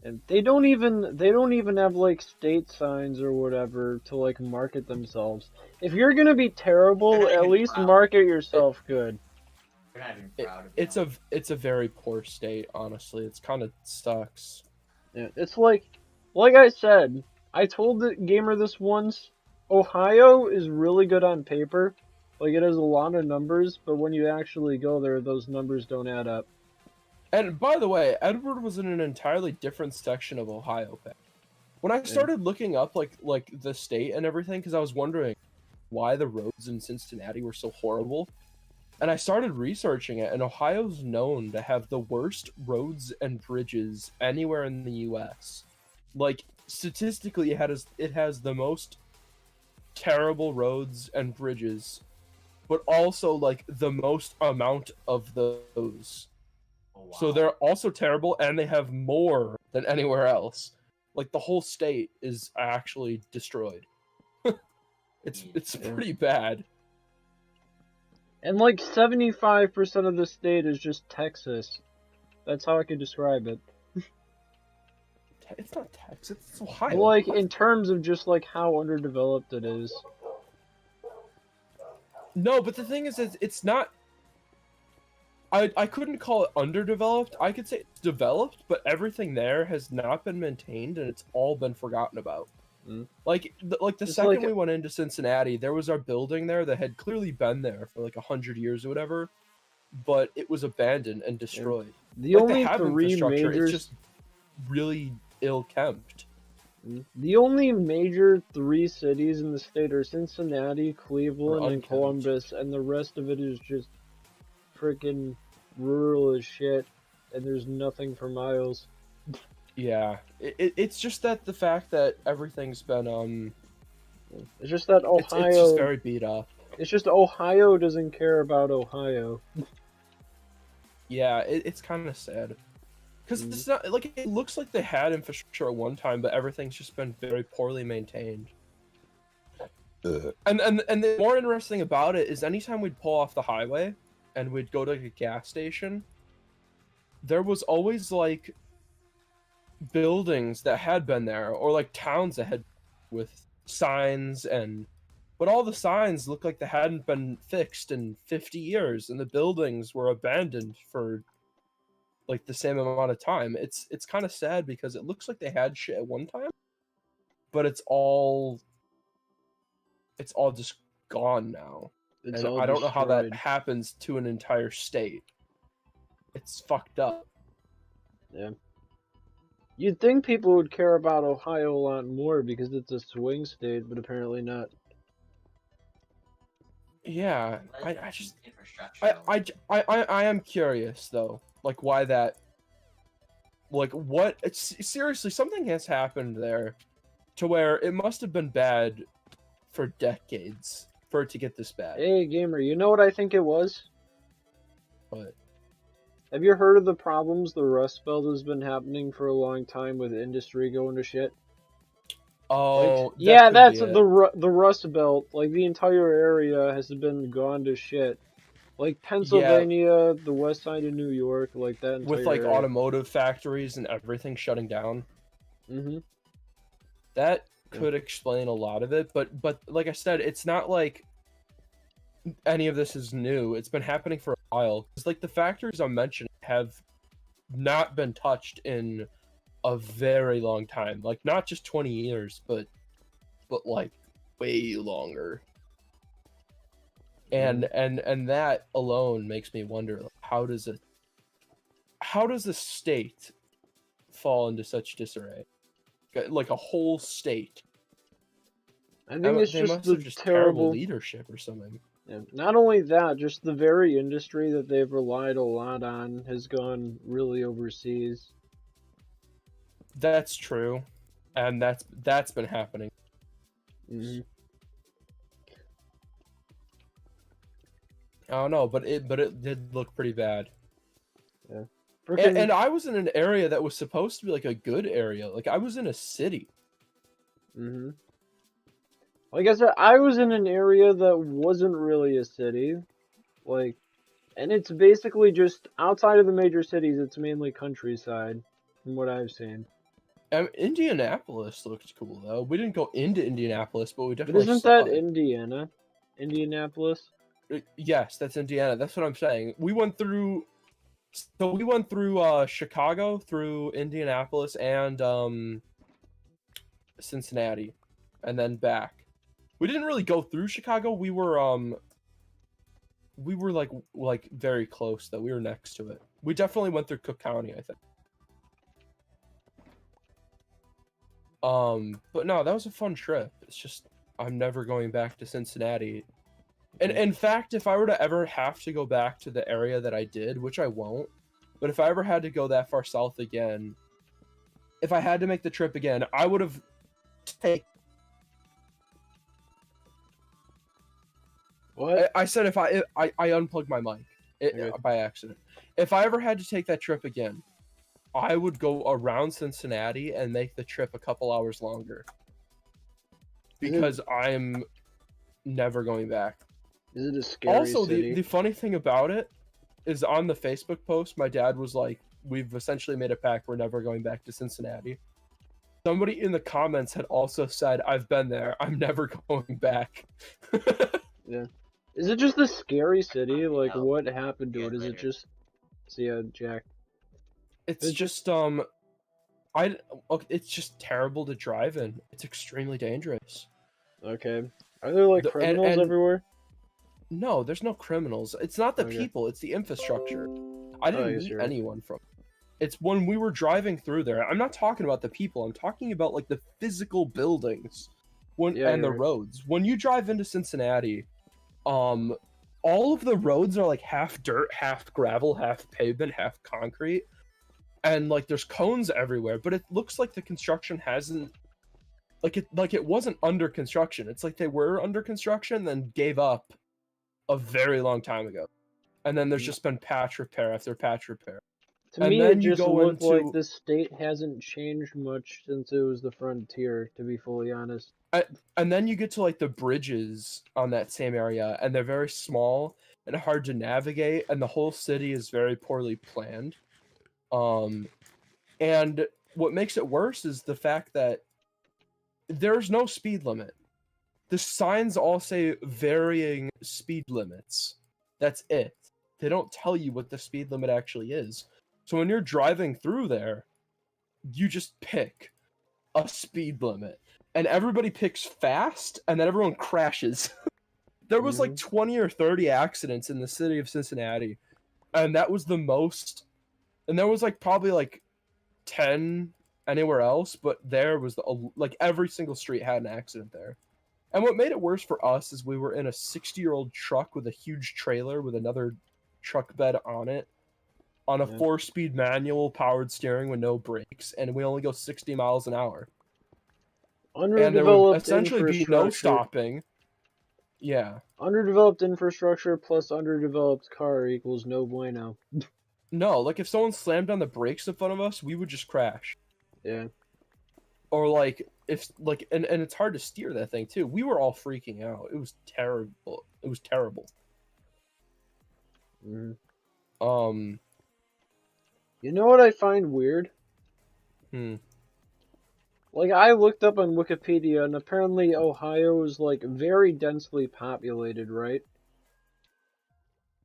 And they don't even have like state signs or whatever to like market themselves. If you're gonna be terrible, They're not at even least proud. market yourself good. They're not even It- proud of it's a very poor state, honestly. It's kind of sucks. Yeah, it's like I said, I told the gamer this once. Ohio is really good on paper. Like it has a lot of numbers, but when you actually go there, those numbers don't add up. And by the way, Edward was in an entirely different section of Ohio. When I started looking up like the state and everything, because I was wondering why the roads in Cincinnati were so horrible, and I started researching it, and Ohio's known to have the worst roads and bridges anywhere in the U.S. Like statistically, it has the most terrible roads and bridges, but also like the most amount of those. Oh, wow. So they're also terrible, and they have more than anywhere else. Like the whole state is actually destroyed. It's Yeah. pretty bad. And like 75% of the state is just Texas. That's how I could describe it. It's not Texas. It's Ohio. Like in terms of just like how underdeveloped it is. No, but the thing is, it's not. I couldn't call it underdeveloped. I could say it's developed, but everything there has not been maintained, and it's all been forgotten about. Mm. Like the It's second like- we went into Cincinnati, there was our building there that had clearly been there for like 100 years or whatever, but it was abandoned and destroyed. The Like, they only have 3 infrastructure, major it's just really ill-kept. The only major 3 cities in the state are Cincinnati, Cleveland, and unkempt. Columbus, and the rest of it is just freaking rural as shit, and there's nothing for miles. Yeah, it's just that the fact that everything's been It's just that it's Ohio. just very beat up. It's just Ohio doesn't care about Ohio. Yeah, it's kind of sad. Because it's not like it looks like they had infrastructure at one time, but everything's just been very poorly maintained. And the more interesting about it is anytime we'd pull off the highway and we'd go to a gas station, there was always like buildings that had been there, or like towns that had with signs, but all the signs looked like they hadn't been fixed in 50 years, and the buildings were abandoned for like the same amount of time. It's kind of sad because it looks like they had shit at one time, but it's all just gone now. It's And all I don't know how that destroyed. happens to an entire state. It's fucked up. You'd think people would care about Ohio a lot more because it's a swing state, but apparently not. Yeah, But I just infrastructure. I am curious though, like why that, like what? It's seriously something has happened there, to where it must have been bad for decades for it to get this bad. Hey, gamer, you know what I think it was? But Have you heard of the problems the Rust Belt has been happening for a long time with industry going to shit? oh, that Yeah, could that's be it. the Rust Belt. Like the entire area has been gone to shit. Like Pennsylvania, the west side of New York, like that entire with like area. automotive factories and everything shutting down. Mm-hmm. That Yeah. could explain a lot of it, but like I said, it's not like any of this is new. It's been happening for a while. It's like the factories I'm mentioning have not been touched in a very long time. Like not just 20 years, but like way longer. And that alone makes me wonder, like, how does a state fall into such disarray? Like a whole state. I think it's They just must the have just terrible terrible. leadership or something. Yeah. Not only that, just the very industry that they've relied a lot on has gone really overseas. That's true, and that's been happening. Mm-hmm. I don't know, but it did look pretty bad. Frickin' And I was in an area that was supposed to be like a good area. Like I was in a city. Mm-hmm. Like I said, I was in an area that wasn't really a city. Like, and it's basically just outside of the major cities, it's mainly countryside, from what I've seen. Indianapolis looked cool though. We didn't go into Indianapolis, but we But definitely isn't saw that it. Indiana? Indianapolis? Yes, that's Indiana. That's what I'm saying. We went through Chicago, through Indianapolis, and Cincinnati, and then back. We didn't really go through Chicago. We were like very close though. We were next to it. We definitely went through Cook County, I think. But no, that was a fun trip. It's just I'm never going back to Cincinnati. And in fact, if I were to ever have to go back to the area that I did, which I won't, but if I ever had to go that far south again, if I had to make the trip again, I would have taken. What? I said if I unplugged my mic Okay. by accident. If I ever had to take that trip again, I would go around Cincinnati and make the trip a couple hours longer. Because I'm never going back. Is it a scary Also, city? the funny thing about it is on the Facebook post, my dad was like, we've essentially made a pact, we're never going back to Cincinnati. Somebody in the comments had also said, I've been there, I'm never going back. Yeah. Is it just a scary city? Like, No. what happened to Yeah, it? Is it later. just... See ya, Jack. It's It's just it's just terrible to drive in. It's extremely dangerous. Okay. Are there, like, The- and- criminals and- everywhere? No, there's no criminals. It's not the Okay. people, it's the infrastructure. I didn't guess meet you're right. anyone from. It's when we were driving through there. I'm not talking about the people. I'm talking about like the physical buildings, Yeah, and the you're right. roads. When you drive into Cincinnati, all of the roads are like half dirt, half gravel, half pavement, half concrete, and like there's cones everywhere. But it looks like the construction hasn't, like it wasn't under construction. It's like they were under construction, then gave up a very long time ago, and then there's Mm. just been patch repair after patch repair. To And me, it then you just go looked like into- the state hasn't changed much since it was the frontier, to be fully honest. And then you get to like the bridges on that same area, and they're very small and hard to navigate, and the whole city is very poorly planned. And what makes it worse is the fact that there's no speed limit. The signs all say varying speed limits. That's it. They don't tell you what the speed limit actually is. So when you're driving through there, you just pick a speed limit. And everybody picks fast, and then everyone crashes. There was like 20 or 30 accidents in the city of Cincinnati. And that was the most. And there was like probably like 10 anywhere else, but there was like every single street had an accident there. And what made it worse for us is we were in a 60-year-old truck with a huge trailer with another truck bed on it, on a Yeah. 4-speed manual powered steering with no brakes, and we only go 60 miles an hour. And there would Underdeveloped essentially be no infrastructure. stopping. Yeah. Underdeveloped infrastructure plus underdeveloped car equals no bueno. No, like if someone slammed on the brakes in front of us, we would just crash. Yeah. Or like if like and it's hard to steer that thing too. We were all freaking out. It was terrible. It was terrible. Mhm. You know what I find weird? Like, I looked up on Wikipedia, and apparently Ohio is, like, very densely populated, right?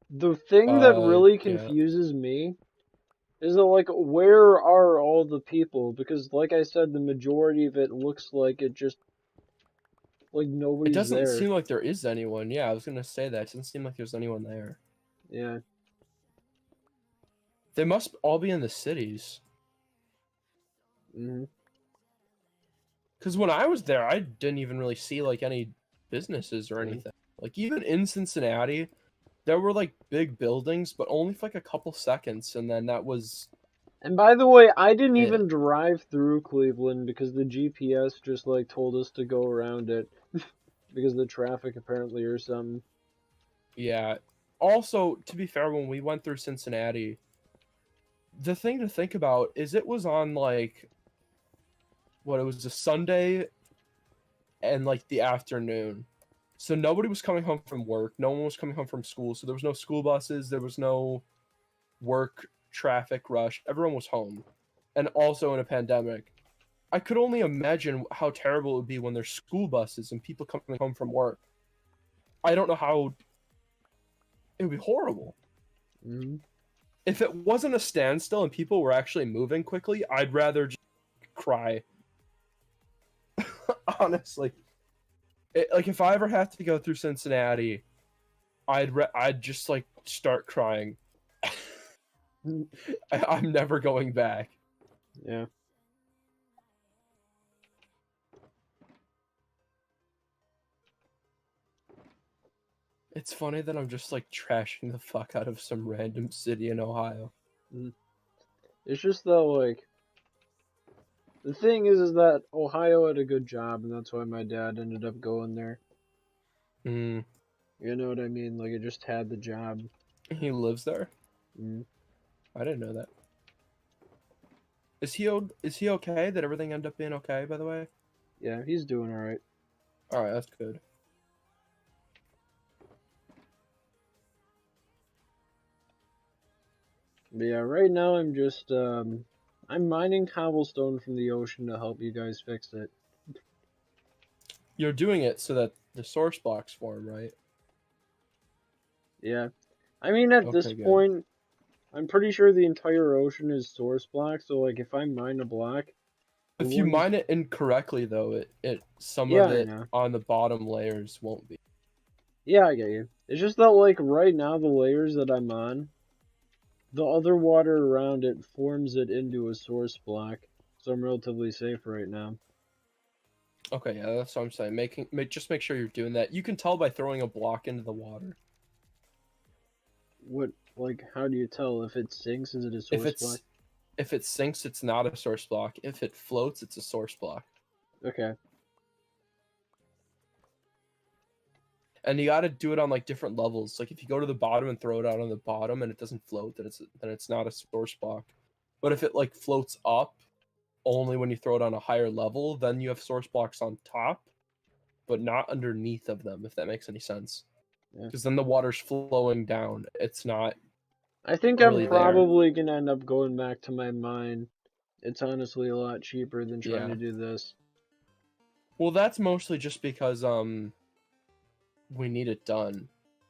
The thing that really yeah. confuses me is that, like, where are all the people? Because, like I said, the majority of it looks like it just, like, It nobody's doesn't there. seem like there is anyone. Yeah, I was gonna say that. It doesn't seem like there's anyone there. Yeah. They must all be in the cities. hmm Because when I was there, I didn't even really see like any businesses or Mhm. anything. Like even in Cincinnati, there were like big buildings, but only for like a couple seconds, and then that was And by the way, I didn't Yeah. even drive through Cleveland because the GPS just, like, told us to go around it. Because of the traffic, apparently, or something. yeah. Also, to be fair, when we went through Cincinnati, the thing to think about is it was on like it was a Sunday and like the afternoon. So nobody was coming home from work. No one was coming home from school. So there was no school buses. There was no work traffic rush. Everyone was home. And also in a pandemic. I could only imagine how terrible it would be when there's school buses and people coming home from work. I don't know how. It would be horrible. hmm If it wasn't a standstill and people were actually moving quickly, I'd rather just cry. Honestly. Like if I ever have to go through Cincinnati, I'd just like start crying. I'm never going back. Yeah. It's funny that I'm just like trashing the fuck out of some random city in Ohio. It's just that, like, the thing is that Ohio had a good job, and that's why my dad ended up going there. Mm. You know what I mean? Like, it just had the job. He lives there? Mm. I didn't know that. Is he okay? Did everything end up being okay, by the way? Yeah, he's doing alright. Alright, that's good. But yeah, right now I'm just, I'm mining cobblestone from the ocean to help you guys fix it. You're doing it so that the source blocks form, right? Yeah. I mean, at this Okay, good. point, I'm pretty sure the entire ocean is source block, so, like, if I mine a block... If you ones- mine it incorrectly, though, some Yeah, of I it know. on the bottom layers won't be. Yeah, I get you. It's just that, like, right now, the layers that I'm on, the other water around it forms it into a source block, so I'm relatively safe right now. Okay, yeah, that's what I'm saying. Just make sure you're doing that. You can tell by throwing a block into the water. What, like, how do you tell if it sinks? Is it a source block? If it sinks, it's not a source block. If it floats, it's a source block. Okay. And you got to do it on like different levels. Like if you go to the bottom and throw it out on the bottom and it doesn't float, then it's not a source block. But if it like floats up only when you throw it on a higher level, then you have source blocks on top, but not underneath of them. If that makes any sense. Yeah. Because then the water's flowing down. It's not. I think Really I'm there. probably gonna end up going back to my mine. It's honestly a lot cheaper than trying Yeah. to do this. Well, that's mostly just because we need it done.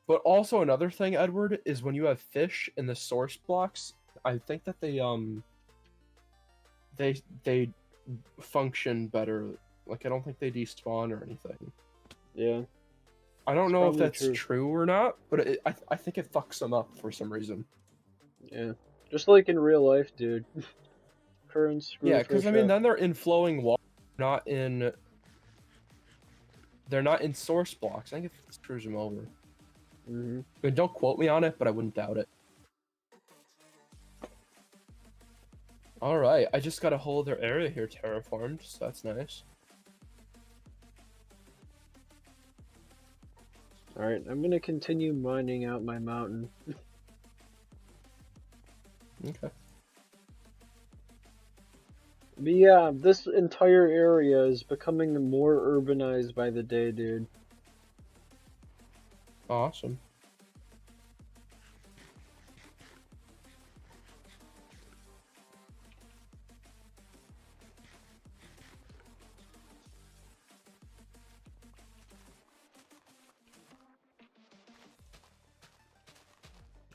But also another thing, Edward, is when you have fish in the source blocks, I think that they function better. Like I don't think they despawn or anything. Yeah. I don't It's know if probably that's true. true or not, but I think it fucks them up for some reason. Yeah. Just like in real life, dude. current screw Yeah, because I fish mean, up. then they're in flowing water, not in. They're not in source blocks. I think it screws them over. Mhm. I mean, don't quote me on it, but I wouldn't doubt it. All right, I just got a whole other area here terraformed, so that's nice. Alright, I'm gonna continue mining out my mountain. Okay. But yeah, this entire area is becoming more urbanized by the day, dude. Awesome.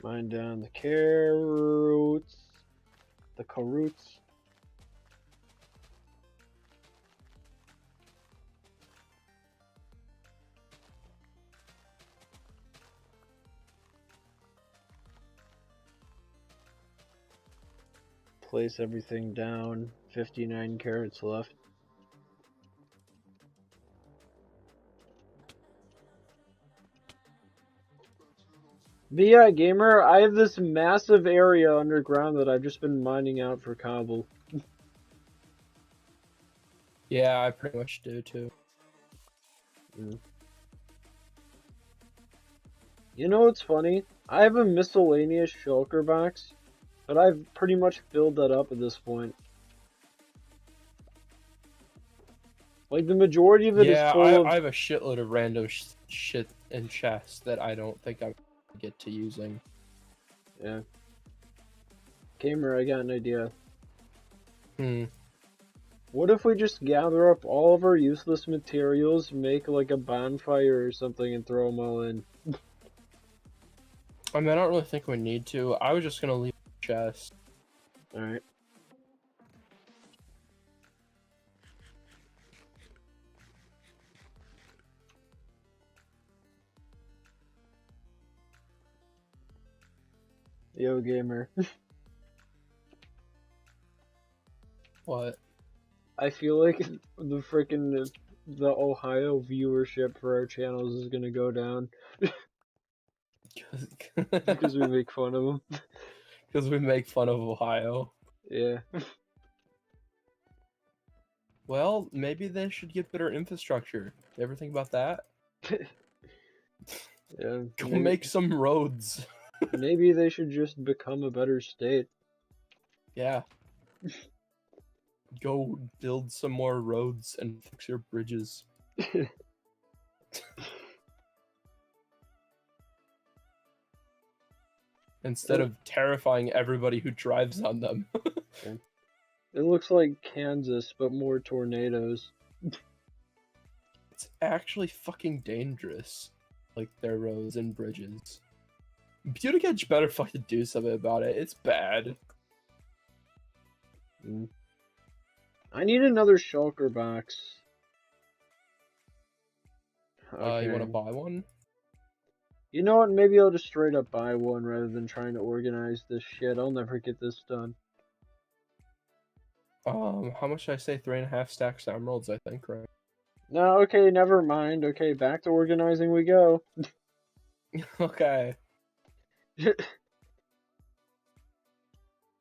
Mine down the carrots. The carrots. Place everything down. 59 carrots left. But yeah, gamer, I have this massive area underground that I've just been mining out for cobble. Yeah, I pretty much do too. You know what's funny? I have a miscellaneous shulker box, but I've pretty much filled that up at this point. Like, the majority of it is Yeah, full of... I have a shitload of random shit in chests that I don't think I get to using. Yeah. Gamer, I got an idea. Hmm. What if we just gather up all of our useless materials, make like a bonfire or something, and throw them all in? I mean, I don't really think we need to. I was just gonna leave the chest. Alright. Yo, gamer. What? I feel like the frickin' the Ohio viewership for our channels is gonna go down because we make fun of them. Because we make fun of Ohio. Yeah. Well, maybe they should get better infrastructure. You ever think about that? Yeah. Go Maybe, make some roads. maybe they should just become a better state. Yeah. Go build some more roads and fix your bridges. Instead of terrifying everybody who drives on them. It looks like Kansas, but more tornadoes. It's actually fucking dangerous. Like their roads and bridges. Beauticage better fucking do something about it. It's bad. I need another shulker box. You want to buy one? You know what? Maybe I'll just straight up buy one rather than trying to organize this shit. I'll never get this done. How much did I say? 3.5 stacks of emeralds, I think, right? No, okay, never mind. Okay, back to organizing we go. Okay.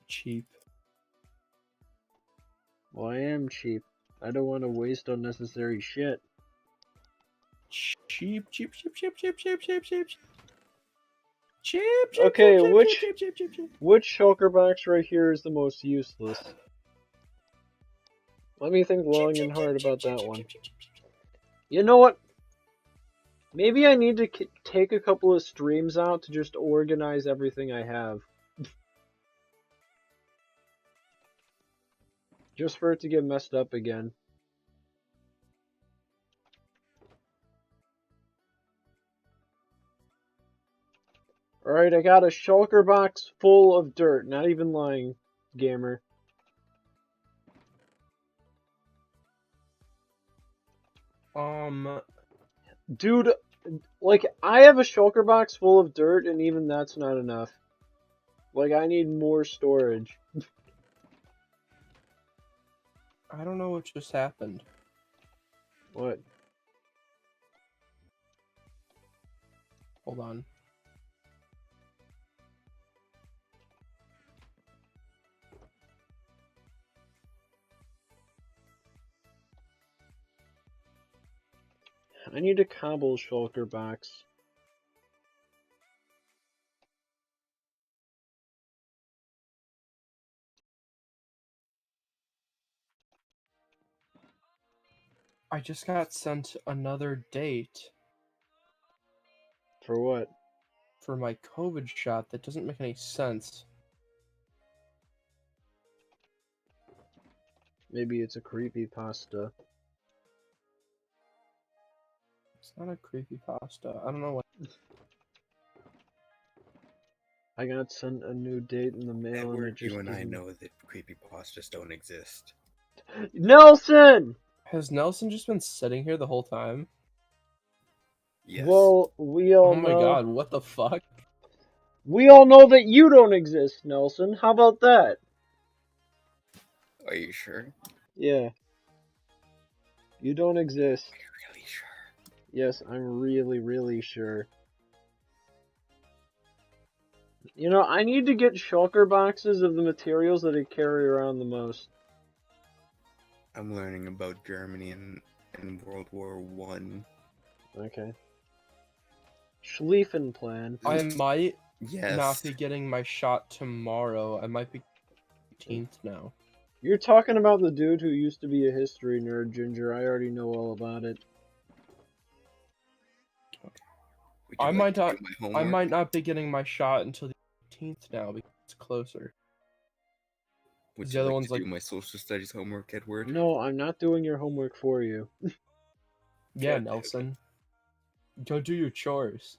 Cheap. Well, I am cheap. I don't want to waste unnecessary shit. Cheap. Okay, which shulker box right here is the most useless? Let me think long and hard about that one. You know what? Maybe I need to take a couple of streams out to just organize everything I have. Just for it to get messed up again. Alright, I got a shulker box full of dirt. Not even lying, gamer. Dude, like, I have a shulker box full of dirt, and even that's not enough. Like, I need more storage. I don't know what just happened. What? Hold on. I need a cobble shulker box. I just got sent another date For what? for my COVID shot that doesn't make any sense. Maybe it's a creepypasta. It's not a creepypasta. I don't know what. I got sent a new date in the mail and it Edward, just you and I didn't- know that creepypastas don't exist. Nelson! Has Nelson just been sitting here the whole time? Yes. Well, we all Oh my know. god, what the fuck? We all know that you don't exist, Nelson. How about that? Are you sure? Yeah. You don't exist. Are you really sure? Yes, I'm really, really sure. You know, I need to get shulker boxes of the materials that I carry around the most. I'm learning about Germany in World War One. Okay. Schlieffenplan. I might Yes. not be getting my shot tomorrow. I might be 18th now. You're talking about the dude who used to be a history nerd, Ginger. I already know all about it. Would I you might like not. to do my I homework? might not be getting my shot until the 18th now because it's closer. Would the you other like one's to like- do my social studies homework, Edward? No, I'm not doing your homework for you. Yeah, God damn it. Nelson. Go do your chores.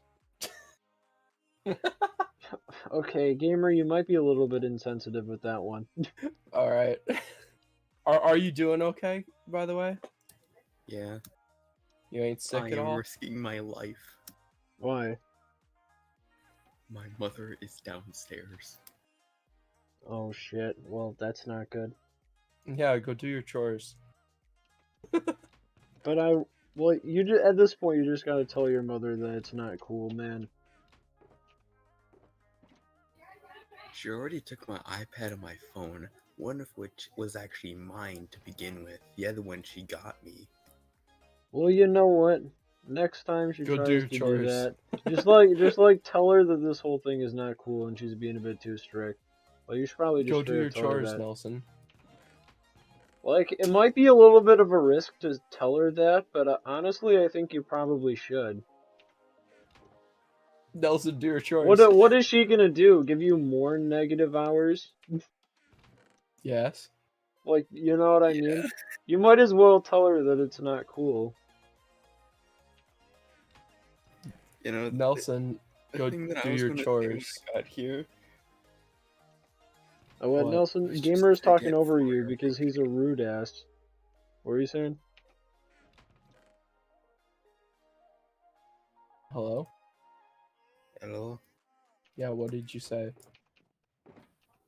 Okay, gamer, you might be a little bit insensitive with that one. All right. Are you doing okay? By the way, Yeah. you ain't sick I at am all. risking my life. Why? My mother is downstairs. Oh shit. Well, that's not good. Yeah, go do your chores. But well, at this point, you just gotta tell your mother that it's not cool, man. She already took my iPad and my phone, one of which was actually mine to begin with. The other one she got me. Well, you know what? Next time she Go do tries your to do chores. that, just tell her that this whole thing is not cool and she's being a bit too strict. Well, you should probably just Go do straight your up tell her chores, that. Nelson. Like, it might be a little bit of a risk to tell her that, but honestly, I think you probably should. Nelson, do your chores. What is she gonna do? Give you more negative hours? Yes. Like, you know what I mean? You might as well tell her that it's not cool. You know, Nelson, the go thing that I do was your gonna say when chores. I got here. Oh, what, What? Nelson? It's just Gamer's that I talking get over you fired. because he's a rude ass. What were you saying? Hello? Hello? Yeah, what did you say?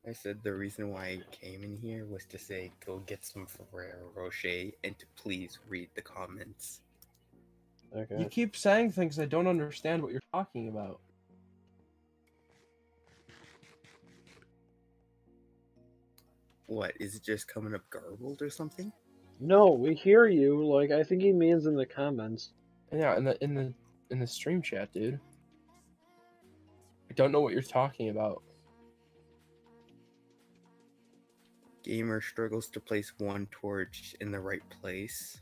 I said the reason why I came in here was to say go get some Ferrero Rocher and to please read the comments. Okay. You keep saying things I don't understand what you're talking about. What, is it just coming up garbled or something? No, we hear you. Like, I think he means in the comments. Yeah, in the stream chat, dude. I don't know what you're talking about. Gamer struggles to place one torch in the right place.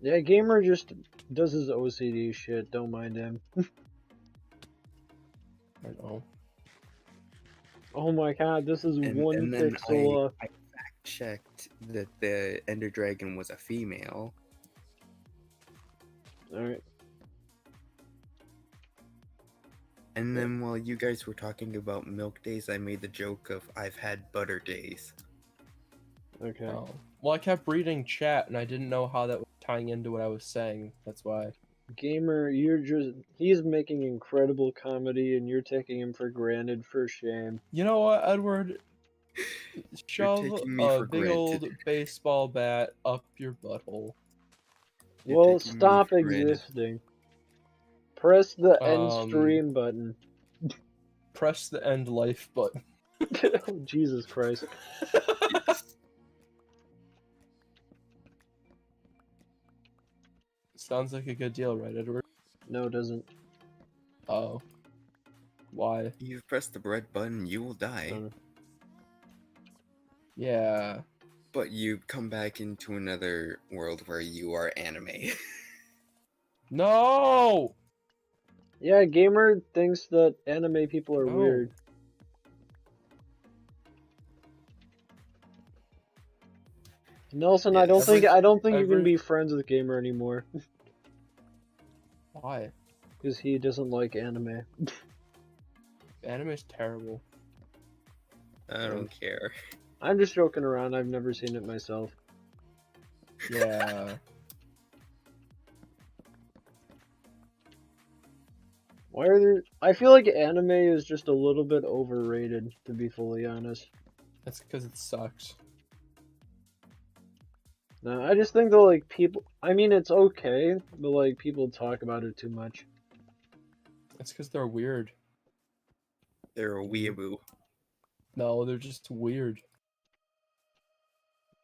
Yeah, Gamer just does his OCD shit. Don't mind him. I don't know. Oh my god, this is one And then pixel. I fact checked that the Ender Dragon was a female. Alright. And then while you guys were talking about milk days, I made the joke of I've had butter days. Okay. Oh. Well, I kept reading chat and I didn't know how that was tying into what I was saying. That's why. Gamer, he's making incredible comedy and you're taking him for granted. For shame. You know what, Edward? Shove taking me a for big granted. old baseball bat up your butthole. You're Well, taking me stop for granted. existing. Press the end Um, stream button. Press the end life button. Oh, Jesus Christ. Yes. Sounds like a good deal, right, Edward? No, it doesn't. Oh. Why? You press the red button, you will die. No. Yeah. But you come back into another world where you are anime. No! Yeah, Gamer thinks that anime people are No. weird. Nelson, I Yeah, don't think you every- can be friends with Gamer anymore Why? because he doesn't like anime. Anime's terrible. I don't care. I'm just joking around. I've never seen it myself. Yeah. Why are there? I feel like anime is just a little bit overrated, to be fully honest. That's because it sucks. No, I just think that like people. I mean, it's okay, but like people talk about it too much. It's because they're weird. They're a weeaboo. No, they're just weird.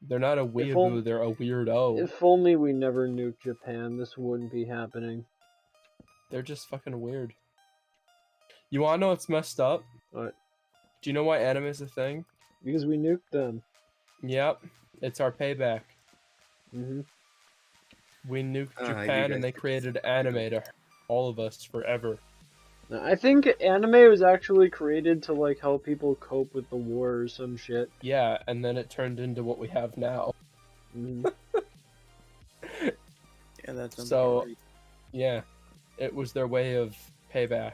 They're not a on- weeaboo, they're a weirdo. If only we never nuked Japan, this wouldn't be happening. They're just fucking weird. You wanna know what's messed up? What? Do you know why anime is a thing? Because we nuked them. Yep. It's our payback. Hmm We nuked You Japan guys and they did created anime to hurt all of us forever. Now, I think anime was actually created to like help people cope with the war or some shit. Yeah, and then it turned into what we have now. Mhm. Yeah, that's So- about right. Yeah. It was their way of payback.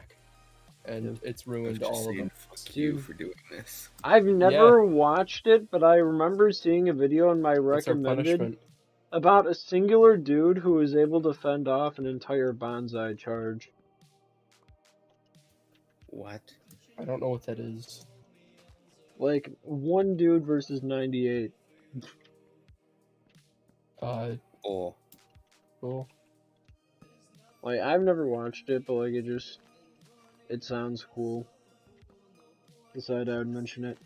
And it's I was ruined just all of saying, them. fuck you Dude. for doing this. I've never watched it, but I remember seeing a video in my It's our recommended punishment. about a singular dude who was able to fend off an entire bonsai charge. What? I don't know what that is. Like one dude versus 98. Oh, Cool. Like I've never watched it, but like it sounds cool. Decided I would mention it.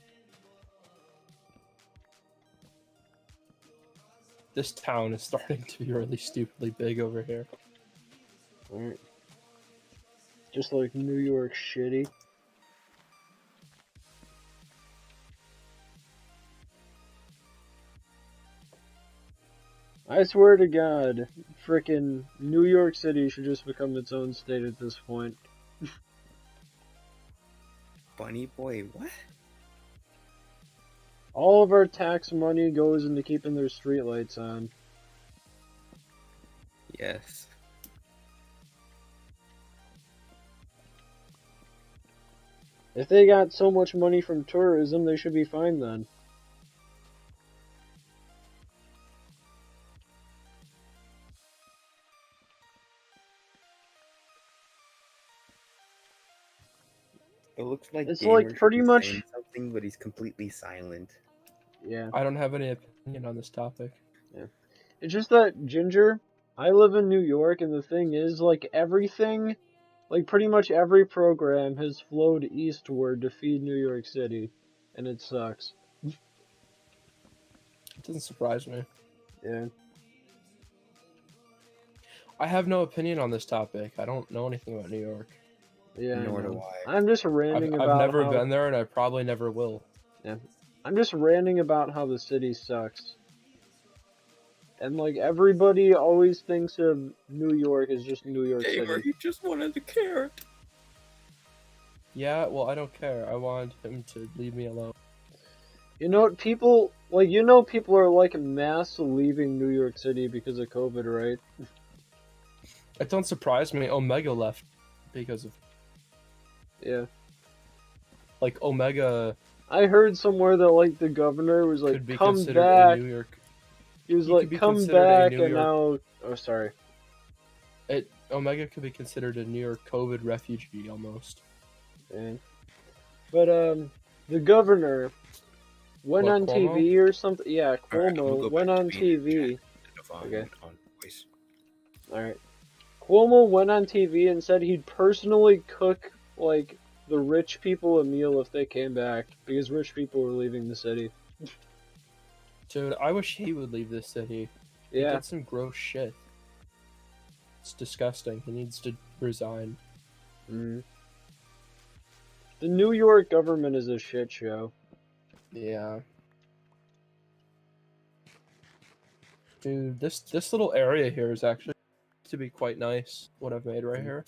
This town is starting to be really stupidly big over here. Alright. Just like New York shitty. I swear to God, frickin' New York City should just become its own state at this point. Bunny Boy, what? All of our tax money goes into keeping their streetlights on. Yes. If they got so much money from tourism, they should be fine then. It looks like It's Gamer like should pretty be much- saying something, but he's completely silent. Yeah. I don't have any opinion on this topic. It's just that, Ginger, I live in New York, and the thing is, like, everything, like, pretty much every program has flowed eastward to feed New York City, and it sucks. It doesn't surprise me. Yeah. I have no opinion on this topic. I don't know anything about New York. Yeah, I Nor do know. I. I'm just I've, ranting I've about never how... been there and I probably never will. I'm just ranting about how the city sucks. And, like, everybody always thinks of New York as just New York Gamer, City. he just wanted the carrot. Yeah, well, I don't care. I want him to leave me alone. You know what, people are, like, mass leaving New York City because of COVID, right? It don't surprise me. Omega left because of Yeah. like Omega I heard somewhere that, like, the governor was like, could be come considered back. a New York. He was he like, could be come considered a back, New and York- now... Oh, sorry. Omega could be considered a New York COVID refugee almost. Yeah. But, the governor, went What, on Cuomo? TV or something. Yeah, Alright, I'm gonna Cuomo go went back to on being in TV. chat if I'm Okay. on voice. Alright. Cuomo went on TV and said he'd personally cook, like, the rich people a meal if they came back, because rich people were leaving the city. Dude, I wish he would leave this city. He Yeah. did some gross shit. It's disgusting. He needs to resign. Mm. The New York government is a shit show. Yeah. Dude, this little area here is actually to be quite nice. What I've made right here.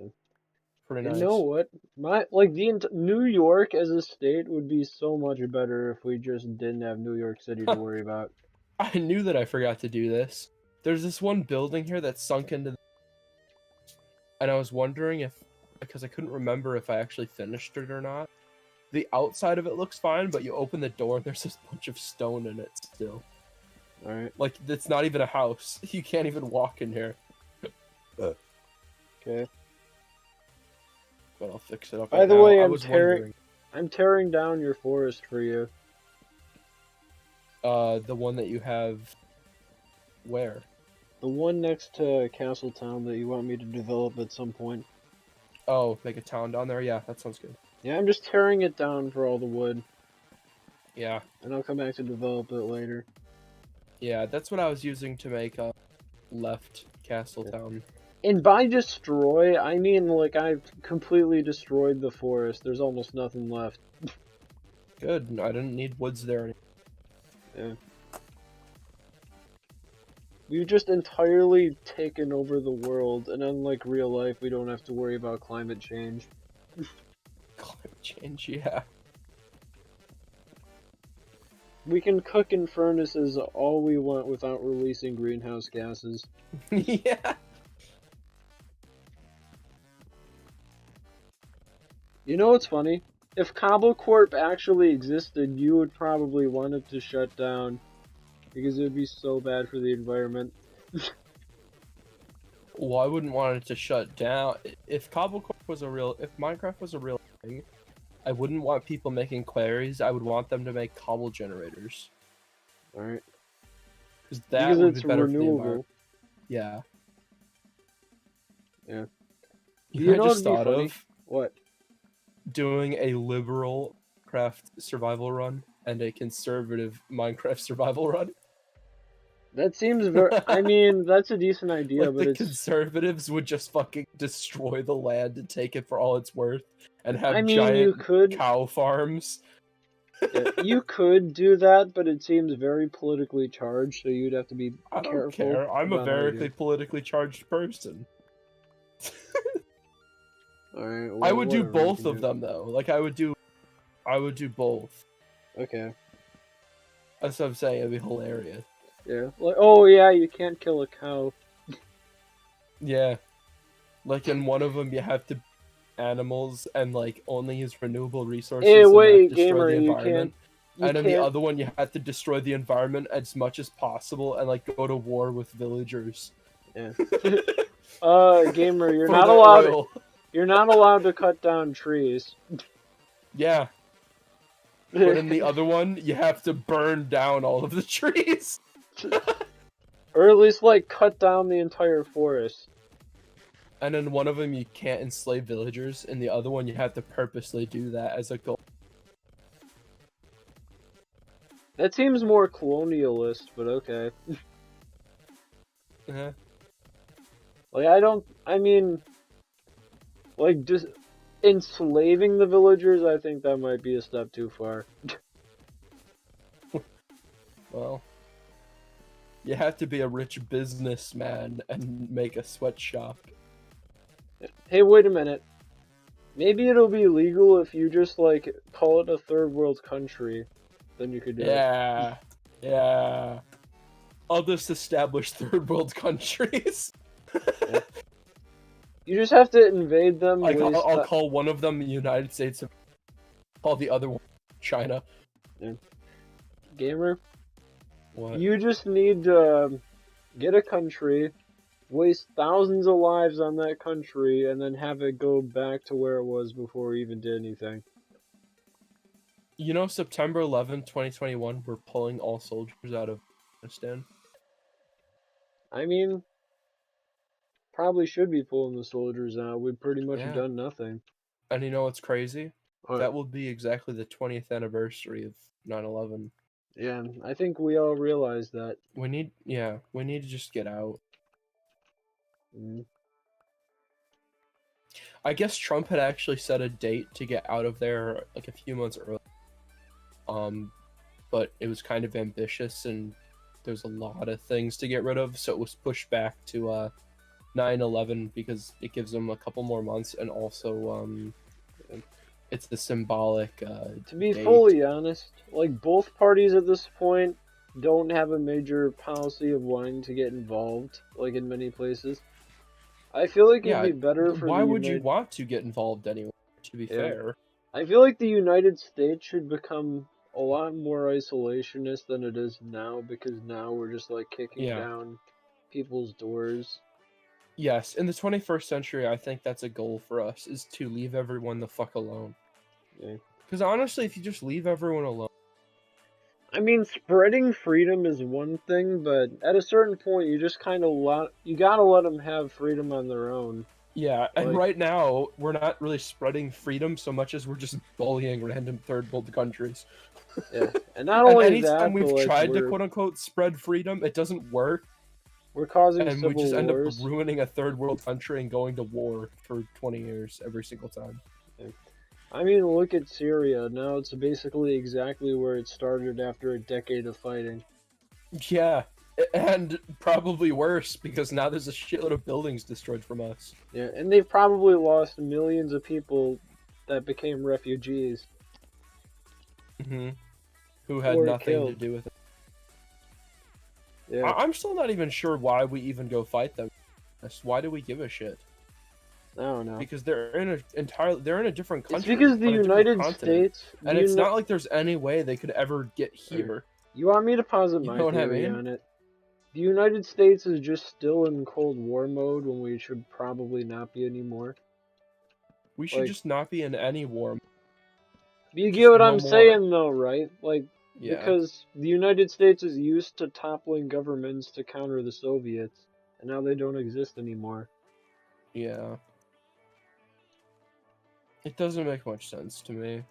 Yeah. Pretty You nice. know what? New York as a state would be so much better if we just didn't have New York City to worry about. I knew that I forgot to do this. There's this one building here that's sunk into the... And I was wondering if... Because I couldn't remember if I actually finished it or not. The outside of it looks fine, but you open the door and there's this bunch of stone in it still. Alright. Like, it's not even a house. You can't even walk in here. Okay. But I'll fix it up By right the now. way, I I'm was tearing down your forest for you. wondering, the one that you have... Where? The one next to Castletown that you want me to develop at some point. Oh, make a town down there? Yeah, that sounds good. Yeah, I'm just tearing it down for all the wood, Yeah. and I'll come back to develop it later. Yeah, that's what I was using to make a left Castletown. And by destroy, I mean, like, I've completely destroyed the forest. There's almost nothing left. Good. I didn't need woods there anymore. Yeah. We've just entirely taken over the world, and unlike real life, we don't have to worry about climate change. Climate change, yeah. We can cook in furnaces all we want without releasing greenhouse gases. Yeah. You know what's funny? If Cobble Corp actually existed, you would probably want it to shut down. Because it would be so bad for the environment. Well, I wouldn't want it to shut down. If Cobblecorp was a real... If Minecraft was a real thing, I wouldn't want people making quarries. I would want them to make cobble generators. Alright. Because that Because would it's be better for the renewable. environment. Yeah. Yeah. You You know, know I just what'd be thought funny? of What? doing a liberal craft survival run and a conservative Minecraft survival run. That seems very... I mean, that's a decent idea, Like but the it's... conservatives would just fucking destroy the land and take it for all it's worth and have I mean, you giant could... cow farms. Yeah, you could do that, but it seems very politically charged, so you'd have to be I don't careful. care. I'm a about how you do very it. politically charged person. Alright, I would do whatever, you both can of do- them though. Like I would do both. Okay. That's what I'm saying. It'd be hilarious. Yeah. Like, oh yeah, you can't kill a cow. Yeah. Like in one of them, you have to animals and like only use renewable resources. Hey, and not wait, destroy gamer, the you environment. You And in the can't- other one, you have to destroy the environment as much as possible and like go to war with villagers. Yeah. Gamer, you're For not the allowed. oil. You're not allowed to cut down trees. Yeah. But in the other one, you have to burn down all of the trees. Or at least, like, cut down the entire forest. And in one of them, you can't enslave villagers. In the other one, you have to purposely do that as a goal. That seems more colonialist, but okay. Uh-huh. Like, I mean, like, just enslaving the villagers, I think that might be a step too far. Well, you have to be a rich businessman and make a sweatshop. Hey, wait a minute. Maybe it'll be legal if you just, like, call it a third world country. Then you could do it. Yeah, yeah. I'll just establish third world countries. You just have to invade them. Like, waste I'll ti- call one of them the United States of... Call the other one China. Gamer, What? you just need to get a country, waste thousands of lives on that country, and then have it go back to where it was before we even did anything. You know, September 11th, 2021, we're pulling all soldiers out of Afghanistan. I mean, probably should be pulling the soldiers out. We've pretty much Yeah. done nothing. And you know what's crazy? What? That will be exactly the 20th anniversary of 9/11. Yeah, I think we all realize that. We need to just get out. Mm. I guess Trump had actually set a date to get out of there like a few months early. But it was kind of ambitious and there's a lot of things to get rid of, so it was pushed back to 9/11 because it gives them a couple more months, and also it's the symbolic To be date. fully honest, like both parties at this point don't have a major policy of wanting to get involved, like in many places. I feel like Yeah, it'd be better for why the would you United... want to get involved anyway, to be Yeah. fair? I feel like the United States should become a lot more isolationist than it is now, because now we're just like kicking Yeah. down people's doors. Yes, in the 21st century, I think that's a goal for us, is to leave everyone the fuck alone. Yeah. Because honestly, if you just leave everyone alone, I mean, spreading freedom is one thing, but at a certain point, you just kind of you gotta let them have freedom on their own. yeah, and Like- right now, we're not really spreading freedom so much as we're just bullying random third world countries. Yeah, and not And only anytime that, we've but, like, tried to we're, quote unquote spread freedom, it doesn't work, we're causing and civil we just end up wars. ruining a third world country and going to war for 20 years every single time. I mean, look at Syria. Now it's basically exactly where it started after a decade of fighting. Yeah, and probably worse, because now there's a shitload of buildings destroyed from us. Yeah, and they've probably lost millions of people that became refugees. Who had Or nothing to killed. do with it. Yeah, I'm still not even sure why we even go fight them. Why do we give a shit? I don't know. Because they're in a different It's country. because the on a different United continent. States... And it's not like there's any way they could ever get here. You want me to posit You my know what I theory mean? on it? The United States is just still in Cold War mode when we should probably not be anymore. We should Like- just not be in any war. You Just get what no I'm more. saying though, right? Like, Yeah. because the United States is used to toppling governments to counter the Soviets, and now they don't exist anymore. Yeah. It doesn't make much sense to me.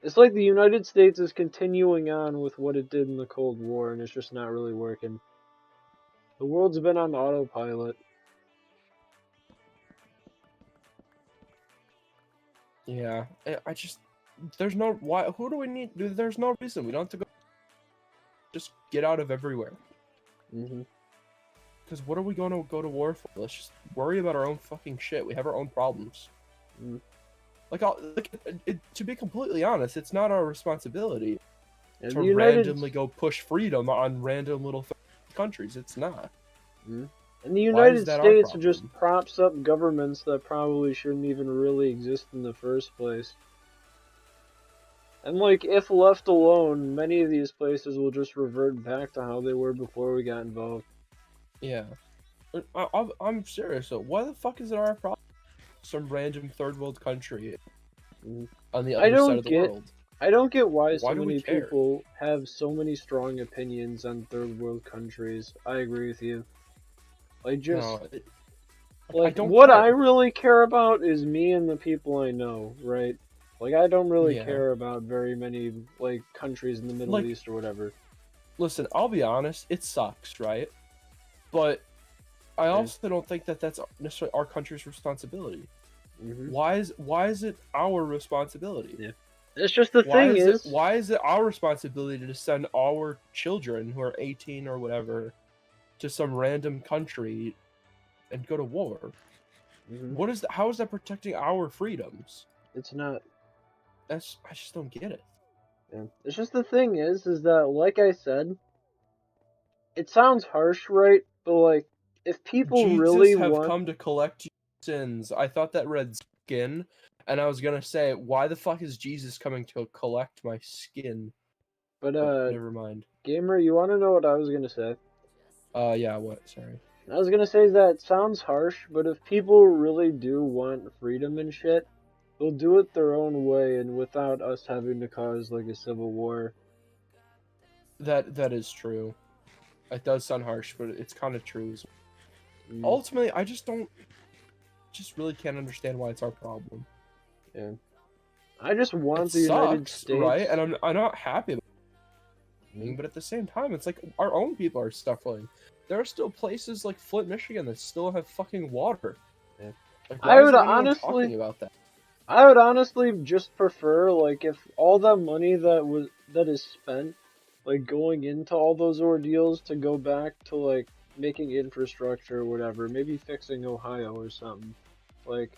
It's like the United States is continuing on with what it did in the Cold War, and it's just not really working. The world's been on autopilot. Yeah. I just there's no why. Who do we need? There's no reason. We don't have to go. Just get out of everywhere. Hmm. Because what are we going to go to war for? Let's just worry about our own fucking shit. We have our own problems. Mm. To be completely honest, it's not our responsibility And to the United randomly go push freedom on random little countries. It's not. And the Why is United that our States just problem? props up governments that probably shouldn't even really exist in the first place. And like, if left alone, many of these places will just revert back to how they were before we got involved. Yeah. I'm serious though. Why the fuck is it our problem? Some random third world country Mhm. on the I other don't side of the get- world. I don't get why so Why do we many care? people have so many strong opinions on third world countries. I agree with you. Like, just... No, I Like, don't what care. I really care about is me and the people I know, right? Like, I don't really Yeah. care about very many, like, countries in the Middle Like- East or whatever. Listen, I'll be honest. It sucks, right? But I Yeah. also don't think that that's necessarily our country's responsibility. Hmm. Why is it our responsibility? Yeah. It's just the thing is... why is it our responsibility to send our children who are 18 or whatever to some random country and go to war? Mhm. How is that protecting our freedoms? It's not... I just don't get it. Yeah. It's just the thing is that, like I said, it sounds harsh, right? But, like, if people Jesus really have want... come to collect your sins. I thought that read skin, and I was gonna say, why the fuck is Jesus coming to collect my skin? But, But never mind. Gamer, you want to know what I was gonna say? Yeah, what? Sorry. I was gonna say that it sounds harsh, but if people really do want freedom and shit, they'll do it their own way and without us having to cause like a civil war. That is true. It does sound harsh, but it's kind of true. Mm, Ultimately, I just really can't understand why it's our problem. yeah. I just want It the United sucks, States. right? And I'm not happy about it, Mhm. but at the same time, it's like our own people are suffering. There are still places like Flint, Michigan that still have fucking water. Yeah. Like, I why would isn't anyone honestly- talking about that? I would honestly just prefer like if all that money that is spent like going into all those ordeals to go back to like making infrastructure or whatever, maybe fixing Ohio or something. Like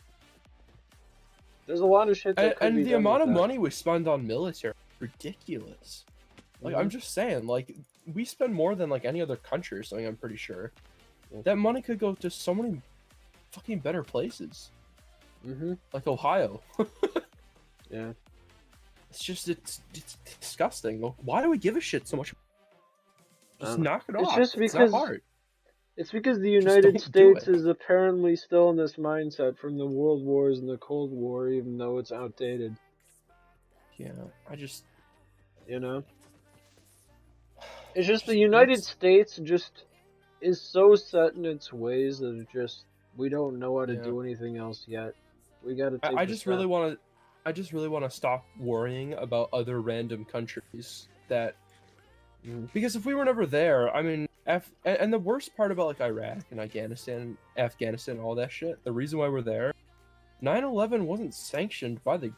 there's a lot of shit that could be And the done amount with of that. money we spend on military is ridiculous. Like, I'm just saying, like, we spend more than like any other country or something, I'm pretty sure. Yeah. That money could go to so many fucking better places. Mm-hmm. Like Ohio. Yeah. It's disgusting. Like, why do we give a shit so much? Just knock it it's off. just It's because- not hard. It's because the Just United don't do States it. is apparently still in this mindset from the World Wars and the Cold War, even though it's outdated. Yeah, I just You know? It's just the Just United let's- States just is so set in its ways that it just we don't know how to Yeah. do anything else yet. We gotta take I the just step. really want to. I just really want to stop worrying about other random countries that. Because if we were never there, I mean, and the worst part about like Iraq and Afghanistan, all that shit. The reason why we're there, 9/11 wasn't sanctioned by the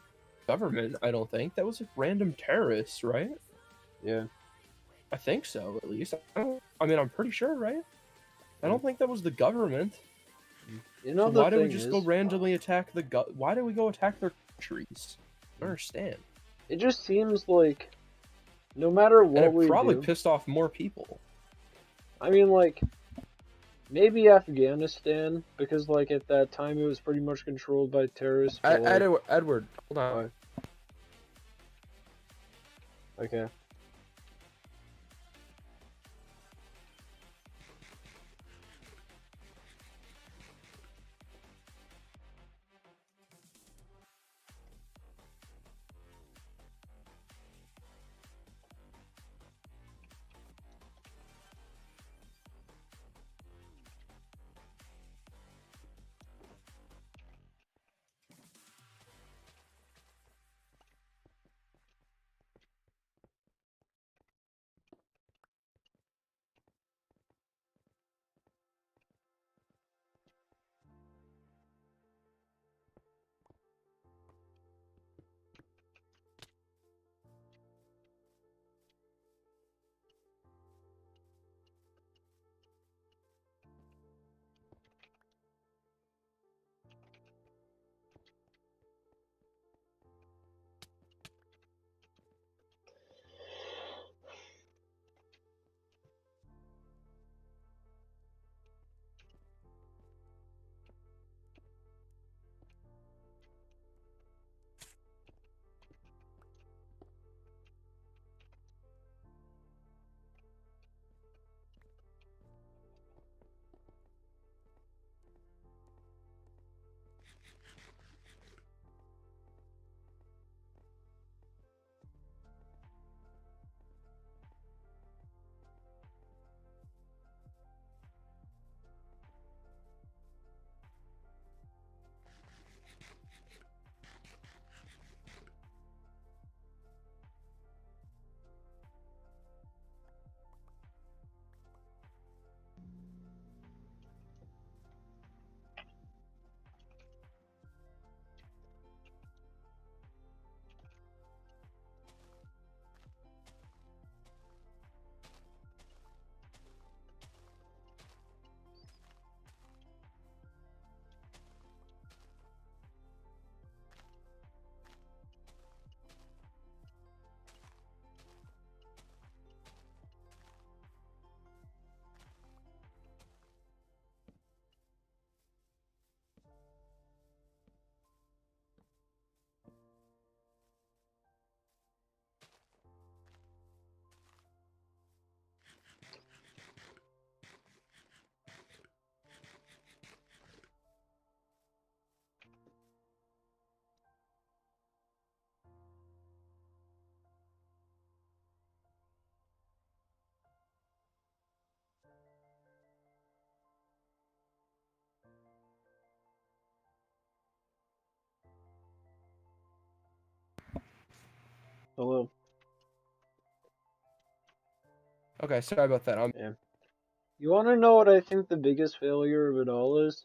government. I don't think that was like random terrorists, right? Yeah. I think so, at least. I mean, I'm pretty sure, right? I don't think that was the government. You know So the why do we thing just is, go randomly attack why do we go attack their countries? I don't understand. it just seems like no matter what And we it probably do, pissed off more people. I mean like maybe Afghanistan because like at that time it was pretty much controlled by terrorists. but, like, Edward, hold on. okay. Hello. Okay, sorry about that. You want to know what I think the biggest failure of it all is?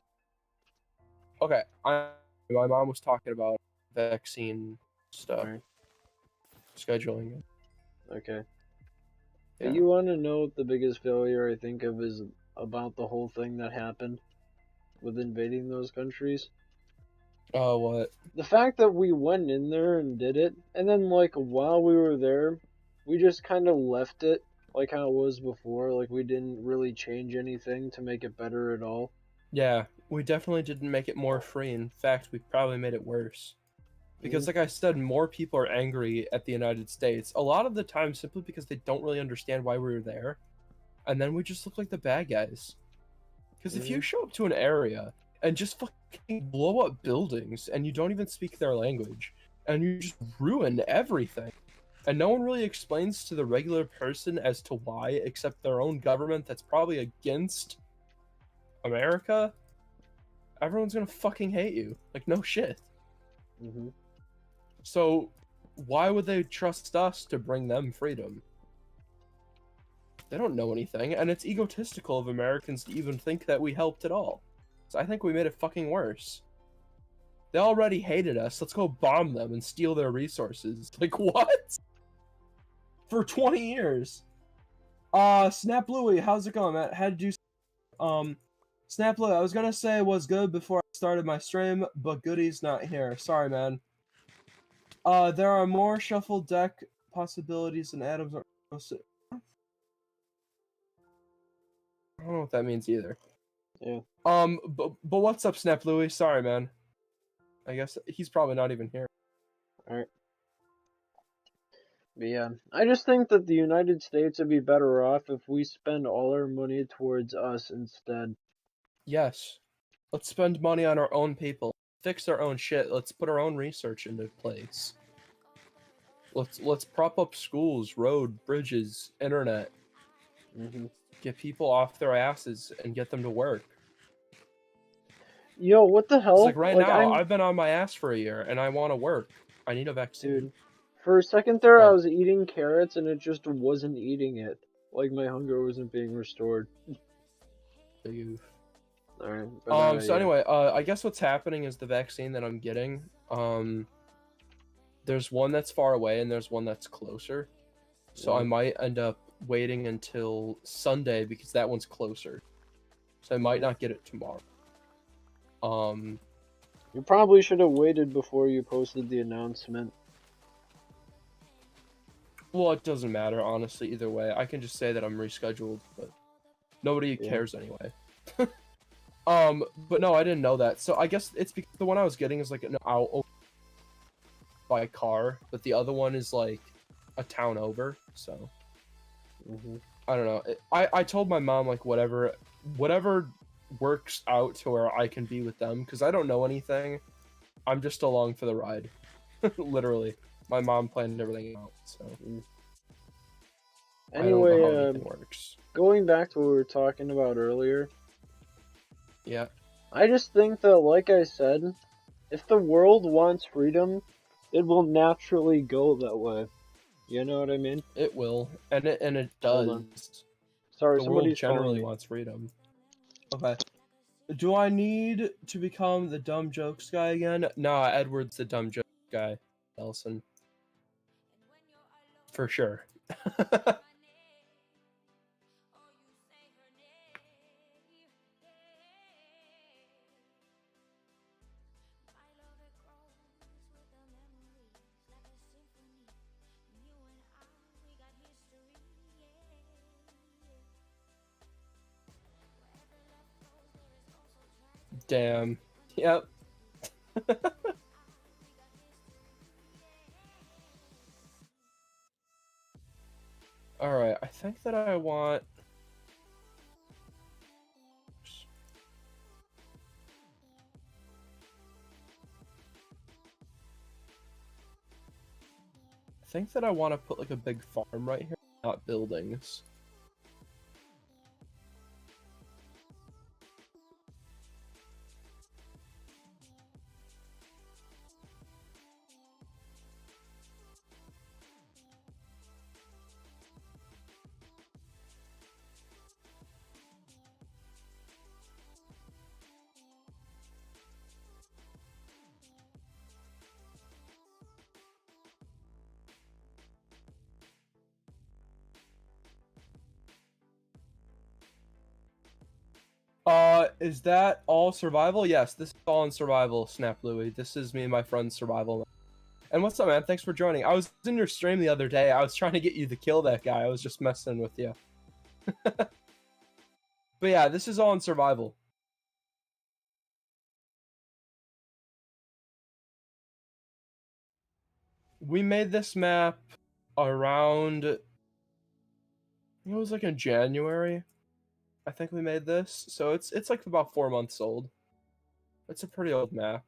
Okay. My mom was talking about vaccine stuff, Alright, scheduling. okay. Yeah. You want to know what the biggest failure I think of is about the whole thing that happened with invading those countries? Oh, what? The fact that we went in there and did it, and then, like, while we were there, we just kind of left it like how it was before. Like, we didn't really change anything to make it better at all. Yeah, we definitely didn't make it more free. In fact, we probably made it worse. Because, like I said, more people are angry at the United States. A lot of the time, simply because they don't really understand why we were there. And then we just look like the bad guys. Because if you show up to an area and just fucking blow up buildings and you don't even speak their language and you just ruin everything, and no one really explains to the regular person as to why, except their own government that's probably against America, everyone's gonna fucking hate you. Like, no shit. Mm-hmm. So, why would they trust us to bring them freedom? They don't know anything, and it's egotistical of Americans to even think that we helped at all. So I think we made it fucking worse. They already hated us. Let's go bomb them and steal their resources. Like, what? For 20 years. Snap Louie, how's it going, man? Had to do Snap Louie, I was gonna say was good before I started my stream, but Goody's not here. Sorry, man. There are more shuffle deck possibilities than Adams are. I don't know what that means either. Yeah. But what's up, Snap Louie? Sorry, man. I guess he's probably not even here. Alright. But yeah, I just think that the United States would be better off if we spend all our money towards us instead. Yes. Let's spend money on our own people. Fix our own shit. Let's put our own research into place. Let's prop up schools, road, bridges, internet. Mm-hmm. Get people off their asses and get them to work. Yo, what the hell? It's like right now, I'm... I've been on my ass for a year and I want to work. I need a vaccine. Dude, for a second there, I What? was eating carrots and it just wasn't eating it. Like my hunger wasn't being restored. Alright. So yeah. anyway, I guess what's happening is the vaccine that I'm getting, there's one that's far away and there's one that's closer. So I Yeah. might end up waiting until Sunday because that one's closer. So I might not get it tomorrow. You probably should have waited before you posted the announcement. Well, it doesn't matter, honestly, either way. I can just say that I'm rescheduled, but nobody Yeah. cares anyway. But no, I didn't know that. So I guess it's because the one I was getting is like an hour by car, but the other one is like a town over, so Mm-hmm. I don't know. I told my mom like whatever works out to where I can be with them because I don't know anything. I'm just along for the ride. Literally. My mom planned everything out, so I don't know how Anyway, anything works. going back to what we were talking about earlier, Yeah. I just think that, like I said, if the world wants freedom, it will naturally go that way. You know what I mean? It will, and it Hold on. does. Sorry, The world somebody's calling generally me. wants freedom. Okay. Do I need to become the dumb jokes guy again? Nah, Edward's the dumb joke guy, Nelson. For sure. Damn. Yep. Alright, I think that I want... I think that I want to put like a big farm right here, not buildings. Is that all survival? Yes, this is all in survival, Snap Louie. This is me and my friend's survival. And what's up, man? Thanks for joining. I was in your stream the other day. I was trying to get you to kill that guy. I was just messing with you. But yeah, this is all in survival. We made this map around, it was like in January. I think we made this. So it's like about 4 months old. It's a pretty old map.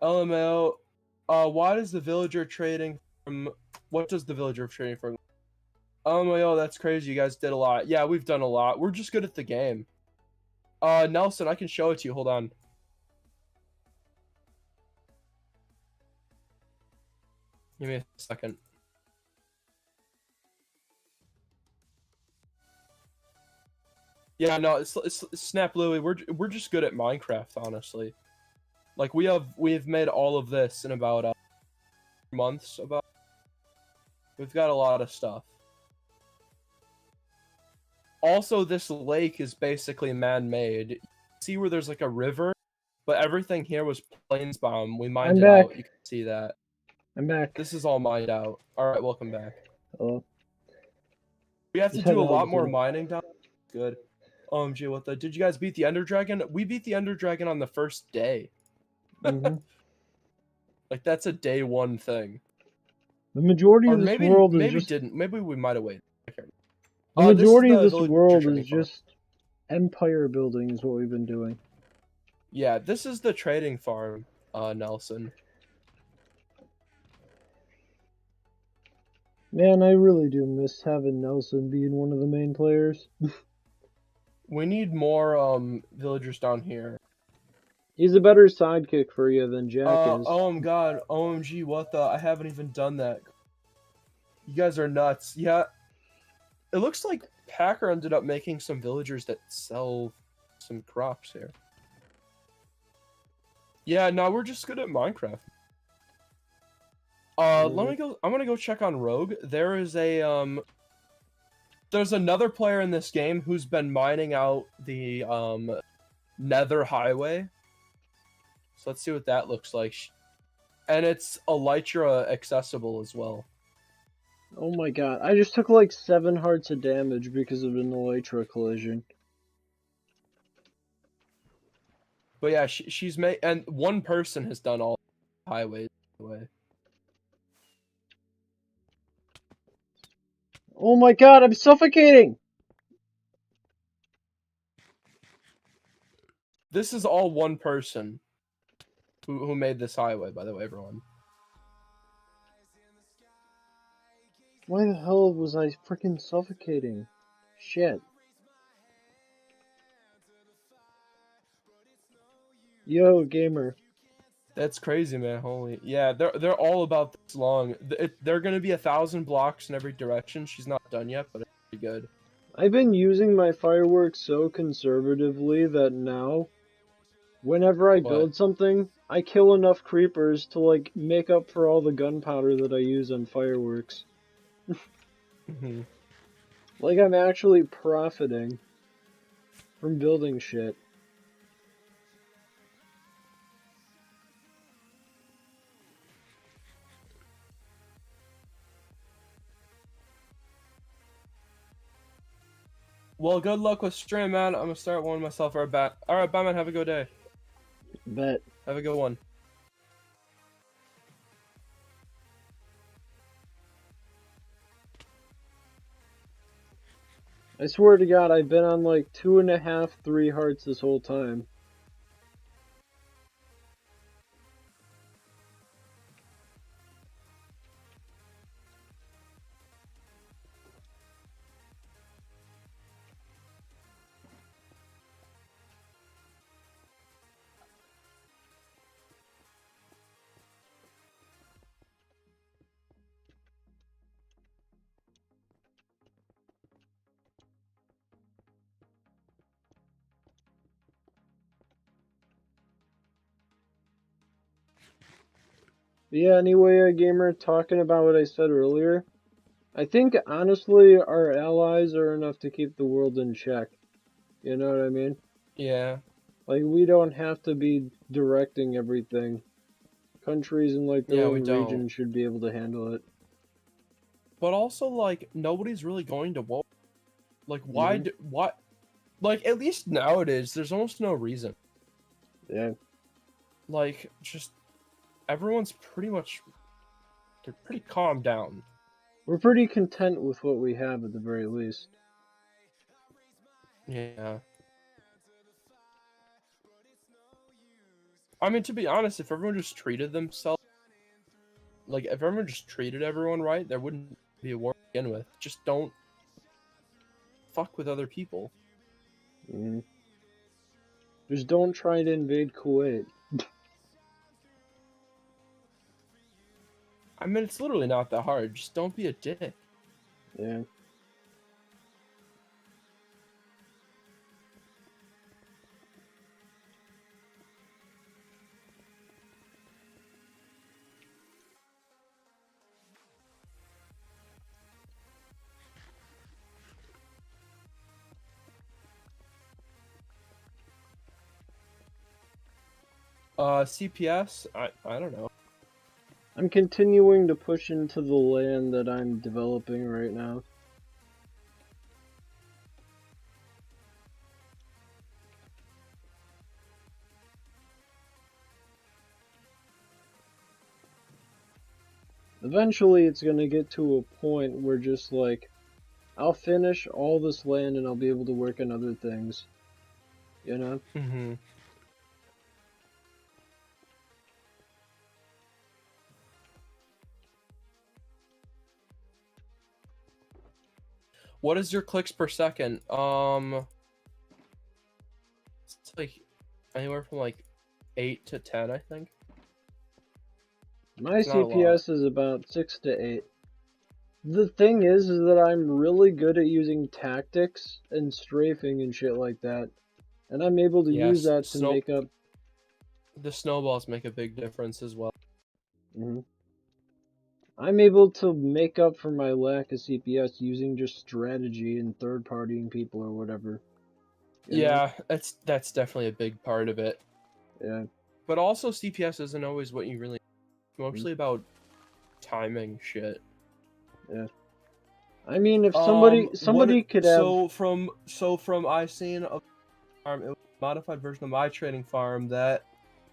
LMAO, why does the villager trading from, what does the villager trading from? LMAO, that's crazy, you guys did a lot. Yeah, we've done a lot. We're just good at the game. Nelson, I can show it to you, hold on. Give me a second. Yeah, no, it's Snap Louie, we're just good at Minecraft, honestly. Like we've made all of this in about months. We've got a lot of stuff. Also, this lake is basically man-made. See where there's like a river, but everything here was plains bomb. We mined it back. out. You can see that. I'm back. This is all mined out. All right, welcome back. Hello. We have to Just do a heading lot out more soon. mining down. Good. OMG, what the? Did you guys beat the Ender Dragon? We beat the Ender Dragon on the first day. hmm Like that's a day one thing. The majority Or of this maybe world is maybe just didn't. Maybe we might have waited. I can't the remember. majority of the this villager world trading is farm. just empire building is what we've been doing. Yeah, this is the trading farm, Nelson. Man, I really do miss having Nelson being one of the main players. We need more villagers down here. He's a better sidekick for you than Jack is. Oh my god, OMG, what the? I haven't even done that. You guys are nuts. Yeah, it looks like Packer ended up making some villagers that sell some crops here. Yeah, no, we're just good at Minecraft. Let me go. I'm gonna go check on Rogue. There is a there's another player in this game who's been mining out the Nether Highway. So let's see what that looks like. And it's Elytra accessible as well. Oh my god, I just took like 7 hearts of damage because of an Elytra collision. But yeah, she's made, and one person has done all highways away. Oh my god, I'm suffocating! This is all one person who made this highway, by the way, everyone. Why the hell was I freaking suffocating? Shit. Yo, gamer. That's crazy, man. Holy, yeah, they're all about this long. They're gonna be 1,000 blocks in every direction. She's not done yet, but it's pretty good. I've been using my fireworks so conservatively that now, whenever I build something, I kill enough creepers to like make up for all the gunpowder that I use on fireworks. Mhm. Like I'm actually profiting from building shit. Well, good luck with stream, man. I'm gonna start warning myself. All right, bye, man. Have a good day. Bet. Have a good one. I swear to God, I've been on like 2.5, 3 hearts this whole time. But yeah, anyway, gamer, talking about what I said earlier, I think honestly our allies are enough to keep the world in check. You know what I mean? Yeah. Like we don't have to be directing everything. Countries in like their Yeah, we own don't. region should be able to handle it. But also, like, nobody's really going to war. Like, why? Mhm. Why? Like, at least nowadays, there's almost no reason. Yeah. Like, just everyone's they're pretty calmed down. We're pretty content with what we have at the very least. Yeah. I mean, to be honest, if everyone just treated themselves, like, if everyone just treated everyone right, there wouldn't be a war to begin with. Just don't fuck with other people. Mhm. Just don't try to invade Kuwait. I mean, it's literally not that hard. Just don't be a dick. Yeah. CPS, I don't know. I'm continuing to push into the land that I'm developing right now. Eventually it's gonna get to a point where just like, I'll finish all this land and I'll be able to work on other things. You know? Mm-hmm. What is your clicks per second? It's like anywhere from like 8 to 10, I think. My It's not a lot. CPS is about 6 to 8. The thing is that I'm really good at using tactics and strafing and shit like that. And I'm able to use that to make up. The snowballs make a big difference as well. Mhm. I'm able to make up for my lack of CPS using just strategy and third-partying people or whatever. You know? Yeah, that's definitely a big part of it. Yeah. But also CPS isn't always what you really. It's mostly about timing shit. Yeah. I mean, if somebody could have. So from I seen a farm, it was a modified version of my trading farm that,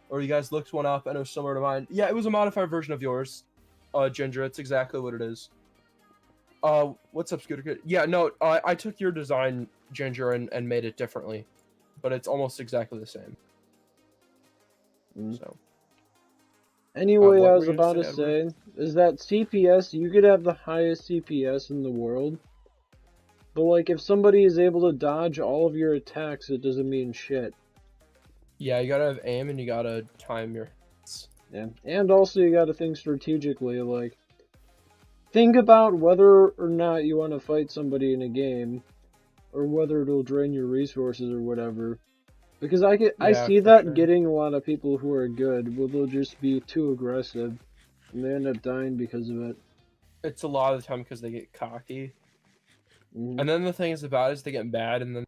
or you guys looked one up and it was similar to mine. Yeah, it was a modified version of yours, Ginger. It's exactly what it is. What's up, Scooter Kid? Yeah, no, I took your design, Ginger, and made it differently, but it's almost exactly the same. Mm. So. Anyway, what I were was you gonna about to say, say Edward? is that CPS, you could have the highest CPS in the world, but like if somebody is able to dodge all of your attacks, it doesn't mean shit. Yeah, you gotta have aim and you gotta time your hits. Yeah, and also you gotta think strategically, like, think about whether or not you want to fight somebody in a game, or whether it'll drain your resources or whatever. Because I Yeah, see for that sure. getting a lot of people who are good, where they'll just be too aggressive, and they end up dying because of it. It's a lot of the time because they get cocky. Mhm. And then the thing is about is they get mad and then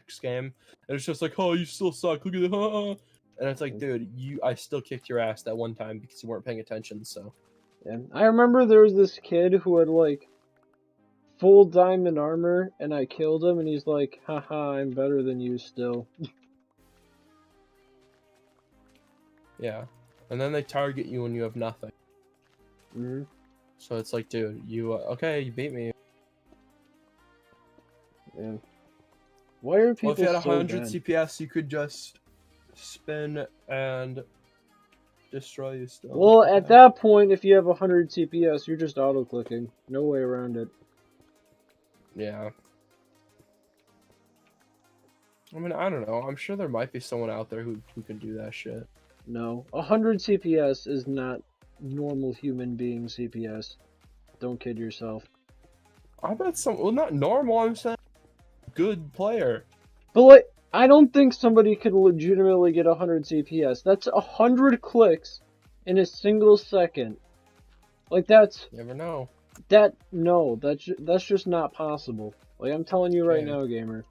next game and it's just like, oh, you still suck. Look at the and it's like, dude, I still kicked your ass that one time because you weren't paying attention. So Yeah. I remember there was this kid who had like full diamond armor, and I killed him, and he's like, haha, I'm better than you still. yeah, and then they target you when you have nothing. Mhm. So it's like, dude, you okay? You beat me. Yeah. Why are people Well, if you had so 100 bad? CPS, you could just spin and destroy you still. Well, at Okay. that point, if you have 100 CPS, you're just auto-clicking. No way around it. Yeah. I mean, I don't know. I'm sure there might be someone out there who can do that shit. No. 100 CPS is not normal human being CPS. Don't kid yourself. I bet well, not normal. I'm saying good player. But, like, I don't think somebody could legitimately get 100 CPS. That's 100 clicks in a single second. Like, that's... You never know. No, that's just not possible. Like, I'm telling you right Okay. now, gamer.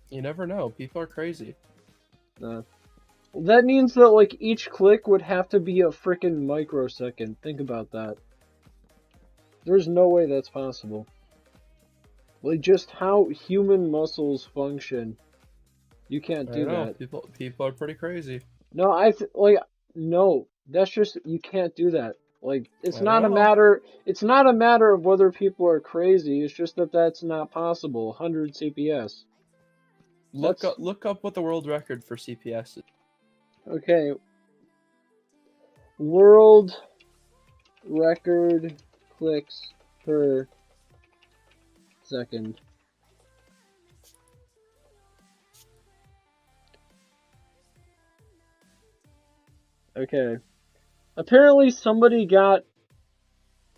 You never know. People are crazy. That means that, like, each click would have to be a freaking microsecond. Think about that. There's no way that's possible. Like, just how human muscles function. You can't I do know. that. People are pretty crazy. No, no. That's just, you can't do that. Like, it's I not a know. matter of whether people are crazy. It's just that that's not possible. 100 CPS. Look up what the world record for CPS is. Okay. World record clicks per second. Okay. Apparently somebody got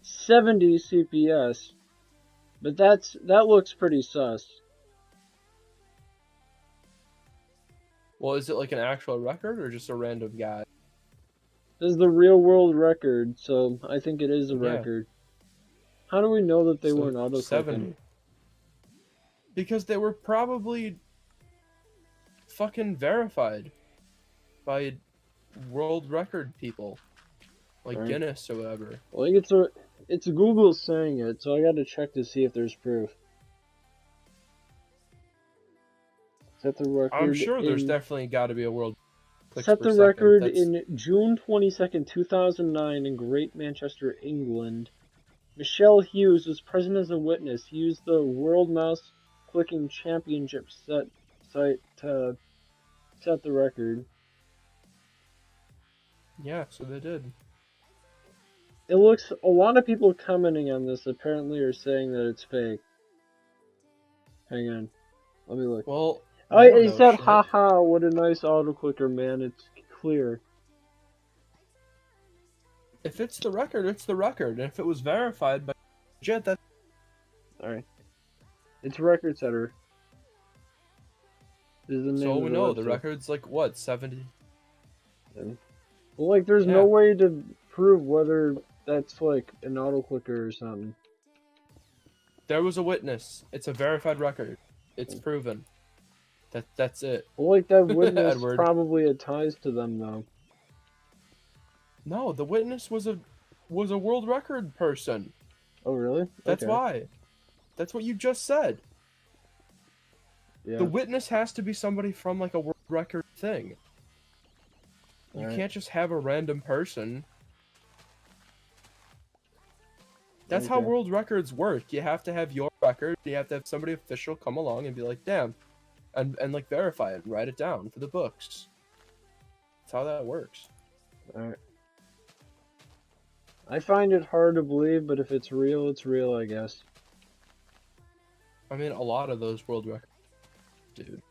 70 CPS, but that looks pretty sus. Well, is it like an actual record or just a random guy? This is the real world record, so I think it is a Yeah. record. How do we know that they So weren't auto-clicking? 70. Because they were probably fucking verified by world record people, like Right. Guinness or whatever. Like, it's Google saying it, so I gotta check to see if there's proof. Set the record I'm sure there's in... definitely got to be a world clicks Set per the second. record That's in June 22nd, 2009 in Great Manchester, England. Michelle Hughes was present as a witness. He used the World Mouse Clicking Championship site to set the record. yeah. So they did. It looks, a lot of people commenting on this apparently are saying that it's fake. Hang on, let me look. Well, Oh, they don't it know said, shit. haha, what a nice auto-clicker, man, it's clear. If it's the record, it's the record. And if it was verified by legit, that Alright. It's Record Setter. This is the name so of we the know the website. record's like what 70. Well, like, there's Yeah. no way to prove whether that's, like, an auto-clicker or something. There was a witness. It's a verified record. It's proven. That's it. Well, like, that witness Edward. probably had ties to them, though. No, the witness was a world record person. Oh, really? That's Okay. why. That's what you just said. Yeah. The witness has to be somebody from like a world record thing. You Alright. can't just have a random person. That's how Okay. world records work. You have to have your record. You have to have somebody official come along and be like, damn, and like verify it and write it down for the books. That's how that works. Alright. I find it hard to believe, but if it's real, I guess. I mean, a lot of those world records, dude.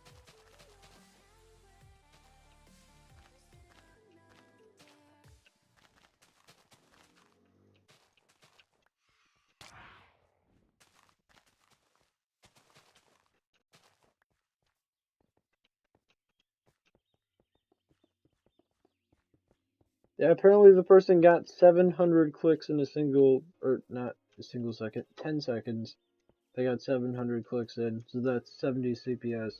Yeah, apparently the person got 700 clicks in a single, or not a single second, 10 seconds. They got 700 clicks in, so that's 70 CPS.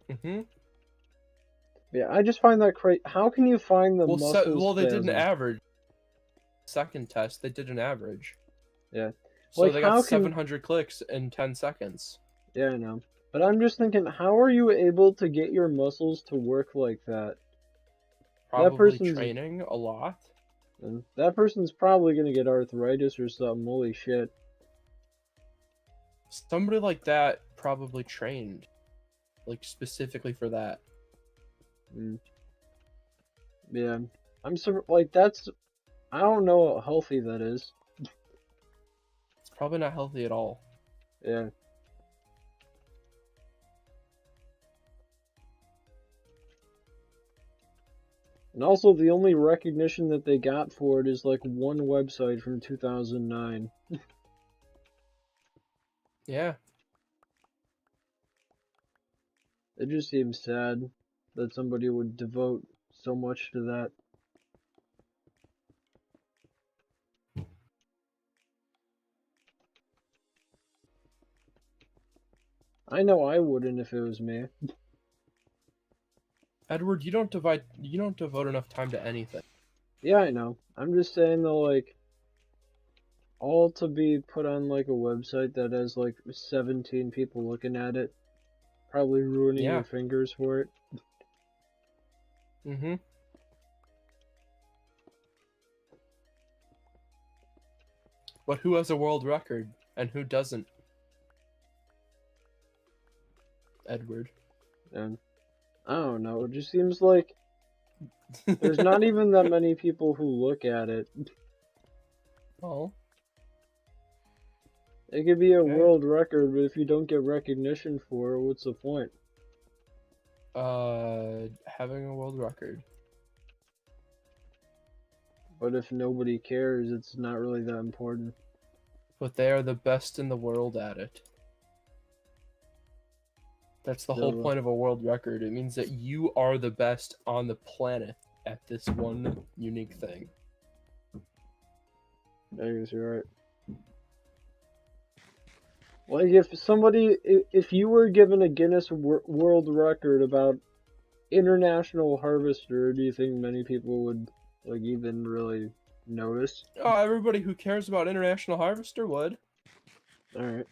Mm-hmm. Yeah, I just find that crazy. How can you find the Well, muscle they did an spasm? average. Second test, they did an average. Yeah. So Like, they how got can- 700 clicks in 10 seconds. Yeah, I know. But I'm just thinking, how are you able to get your muscles to work like that? Probably person's- training a lot. And that person's probably gonna get arthritis or something, holy shit. Somebody like that probably trained, like specifically for that. Mm. Yeah. Like, that's... I don't know how healthy that is. It's probably not healthy at all. Yeah. And also, the only recognition that they got for it is, like, one website from 2009. Yeah. It just seems sad that somebody would devote so much to that. I know I wouldn't if it was me. Edward, you don't devote enough time to anything. Yeah, I know. I'm just saying though, like, all to be put on like a website that has like 17 people looking at it, probably ruining Yeah. your fingers for it. Mm-hmm. But who has a world record and who doesn't? Edward. And I don't know, it just seems like there's not even that many people who look at it. Oh. It could be a Okay. world record, but if you don't get recognition for it, what's the point? Having a world record. But if nobody cares, it's not really that important. But they are the best in the world at it. That's the whole So, point of a world record. It means that you are the best on the planet at this one unique thing. I guess you're right. Like, if you were given a Guinness World Record about International Harvester, do you think many people would, like, even really notice? Oh, everybody who cares about International Harvester would. Alright.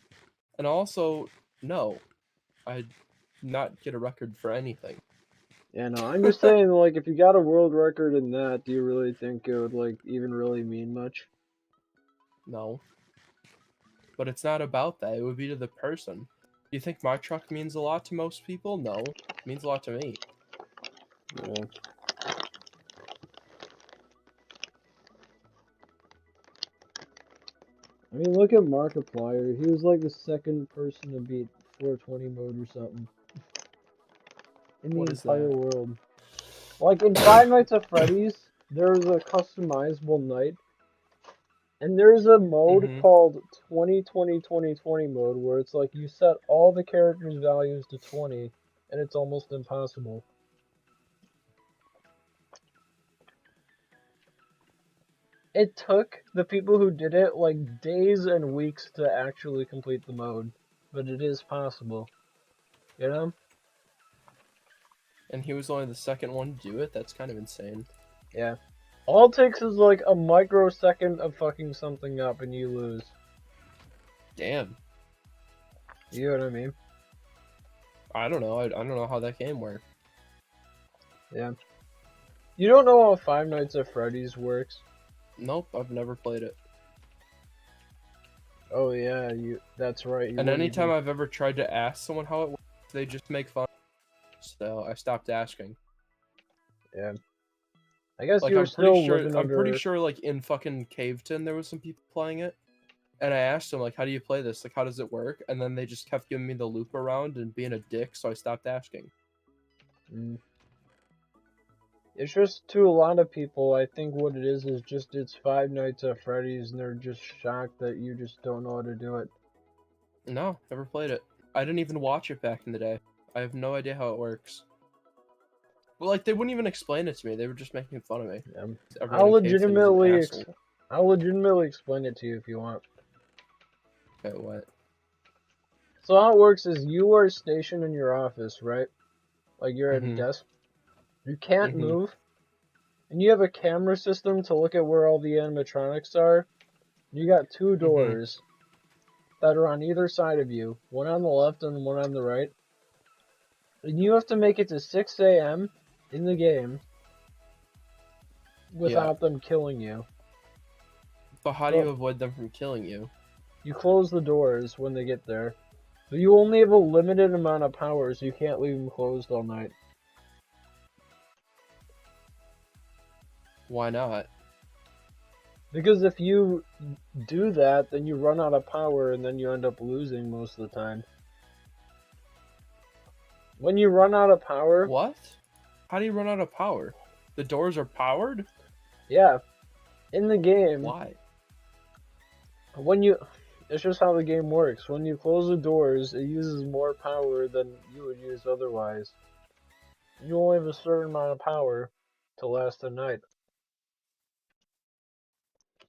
And also, no. I'd not get a record for anything. Yeah, no, I'm just saying, like, if you got a world record in that, do you really think it would, like, even really mean much? No. But it's not about that. It would be to the person. Do you think my truck means a lot to most people? No. It means a lot to me. Yeah. I mean, look at Markiplier. He was, like, the second person to beat 420 mode or something. In the What is entire that? world. Like, in Five Nights at Freddy's, there's a customizable night. And there's a mode Mhm. called 2020 mode where it's like you set all the characters' values to 20 and it's almost impossible. It took the people who did it like days and weeks to actually complete the mode, but it is possible. You know? And he was only the second one to do it? That's kind of insane. Yeah. All it takes is like a microsecond of fucking something up and you lose. Damn. You know what I mean? I don't know. I don't know how that game worked. Yeah. You don't know how Five Nights at Freddy's works? Nope, I've never played it. Oh yeah, that's right. You And wouldn't anytime even- I've ever tried to ask someone how it works, they just make fun. So I stopped asking. Yeah. I guess Like you're I'm still pretty sure living I'm pretty under. sure like in fucking Caveton there was some people playing it. And I asked them like how do you play this? Like how does it work? And then they just kept giving me the loop around and being a dick, so I stopped asking. Mm. It's just to a lot of people, I think what it is just it's Five Nights at Freddy's and they're just shocked that you just don't know how to do it. No, never played it. I didn't even watch it back in the day. I have no idea how it works. Well, like they wouldn't even explain it to me. They were just making fun of me. Yeah. Everyone in Caveton is an asshole. I'll legitimately explain it to you if you want. Okay, what? So how it works is you are stationed in your office, right? Like you're at a Mhm. desk. You can't Mhm. move. And you have a camera system to look at where all the animatronics are. You got two doors that are on either side of you, one on the left and one on the right. And you have to make it to 6 a.m. in the game without them killing you. But how do you avoid them from killing you? You close the doors when they get there. But you only have a limited amount of power, so you can't leave them closed all night. Why not? Because if you do that, then you run out of power and then you end up losing most of the time. When you run out of power, What? How do you run out of power? The doors are powered? yeah, in the game, Why? it's just how the game works. When you close the doors, it uses more power than you would use otherwise. You only have a certain amount of power to last the night.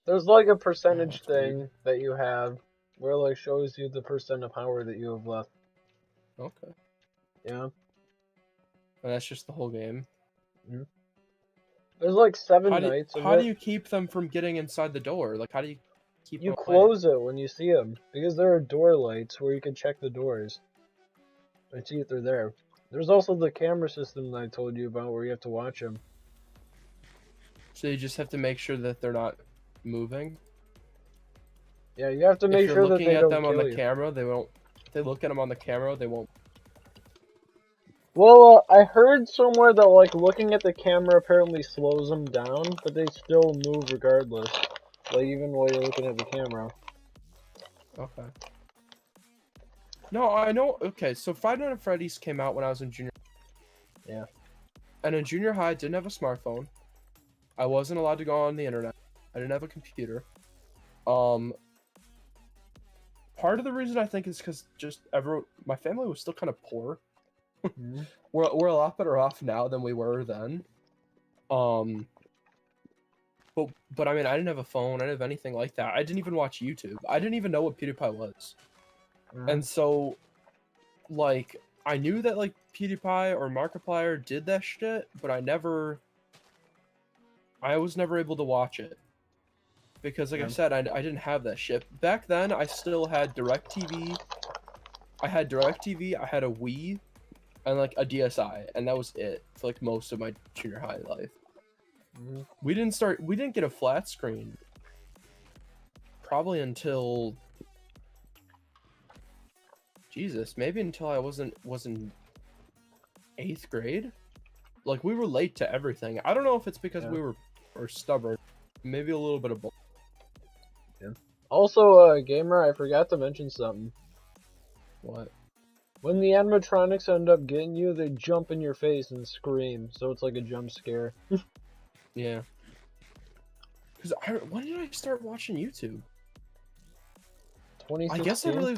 There's like a percentage that's weird. thing that you have where it like shows you the percent of power that you have left. Okay. Yeah. And that's just the whole game. There's like 7 How do nights of how do it. you keep them from getting inside the door? Like, how do you keep You them away? close it when you see them because there are door lights where you can check the doors and see if they're there. There's also the camera system that I told you about where you have to watch them. So you just have to make sure that they're not moving. Yeah, you have to If make you're sure that looking they at don't them on kill the you. camera, they won't. If they look at them on the camera, they won't. Well, I heard somewhere that like looking at the camera apparently slows them down, but they still move regardless. Like even while you're looking at the camera. Okay. No, I know. Okay, so Five Nights at Freddy's came out when I was in junior. Yeah. And in junior high, I didn't have a smartphone. I wasn't allowed to go on the internet. I didn't have a computer. Part of the reason I think is because just my family was still kind of poor. Mhm. We're a lot better off now than we were then. But I mean, I didn't have a phone. I didn't have anything like that. I didn't even watch YouTube. I didn't even know what PewDiePie was. And so, like, I knew that like PewDiePie or Markiplier did that shit, but I was never able to watch it because, like I Yeah. said, I didn't have that shit back then. I still had DirecTV. I had DirecTV. I had a Wii, and like a DSi, and that was it for like most of my junior high life. Mhm. We didn't get a flat screen probably until Jesus, maybe until I wasn't in 8th grade. Like we were late to everything. I don't know if it's because Yeah. we were stubborn, maybe a little bit of both. Also, gamer, I forgot to mention something. What? When the animatronics end up getting you, they jump in your face and scream, so it's like a jump scare. Yeah. Because when did I start watching YouTube? I guess I 2016? really.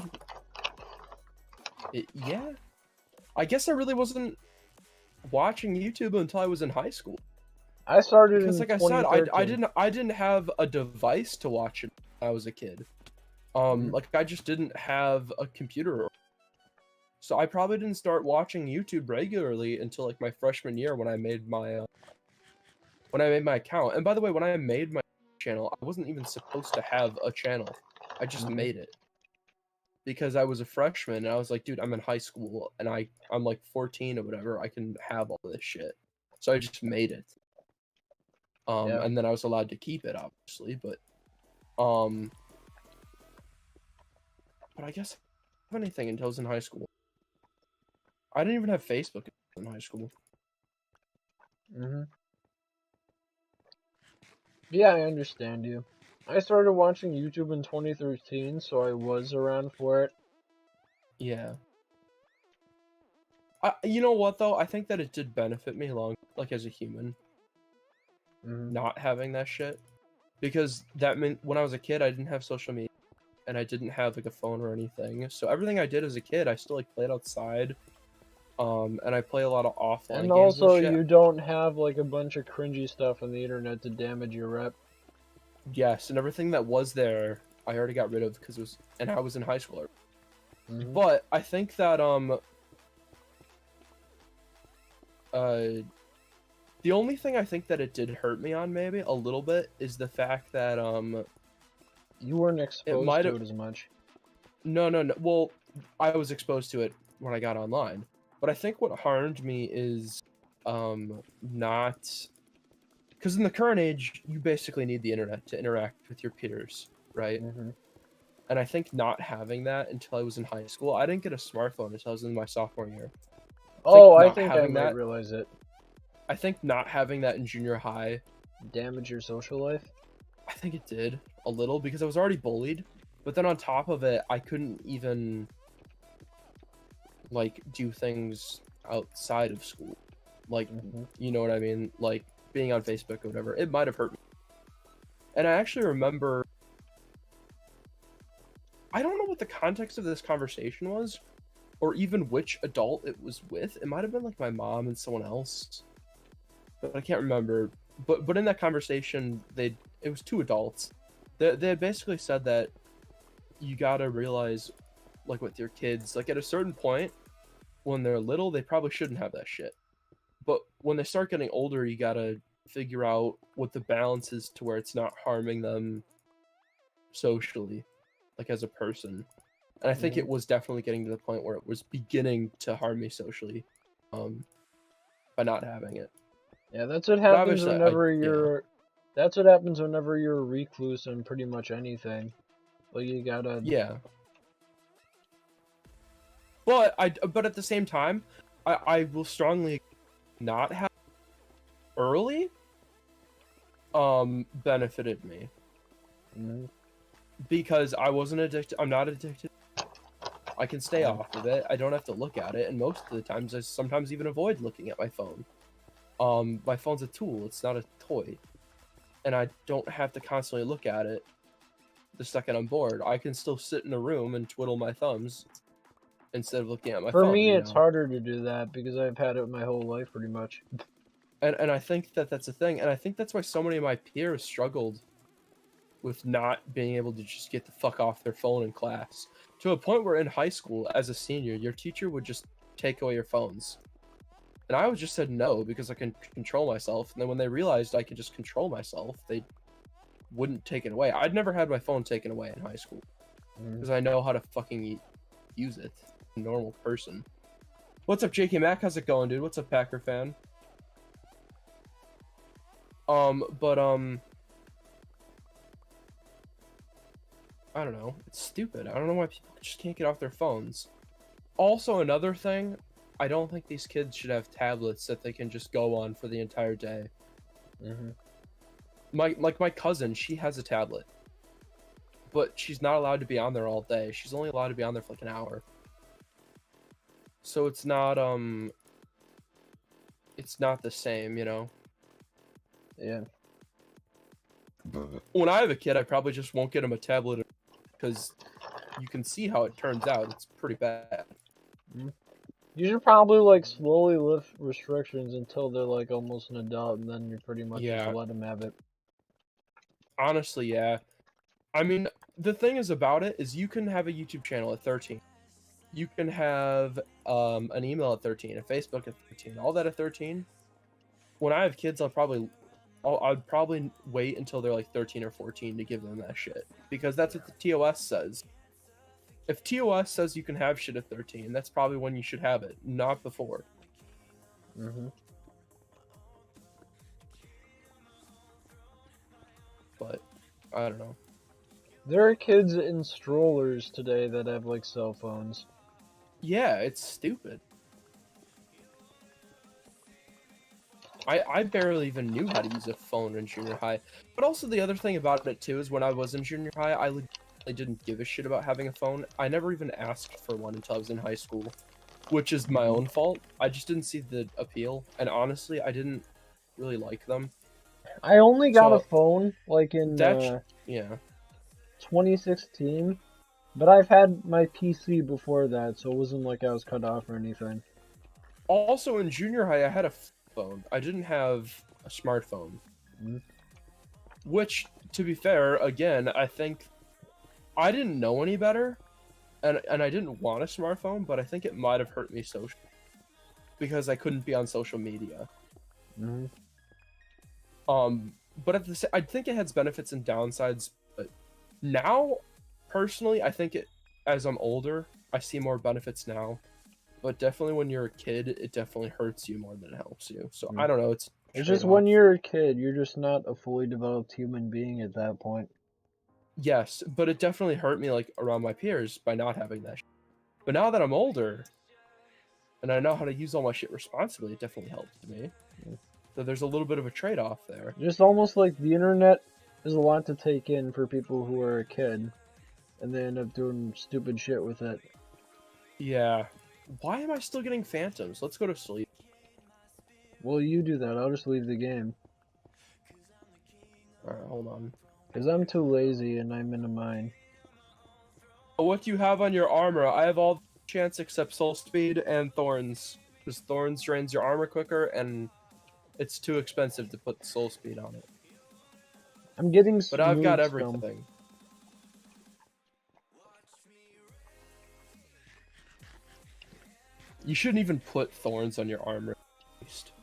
Yeah. I guess I really wasn't watching YouTube until I was in high school. I started Because in like I said, 2013. I didn't have a device to watch it when I was a kid. Like I just didn't have a computer. So I probably didn't start watching YouTube regularly until like my freshman year when I made my account. And by the way, when I made my channel, I wasn't even supposed to have a channel. I just made it. Because I was a freshman and I was like, dude, I'm in high school and I'm like 14 or whatever. I can have all this shit. So I just made it. Yeah. And then I was allowed to keep it, obviously, but I guess I didn't have anything until I was in high school. I didn't even have Facebook in high school. Yeah, I understand you. I started watching YouTube in 2013, so I was around for it. Yeah. You know what though? I think that it did benefit me like as a human, not having that shit, because that meant when I was a kid I didn't have social media, and I didn't have like a phone or anything. So everything I did as a kid, I still like played outside, and I play a lot of offline And games also, and shit. you don't have like a bunch of cringy stuff on the internet to damage your rep. Yes, and everything that was there, I already got rid of because it was, and I was in high school. Mhm. But I think that the only thing I think that it did hurt me on maybe a little bit is the fact that You weren't exposed might to have- it as much. no. Well, I was exposed to it when I got online, but I think what harmed me is not, because in the current age you basically need the internet to interact with your peers, right? And I think not having that until I was in high school, I didn't get a smartphone until I was in my sophomore year. Oh, I not think I having might that- realize it. I think not having that in junior high, Damage your social life? I think it did a little because I was already bullied, but then on top of it, I couldn't even like do things outside of school, like you know what I mean, like being on Facebook or whatever. It might have hurt me. And I actually remember, I don't know what the context of this conversation was, or even which adult it was with. It might have been like my mom and someone else, but I can't remember. But in that conversation, it was 2 adults. They basically said that you gotta realize, like with your kids, like at a certain point, when they're little, they probably shouldn't have that shit. But when they start getting older, you gotta figure out what the balance is to where it's not harming them socially, like as a person. And I think it was definitely getting to the point where it was beginning to harm me socially, by not having it. Yeah, that's what But happens obviously, whenever yeah. you're. That's what happens whenever you're a recluse in pretty much anything. Like you gotta. Yeah. But but at the same time, I will strongly not have early benefited me Mhm. because I wasn't addicted. I'm not addicted. I can stay off of it. I don't have to look at it, and most of the times I sometimes even avoid looking at my phone. My phone's a tool, it's not a toy. And I don't have to constantly look at it the second I'm bored. I can still sit in a room and twiddle my thumbs instead of looking at my For phone. me, you it's know? harder to do that because I've had it my whole life pretty much. And I think that that's a thing, and I think that's why so many of my peers struggled with not being able to just get the fuck off their phone in class. To a point where in high school, as a senior, your teacher would just take away your phones. And I would just said no because I can control myself. And then when they realized I could just control myself, they wouldn't take it away. I'd never had my phone taken away in high school because I know how to fucking use it. A normal person. What's up, JK Mac? How's it going, dude? What's up, Packer fan? I don't know. It's stupid. I don't know why people just can't get off their phones. Also, another thing, I don't think these kids should have tablets that they can just go on for the entire day. Mm-hmm. My cousin, she has a tablet, but she's not allowed to be on there all day. She's only allowed to be on there for like an hour. So it's not the same, you know. Yeah. When I have a kid, I probably just won't get him a tablet because you can see how it turns out. It's pretty bad. You should probably like slowly lift restrictions until they're like almost an adult, and then you pretty much Yeah. just let them have it. Honestly, yeah. I mean, the thing is about it is you can have a YouTube channel at 13. You can have an email at 13, a Facebook at 13, all that at 13. When I have kids, I'd probably wait until they're like 13 or 14 to give them that shit because that's what the TOS says. If TOS says you can have shit at 13, that's probably when you should have it, not before. Mm-hmm. But I don't know. There are kids in strollers today that have like cell phones. Yeah, it's stupid. I barely even knew how to use a phone in junior high. But also the other thing about it too is when I was in junior high, I didn't give a shit about having a phone. I never even asked for one until I was in high school, which is my own fault. I just didn't see the appeal, and honestly, I didn't really like them. I only got a So, phone like in Yeah. 2016, but I've had my PC before that, so it wasn't like I was cut off or anything. Also, in junior high, I had a phone. I didn't have a smartphone. Mhm. Which, to be fair, again, I think I didn't know any better, and I didn't want a smartphone, but I think it might have hurt me socially because I couldn't be on social media. Mm-hmm. But I think it has benefits and downsides. But now, personally, I think as I'm older, I see more benefits now. But definitely when you're a kid, it definitely hurts you more than it helps you. So I don't know. It's just trade-off. when you're a kid, you're just not a fully developed human being at that point. Yes, but it definitely hurt me like around my peers by not having that. But now that I'm older, and I know how to use all my shit responsibly, it definitely helps me. So there's a little bit of a trade-off there. Just almost like the internet is a lot to take in for people who are a kid, and they end up doing stupid shit with it. Yeah. Why am I still getting phantoms? Let's go to sleep. Well, you do that. I'll just leave the game. Alright, hold on. Because I'm too lazy and I'm in a mine. What do you have on your armor? I have all chance except soul speed and thorns. Because thorns drains your armor quicker, and it's too expensive to put soul speed on it. I'm getting But I've got smooth scum. everything. You shouldn't even put thorns on your armor. At least.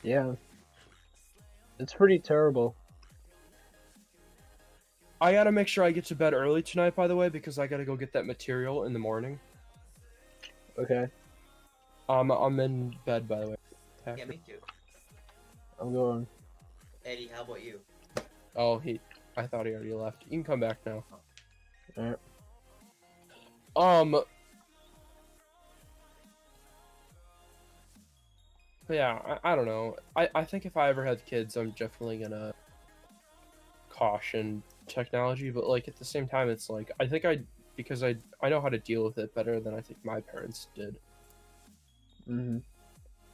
Yeah. It's pretty terrible. I gotta make sure I get to bed early tonight, by the way, because I gotta go get that material in the morning. Okay, I'm in bed, by the way. Yeah, me too. I'm going. Eddie, how about you? Oh, I thought he already left. You can come back now. Alright. But yeah, I don't know. I think if I ever had kids, I'm definitely gonna caution technology, but like at the same time, it's like because I know how to deal with it better than I think my parents did. Mm-hmm.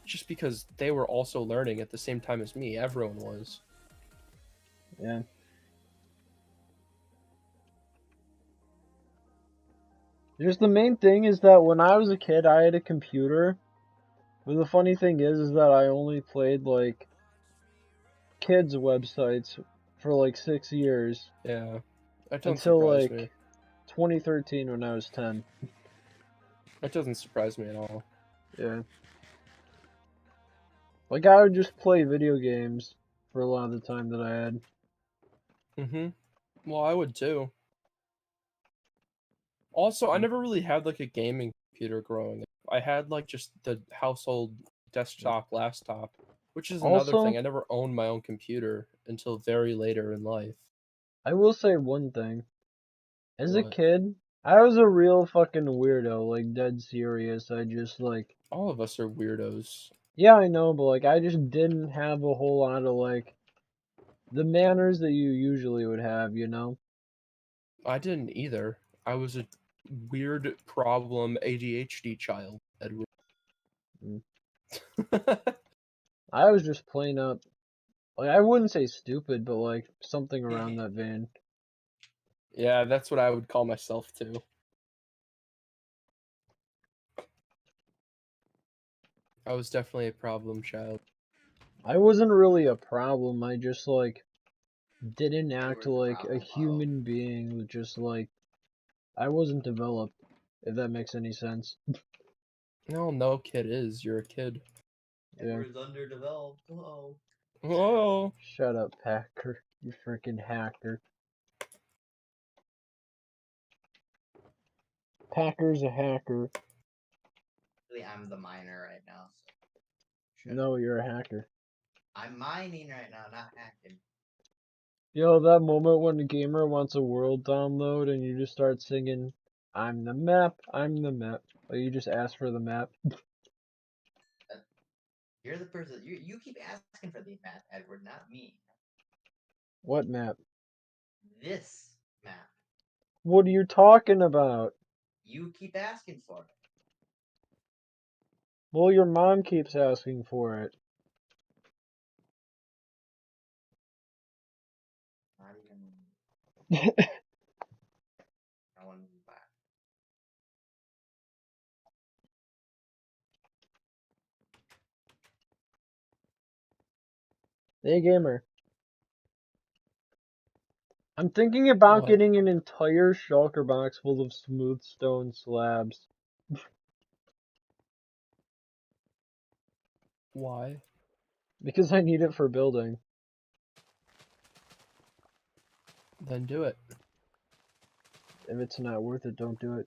Just because they were also learning at the same time as me. Everyone was. Yeah. Just the main thing is that when I was a kid, I had a computer. But the funny thing is that I only played like kids websites for like 6 years Yeah. That doesn't until surprise like me. 2013 when I was 10. That doesn't surprise me at all. Yeah. Like I would just play video games for a lot of the time that I had. Mm-hmm. Well, I would too. Also, I never really had like a gaming computer growing up. I had like just the household desktop laptop, which is another Also, thing. I never owned my own computer until very later in life. I will say one thing. As a What? kid, I was a real fucking weirdo, like dead serious. I just like, All of us are weirdos. yeah, I know, but like I just didn't have a whole lot of like the manners that you usually would have, you know? I didn't either. I was a weird problem ADHD child, Edward. Mm. I was just plain up, like I wouldn't say stupid, but like something around that vein. Yeah, that's what I would call myself too. I was definitely a problem child. I wasn't really a problem. I just like didn't You act were the like a problem, human being with just like I wasn't developed, if that makes any sense. No kid is. You're a kid. Yeah. Edward's underdeveloped. Oh. Whoa. Shut up, Packer. You freaking hacker. Packer's a hacker. Really, I'm the miner right now. So. No, you're a hacker. I'm mining right now, not hacking. Yo, that moment when a gamer wants a world download and you just start singing, I'm the map, I'm the map. Or you just ask for the map. You're the person. You keep asking for the map, Edward, not me. What map? This map. What are you talking about? You keep asking for it. Well, your mom keeps asking for it. Not even. No one back. Hey, gamer. I'm thinking about What? getting an entire shulker box full of smooth stone slabs. Why? Because I need it for building. Then do it. If it's not worth it, don't do it.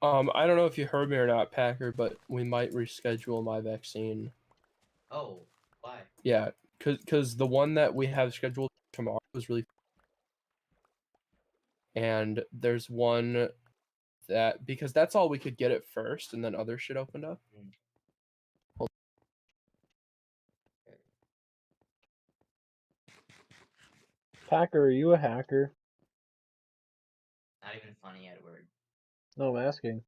I don't know if you heard me or not, Packer, but we might reschedule my vaccine. Oh, why? Yeah, cause the one that we have scheduled tomorrow was really, and there's one that because that's all we could get at first, and then other shit opened up. Packer, are you a hacker? Not even funny, Edward. No, I'm asking.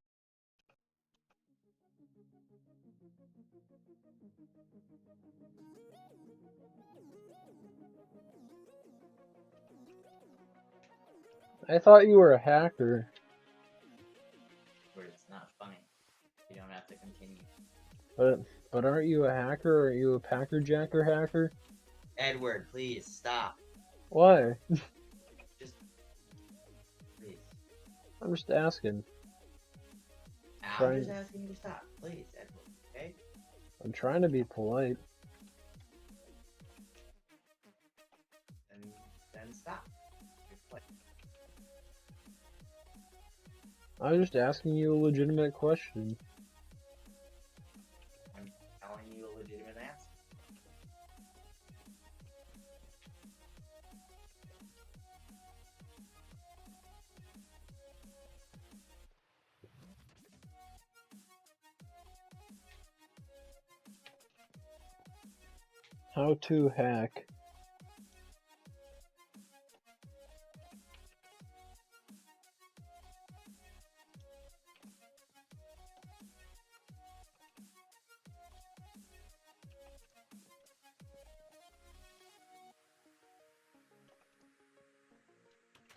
I thought you were a hacker. Edward, it's not funny. You don't have to continue. But aren't you a hacker? Aren't you a Packer Jacker hacker? Edward, please stop. Why? Just please. I'm just asking. I'm Trying- just asking you to stop, please, Edward. Okay? I'm trying to be polite. Then stop. You're polite. I was just asking you a legitimate question. I'm telling you a legitimate answer. How to hack.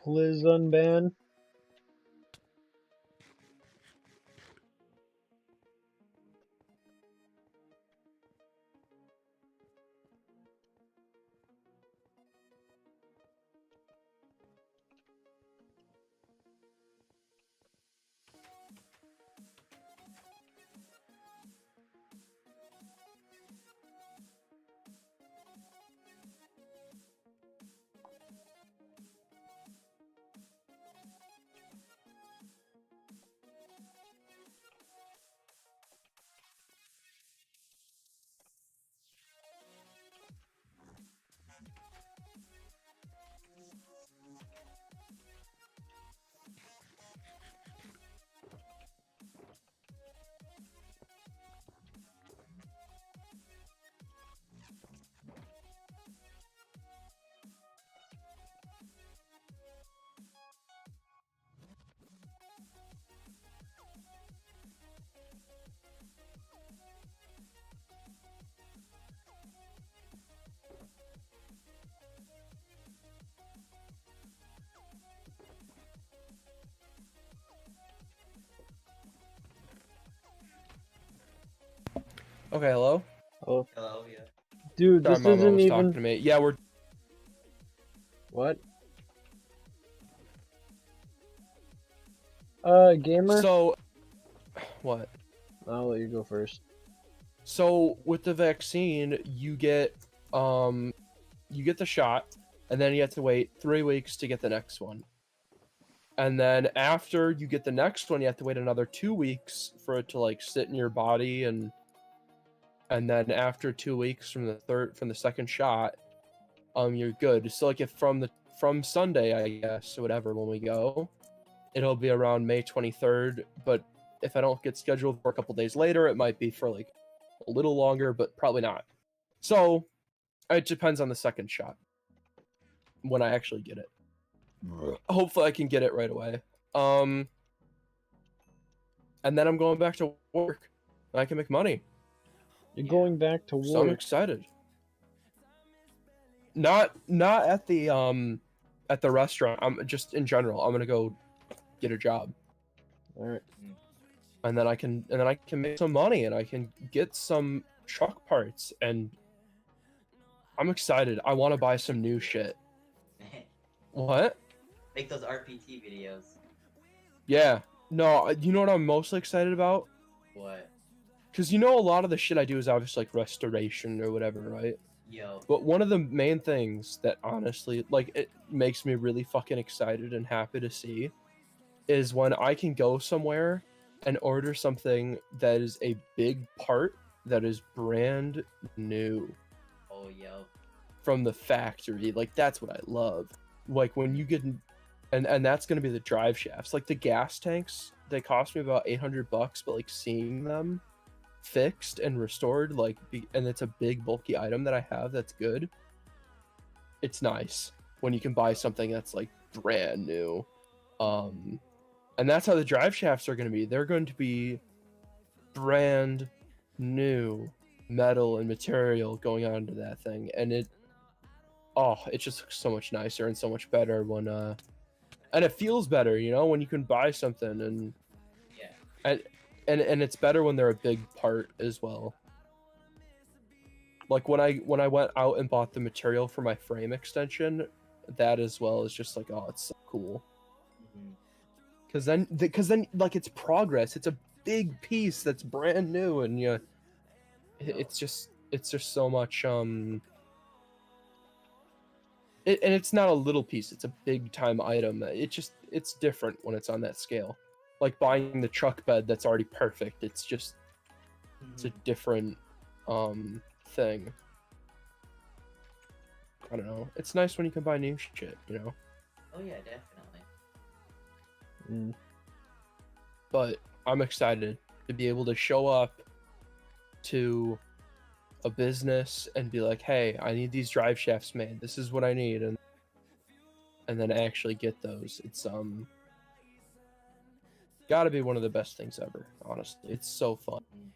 Please unban. Okay, hello. Oh, Hello, yeah. dude, Sorry, this Mama isn't was even. talking to me. Yeah, we're What? Gamer? so. What? I'll let you go first. So with the vaccine, you get the shot, and then you have to wait 3 weeks to get the next one. And then after you get the next one, you have to wait another 2 weeks for it to like sit in your body, and then after 2 weeks from the second shot, you're good. So like if from Sunday, I guess, or whatever, when we go, it'll be around May 23rd. But if I don't get scheduled for a couple days later, it might be for like a little longer, but probably not. So it depends on the second shot when I actually get it. Hopefully I can get it right away. And then I'm going back to work and I can make money. You're going back to So I'm work. excited. Not at the restaurant. I'm just in general. I'm gonna go get a job. Alright. And then I can make some money and I can get some truck parts, and I'm excited. I want to buy some new shit. What? Make those RPT videos. Yeah. No, you know what I'm mostly excited about? What? Because you know a lot of the shit I do is obviously like restoration or whatever, right? Yo. But one of the main things that honestly, like, it makes me really fucking excited and happy to see is when I can go somewhere and order something that is a big part that is brand new Oh, yo. from the factory. Like, that's what I love. Like, when you get, and that's gonna be the drive shafts. Like, the gas tanks, they cost me about $800, but like seeing them fixed and restored, like, and it's a big bulky item that I have that's good. It's nice when you can buy something that's like brand new. And that's how the drive shafts are going to be. They're going to be brand new metal and material going onto that thing, and it just looks so much nicer and so much better when and it feels better, you know, when you can buy something and Yeah. and and it's better when they're a big part as well. Like when I went out and bought the material for my frame extension, that as well is just like, oh, it's so cool. Mhm. Because then like it's progress. It's a big piece that's brand new, and yeah, it's just so much and it's not a little piece. It's a big time item. It's different when it's on that scale. Like buying the truck bed that's already perfect. It's a Mhm. different thing. I don't know. It's nice when you can buy new shit, you know. Oh yeah, definitely. Mm. But I'm excited to be able to show up to a business and be like, "Hey, I need these drive shafts made. This is what I need," and then actually get those. It's got to be one of the best things ever. Honestly, it's so fun. Mhm.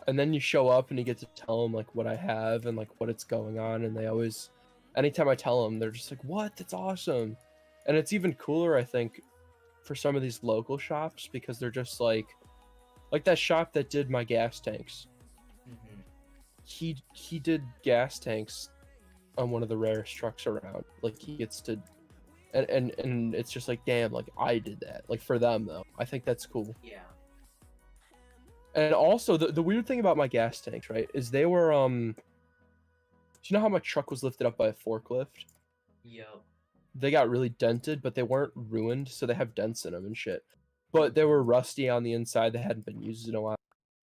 And then you show up and you get to tell them like what I have and like what it's going on, and they always, anytime I tell them, they're just like, "What? That's awesome!" And it's even cooler, I think, for some of these local shops because they're just like that shop that did my gas tanks. Mhm. He did gas tanks on one of the rarest trucks around. Like he gets to, and it's just like, damn, like I did that. Like for them though, I think that's cool. Yeah. And also the weird thing about my gas tanks, right, is they were do you know how my truck was lifted up by a forklift? Yo. They got really dented, but they weren't ruined, so they have dents in them and shit. But they were rusty on the inside. They hadn't been used in a while.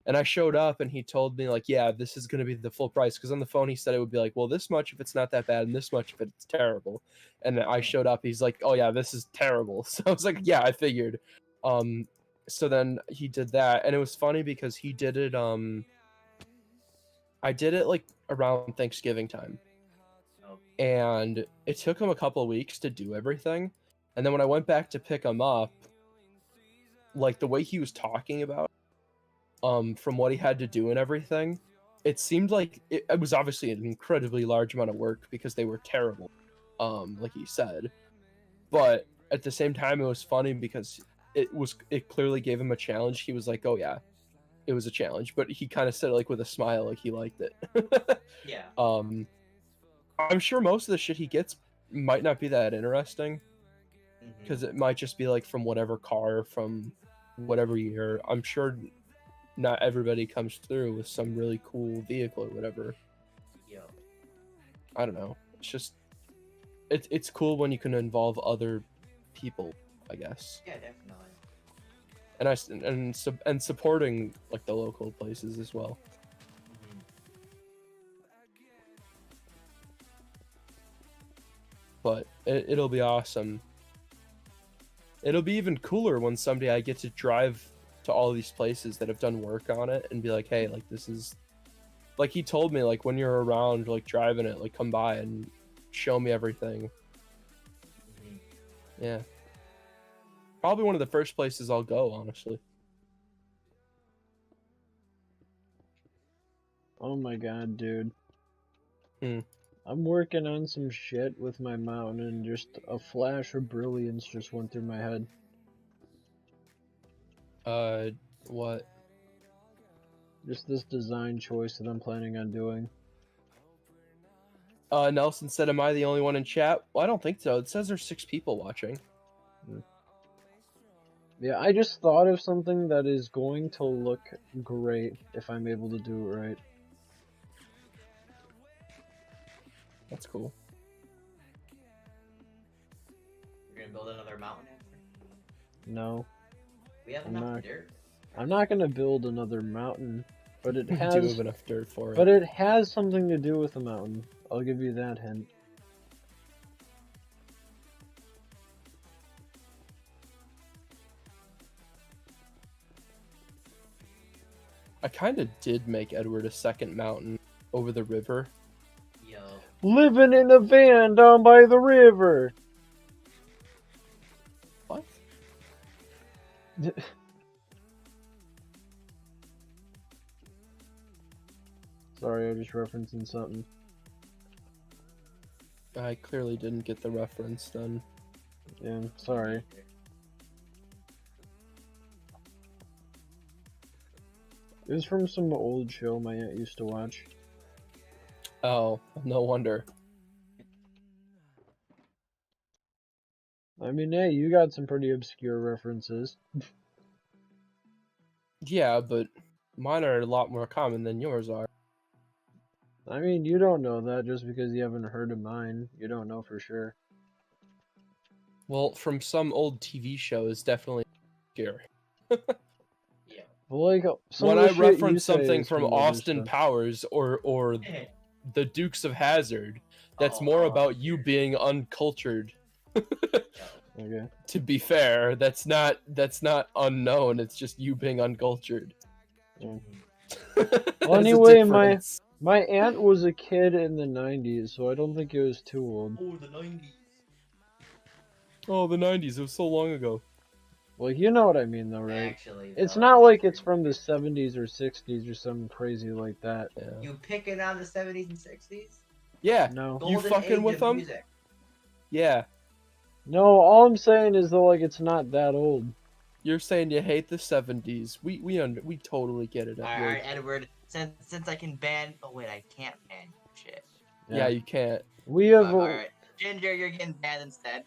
And I showed up and he told me like, yeah, this is going to be the full price. Because on the phone he said it would be like, well, this much if it's not that bad and this much if it's terrible. And I showed up. He's like, oh yeah, this is terrible. So I was like, yeah, I figured. So then he did that. And it was funny because he did it. I did it like around Thanksgiving time. Oh. And it took him a couple of weeks to do everything. And then when I went back to pick him up, like the way he was talking about from what he had to do and everything, it seemed like it was obviously an incredibly large amount of work because they were terrible, like he said. But at the same time, it was funny because it clearly gave him a challenge. He was like, oh yeah, it was a challenge, but he kind of said it like with a smile, like he liked it. Yeah. I'm sure most of the shit he gets might not be that interesting Mhm. because it might just be like from whatever car from whatever year. I'm sure not everybody comes through with some really cool vehicle or whatever. Yo. I don't know. It's just it's cool when you can involve other people, I guess. Yeah, definitely. And supporting like the local places as well. Mhm. But it'll be awesome. It'll be even cooler when someday I get to drive to all these places that have done work on it and be like, hey, like this is, like he told me, like when you're around like driving it, like come by and show me everything. Mhm. Yeah, probably one of the first places I'll go, honestly. Oh my god, dude. Hmm. I'm working on some shit with my mountain and just a flash of brilliance just went through my head. What? Just this design choice that I'm planning on doing. Nelson said, am I the only one in chat? Well, I don't think so. It says there's 6 people watching. Yeah, I just thought of something that is going to look great if I'm able to do it right. That's cool. You're gonna build another mountain after? No, We have I'm enough not. dirt. I'm not gonna build another mountain, but it We do has. have enough dirt for it. But it has something to do with the mountain. I'll give you that hint. I kind of did make Edward a second mountain over the river. Yo. Living in a van down by the river. What? Sorry, I was just referencing something. I clearly didn't get the reference then. Yeah, sorry. It was from some old show my aunt used to watch. Oh, no wonder. I mean, hey, you got some pretty obscure references. Yeah, but mine are a lot more common than yours are. I mean, you don't know that just because you haven't heard of mine. You don't know for sure. Well, from some old TV shows, definitely obscure. Yeah. Well, like, some When of the I shit you reference say something is from other Austin stuff. Powers or the Dukes of Hazzard, that's Oh, more oh, about you weird. being uncultured. Yo. Okay. To be fair, that's not unknown. It's just you being uncultured. Yeah. There's a anyway, difference. My aunt was a kid in the 90s, so I don't think it was too old. Oh, the 90s. Oh, the 90s. It was so long ago. Well, you know what I mean, though, right? Actually, It's though, not that's like it's pretty from the weird. 70s or 60s or something crazy like that. Yeah. You picking on the 70s and 60s? Yeah. No. You Golden fucking age with of them? music. Yeah. No, all I'm saying is, though, like, it's not that old. You're saying you hate the 70s. We totally get it. All right, Edward. Since I can ban. Oh wait, I can't ban shit. Yeah, you can't. We have. All right, Ginger, you're getting banned instead.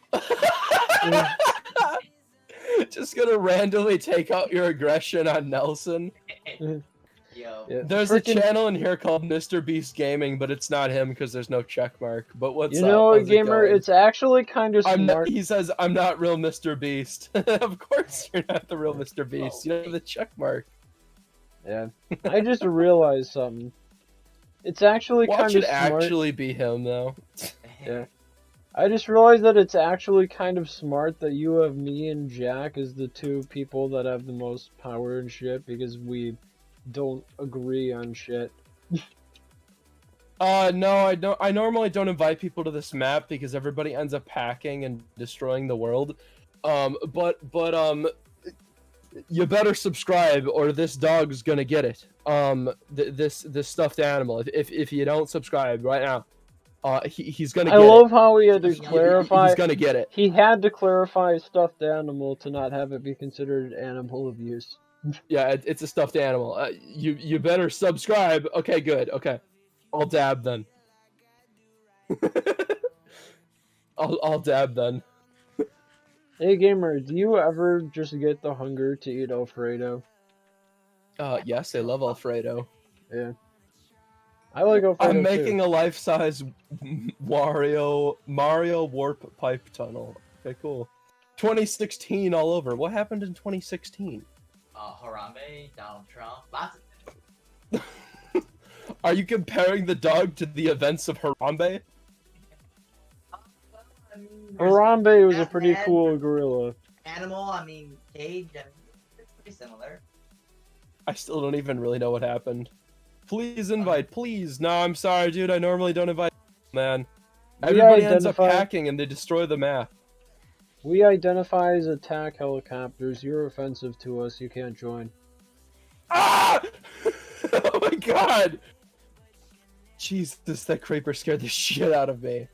Just gonna randomly take out your aggression on Nelson. Yo. Yeah, There's frickin- a channel in here called Mr. Beast Gaming, but it's not him because there's no check mark. But what's You up? know, How's it gamer, going? it's actually kind of I'm not, smart. he says, I'm not real Mr. Beast. Of course you're not the real Mr. Beast. You don't have the check mark. Yeah, I just realized something. It's actually Watch kind it of smart. actually be him, though. Yeah. I just realized that it's actually kind of smart that you have me and Jack as the two people that have the most power and shit because we don't agree on shit. No, I don't. I normally don't invite people to this map because everybody ends up hacking and destroying the world. But you better subscribe or this dog's gonna get it. This stuffed animal. If you don't subscribe right now, he's gonna I get love how he had to He's clarify. He's gonna get it. He had to clarify stuffed animal to not have it be considered animal abuse. Yeah, it's a stuffed animal. You better subscribe. Okay, good. Okay, I'll dab then. I'll dab then. Hey gamer, do you ever just get the hunger to eat Alfredo? Yes, I love Alfredo. Yeah. I like Alfredo I'm too. making a life-size Mario Warp Pipe Tunnel. Okay, cool. 2016 all over. What happened in 2016? Harambe, Donald Trump, lots of things. Are you comparing the dog to the events of Harambe? I mean, there's Harambe was a That's pretty bad. cool gorilla. Animal, I mean, Cage, I mean, it's pretty similar. I still don't even really know what happened. Please invite, please. No, I'm sorry, dude. I normally don't invite. Man, We everybody ends up identify- hacking and they destroy the map. We identify as attack helicopters. You're offensive to us. You can't join. Ah! Oh my god! Jesus, that creeper scared the shit out of me.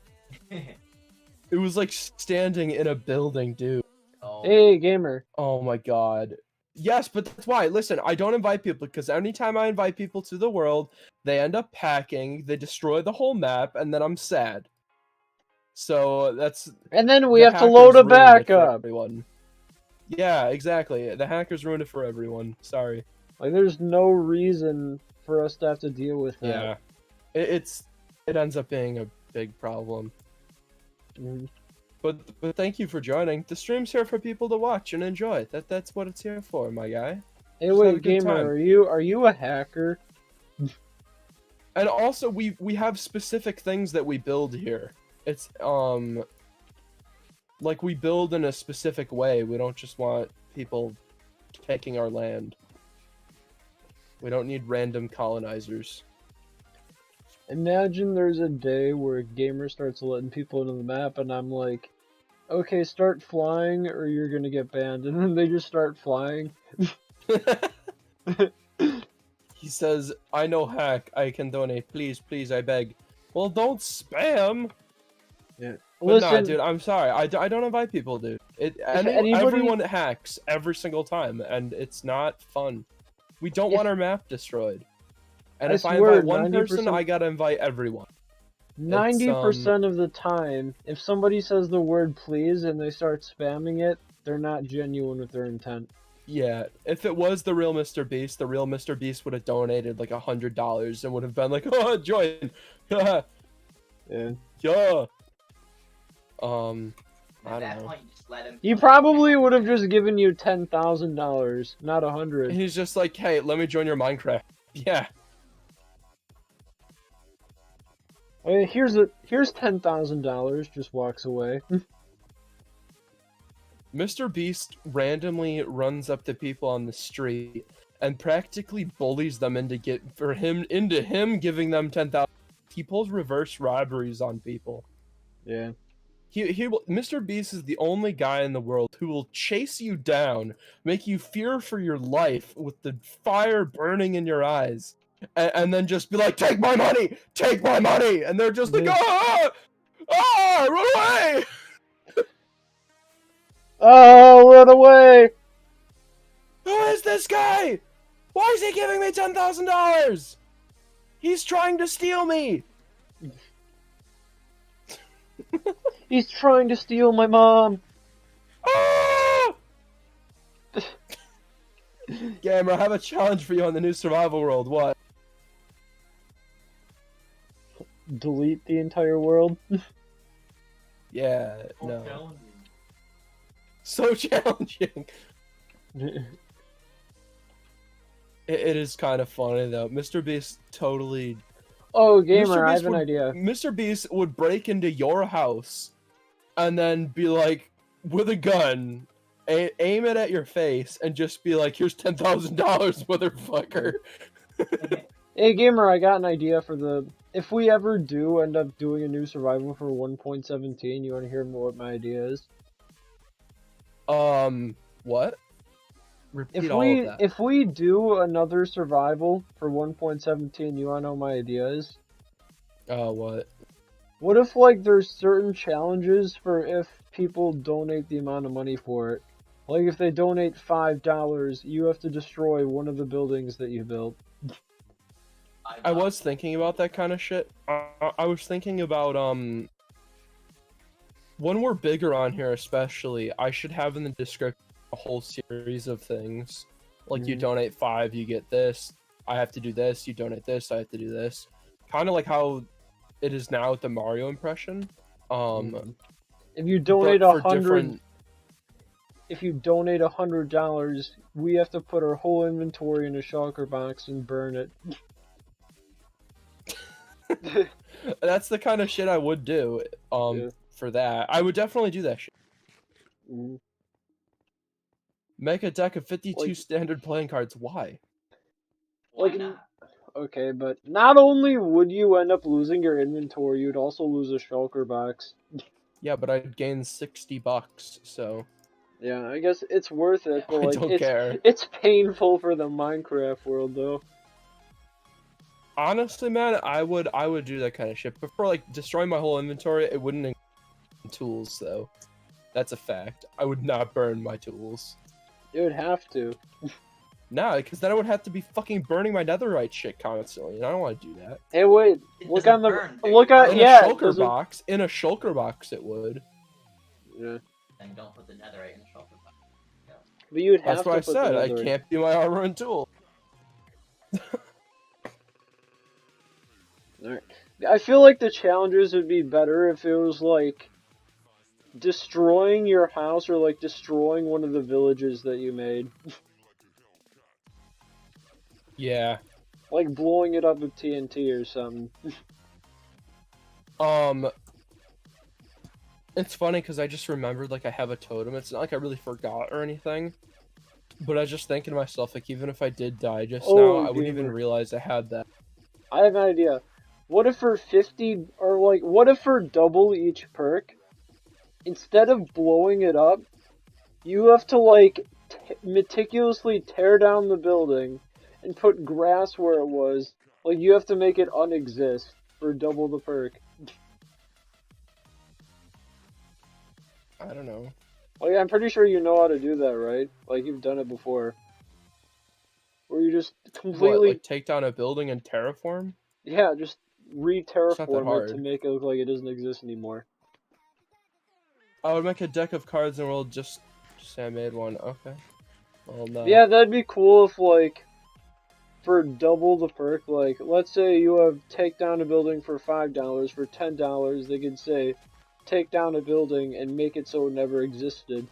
It was like standing in a building, dude. Oh, Hey gamer. Oh my god. Yes, but that's why. Listen, I don't invite people because anytime I invite people to the world, they end up packing, they destroy the whole map, and then I'm sad. So that's. And then we the have to hackers load a ruined it for backup. everyone. Yeah, exactly. The hackers ruined it for everyone. Sorry. Like there's no reason for us to have to deal with that. Yeah. It ends up being a big problem. Mhm. But thank you for joining. The stream's here for people to watch and enjoy. That's what it's here for, my guy. Hey Just have a wait, good gamer, time. are you a hacker? And also we have specific things that we build here. It's like we build in a specific way. We don't just want people taking our land. We don't need random colonizers. Imagine there's a day where a gamer starts letting people into the map and I'm like, okay, start flying or you're gonna get banned. And then they just start flying. He says, I know hack, I can donate, please, please, I beg. Well, don't spam! But Listen, nah, dude, I'm sorry, I don't invite people, dude. anybody- Everyone hacks every single time, and it's not fun. We don't If- want our map destroyed. And I if I swear, invite one person, 90% I gotta invite everyone. 90% of the time, if somebody says the word please and they start spamming it, they're not genuine with their intent. Yeah, if it was the real Mr. Beast, the real Mr. Beast would have donated like $100 and would have been like, "Oh, join, yeah, Yeah. yeah." I At don't that know. point, you just let him. He probably would have just given you $10,000, not And 100. he's just like, "Hey, let me join your Minecraft." Yeah, I mean, here's $10,000. Just walks away. Mr. Beast randomly runs up to people on the street and practically bullies them into him giving them 10,000. He pulls reverse robberies on people. Yeah. Mr. Beast is the only guy in the world who will chase you down, make you fear for your life with the fire burning in your eyes, and then just be like, "Take my money! Take my money!" And they're just like, Yeah. "Ah! Ah! Run away!" Oh, run away! Who is this guy? Why is he giving me $10,000? He's trying to steal me! He's trying to steal my mom. Ah! Gamer, I have a challenge for you on the new survival world. What? Delete the entire world. Yeah, Oh, no. challenging. So challenging. It is kind of funny though. Mr. Beast totally. Oh, Mr. gamer, I Beast have an would- idea. Mr. Beast would break into your house, and then be like, with a gun, aim it at your face, and just be like, "Here's $10,000, motherfucker." Hey, gamer, I got an idea for the... If we ever do end up doing a new survival for 1.17, you want to hear what my idea is? What? Repeat all of that. If we do another survival for 1.17, you want to know what my idea is? What? What if, like, there's certain challenges for if people donate the amount of money for it? Like, if they donate $5, you have to destroy one of the buildings that you built. I was thinking about that kind of shit. I was thinking about, when we're bigger on here especially, I should have in the description a whole series of things. Like, you Mhm. donate 5, you get this. I have to do this. You donate this, I have to do this. Kind of like how it is now with the Mario impression. If you donate but for 100, different... if you donate $100, we have to put our whole inventory in a shulker box and burn it. That's the kind of shit I would do, Yeah. for that. I would definitely do that shit. Mhm. Make a deck of 52 Like- standard playing cards. Why? Why like, not? Okay, but not only would you end up losing your inventory, you'd also lose a shulker box. Yeah, but I'd gain $60, so Yeah, I guess it's worth it, but I like don't care. it's painful for the Minecraft world though. Honestly, man, I would do that kind of shit. But for like destroying my whole inventory, it wouldn't include tools though. That's a fact. I would not burn my tools. You would have to. Nah, because then I would have to be fucking burning my netherite shit constantly, and I don't want to do that. Hey, wait, It look doesn't on the burn, dude. look at In yeah. a it shulker doesn't- box, in a shulker box, it would. Yeah, Then don't put the netherite in the shulker box. but you'd have That's to what I put the said. I netherite. can't be my armor and tool. Alright. I feel like the challenges would be better if it was like destroying your house or like destroying one of the villages that you made. Yeah. Like blowing it up with TNT or something. It's funny because I just remembered like I have a totem. It's not like I really forgot or anything. But I was just thinking to myself, like, even if I did die just Oh, now, I wouldn't even gamer. realize I had that. I have an idea. What if for 50 or like what if for double each perk, instead of blowing it up, you have to like meticulously tear down the building and put grass where it was. Like you have to make it unexist for double the perk. I don't know. Like I'm pretty sure you know how to do that, right? Like you've done it before. where you just What, completely, like take down a building and terraform? yeah, just not that re-terraform it to hard. make it look like it doesn't exist anymore. I would make a deck of cards and we'll just say I made one. Okay. Well, no. Yeah, that'd be cool if, like, for double the perk, like, let's say you have take down a building for $5, for $10, they could say, take down a building and make it so it never existed.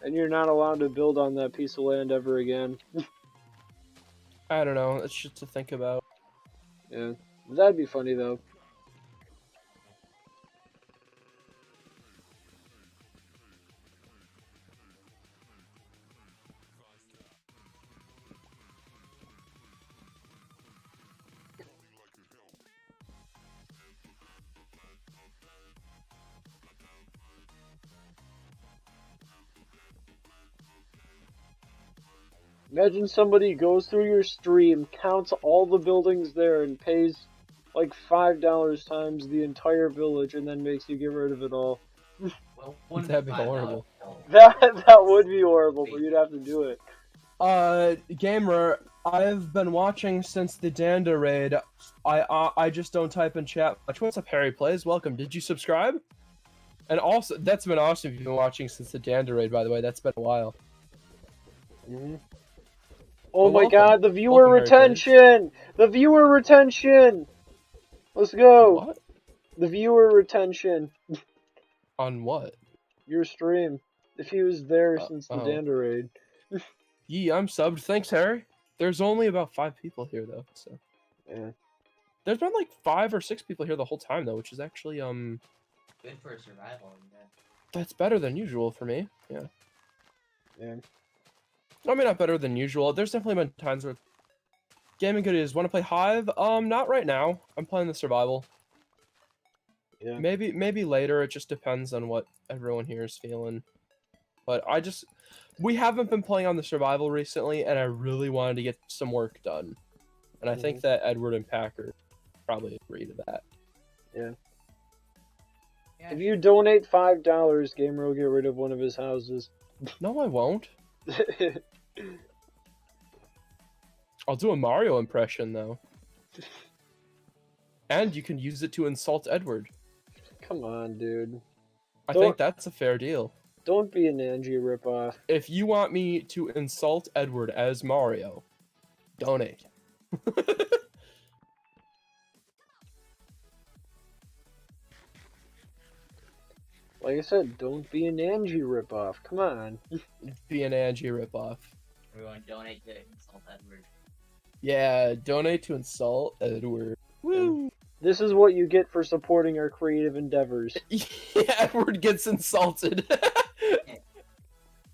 And you're not allowed to build on that piece of land ever again. I don't know. It's just to think about. Yeah, that'd be funny though. Imagine somebody goes through your stream, counts all the buildings there, and pays like $5 times the entire village, and then makes you get rid of it all. Well, wouldn't That'd be $5 horrible. bill. That would be horrible, but you'd have to do it. Gamer, I've been watching since the Danda raid. I just don't type in chat much. What's up, Harry Plays? Welcome. Did you subscribe? And also, that's been awesome if you've been watching since the Danda raid, by the way. That's been a while. Oh Well, my welcome. god, the viewer Welcome, Harry Plays. retention! The viewer retention! Let's go! What? The viewer retention. On what? Your stream. If he was there since the oh. Danda raid. Yee, I'm subbed. Thanks, Harry. There's only about 5 people here, though, so... Yeah. There's been like 5 or 6 people here the whole time, though, which is actually, Good for survival. Yeah. that's better than usual for me. Yeah. Yeah. I mean, not better than usual. There's definitely been times where... Gaming goodies, want to play Hive? Not right now. I'm playing the survival. Yeah. Maybe later. It just depends on what everyone here is feeling. But we haven't been playing on the survival recently, and I really wanted to get some work done. And I think that Edward and Packer probably agree to that. Yeah. Yeah, If you donate $5, Gamer will get rid of one of his houses. No, I won't. I'll do a Mario impression, though. And you can use it to insult Edward. Come on, dude. I Don't- think that's a fair deal. Don't be an Angie ripoff. If you want me to insult Edward as Mario, donate. Like I said, don't be an Angie ripoff. Come on. Be an Angie ripoff. everyone donate to insult Edward. Yeah, donate to insult Edward. Woo! This is what you get for supporting our creative endeavors. Yeah, Edward gets insulted.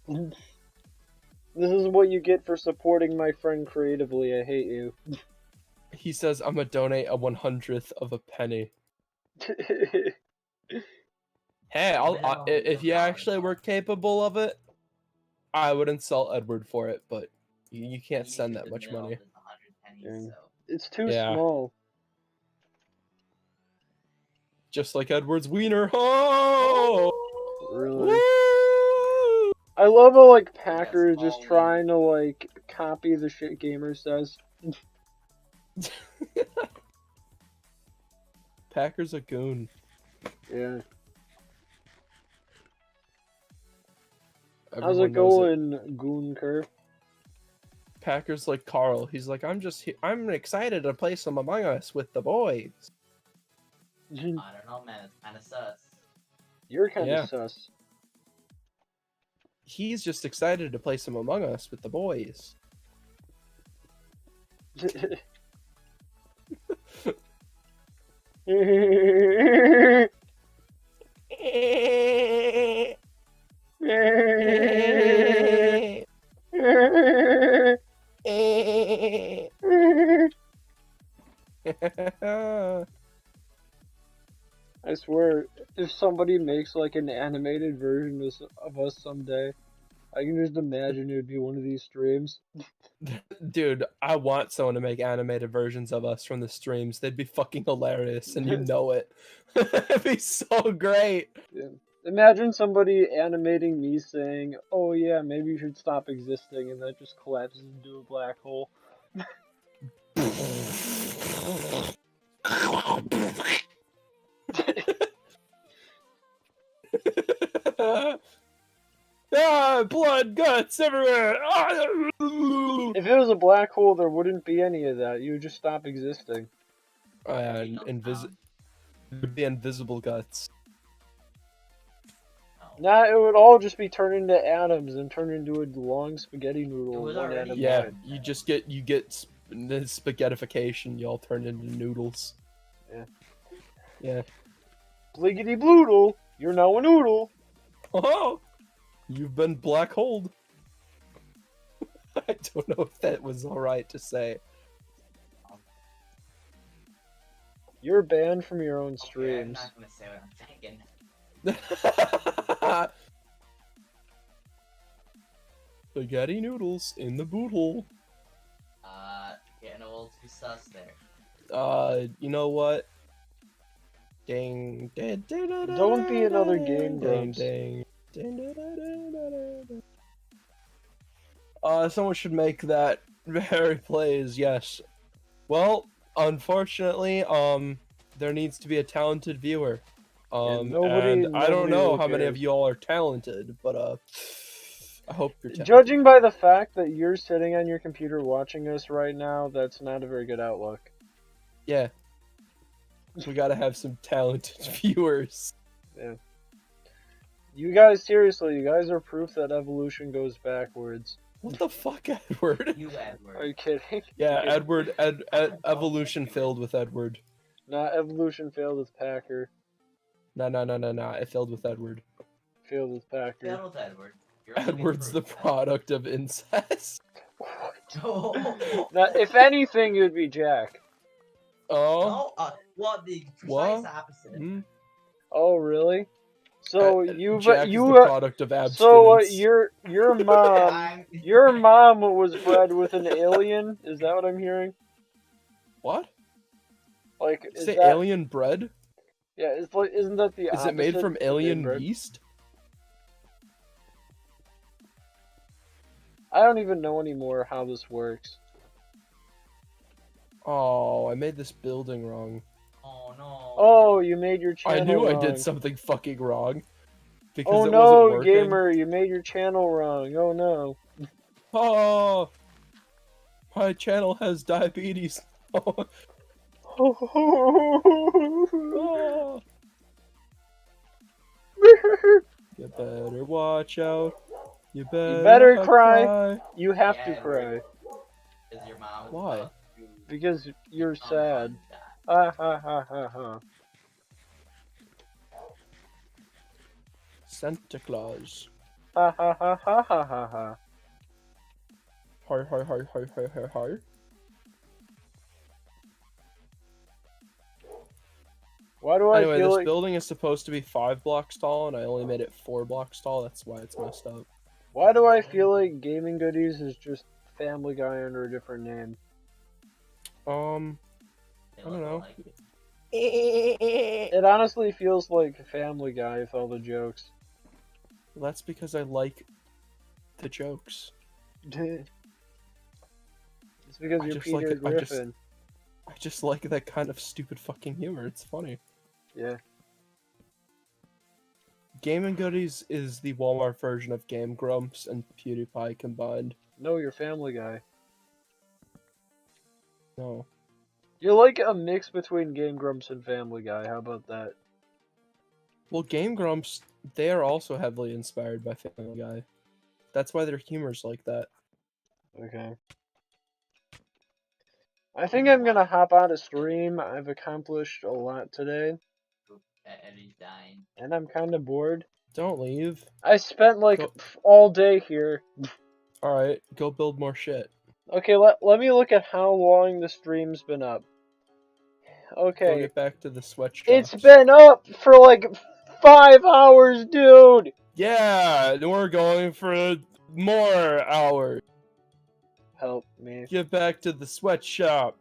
This is what you get for supporting my friend creatively. I hate you. He says, I'm gonna donate a 100th of a penny. Hey, if you actually were capable of it, I would insult Edward for it, but you can't He send needs that the much middle money. of his 100 Yeah. pennies, so. It's too Yeah. small. Just like Edward's wiener. Oh! Really. Woo! I love how, like, Packer is small just wiener. trying to, like, copy the shit Gamer says. Packer's a goon. Yeah. Everyone How's it knows going, Goonker? Packer's like Carl. He's like, I'm excited to play some Among Us with the boys. I don't know, man. It's kind of sus. You're kind Yeah. of sus. He's just excited to play some Among Us with the boys. I swear, if somebody makes like an animated version of us someday, I can just imagine it would be one of these streams. Dude, I want someone to make animated versions of us from the streams. They'd be fucking hilarious, and you know it. It'd be so great. Imagine somebody animating me saying, "Oh yeah, maybe you should stop existing," and that just collapses into a black hole. Ah, blood, guts everywhere. If it was a black hole, there wouldn't be any of that. You would just stop existing. And would be invisible guts. No. Nah, it would all just be turned into atoms and turned into a long spaghetti noodle. It was one already- atom Yeah, wide. you get the spaghettification. You all turn into noodles. Yeah. Yeah. Bliggity bloodle, you're now a noodle. Oh, you've been black holed. I don't know if that was all right to say. You're banned from your own Okay, I'm streams. not gonna say what I'm thinking. Spaghetti noodles in the boot hole. Getting a little too sus there. You know what? Ding, Don't be another Game Grumps. Someone should make that Harry plays, yes. Well, unfortunately, there needs to be a talented viewer. nobody- and I don't nobody know will how many care. of you all are talented, but I hope you're talented. Judging by the fact that you're sitting on your computer watching us right now, that's not a very good outlook. Yeah. We gotta have some talented viewers. You guys, seriously, you guys are proof that evolution goes backwards. What the fuck, Edward? You, Edward. Are you kidding? Yeah, Edward, evolution filled with Edward. Nah, evolution failed with Packer. No, it filled with Edward. Failed with Packer. Failed with Edward. You're living Edward's the proof. product of incest. Oh, Now, if anything, you'd be Jack. Oh? no, well, the precise What? opposite. Hmm? Oh, really? So you, Jack is you, the product of abstinence. so your mom, I'm- your mom was bred with an alien. Is that what I'm hearing? What? Like, Is is it that, alien bread? yeah? It's like, isn't that the Is it made opposite from of alien inbred? yeast? I don't even know anymore how this works. Oh, I made this building wrong. Oh no. Oh, you made your channel I knew I wrong. did something fucking wrong. Because Oh it no, wasn't working. gamer, you made your channel wrong. Oh no. Oh, my channel has diabetes. Oh, you better watch out. You better not cry. You have to Yeah, cry Is your mom Why? about to because you're become sad. die? Ha ha ha ha ha. Santa Claus. Ha ha ha ha ha ha ha. Hi, hi, hi, hi, hi, hi, hi. Why do I Anyway, feel this like building is supposed to be 5 blocks tall, and I only made it 4 blocks tall. That's why it's messed up. why do I feel like Gaming Goodies is just Family Guy under a different name? They I don't look know. alike. It honestly feels like Family Guy with all the jokes. That's because I like the jokes. It's because I you're just like Peter it- I just- Griffin. I just like that kind of stupid fucking humor. It's funny. Yeah. Game & Goodies is the Walmart version of Game Grumps and PewDiePie combined. No, you're Family Guy. No. You're like a mix between Game Grumps and Family Guy. How about that? Well, Game Grumps, they are also heavily inspired by Family Guy. That's why their humor's like that. Okay. I think I'm gonna hop on a stream. I've accomplished a lot today, Eddie's dying. and I'm kind of bored. Don't leave. I spent like Go- all day here. Alright, go build more shit. Okay, let me look at how long the stream's been up. Go Okay, get back to the sweatshops. it's been up for like 5 hours, dude! Yeah, and we're going for more hours. Help me. Get back to the sweatshop.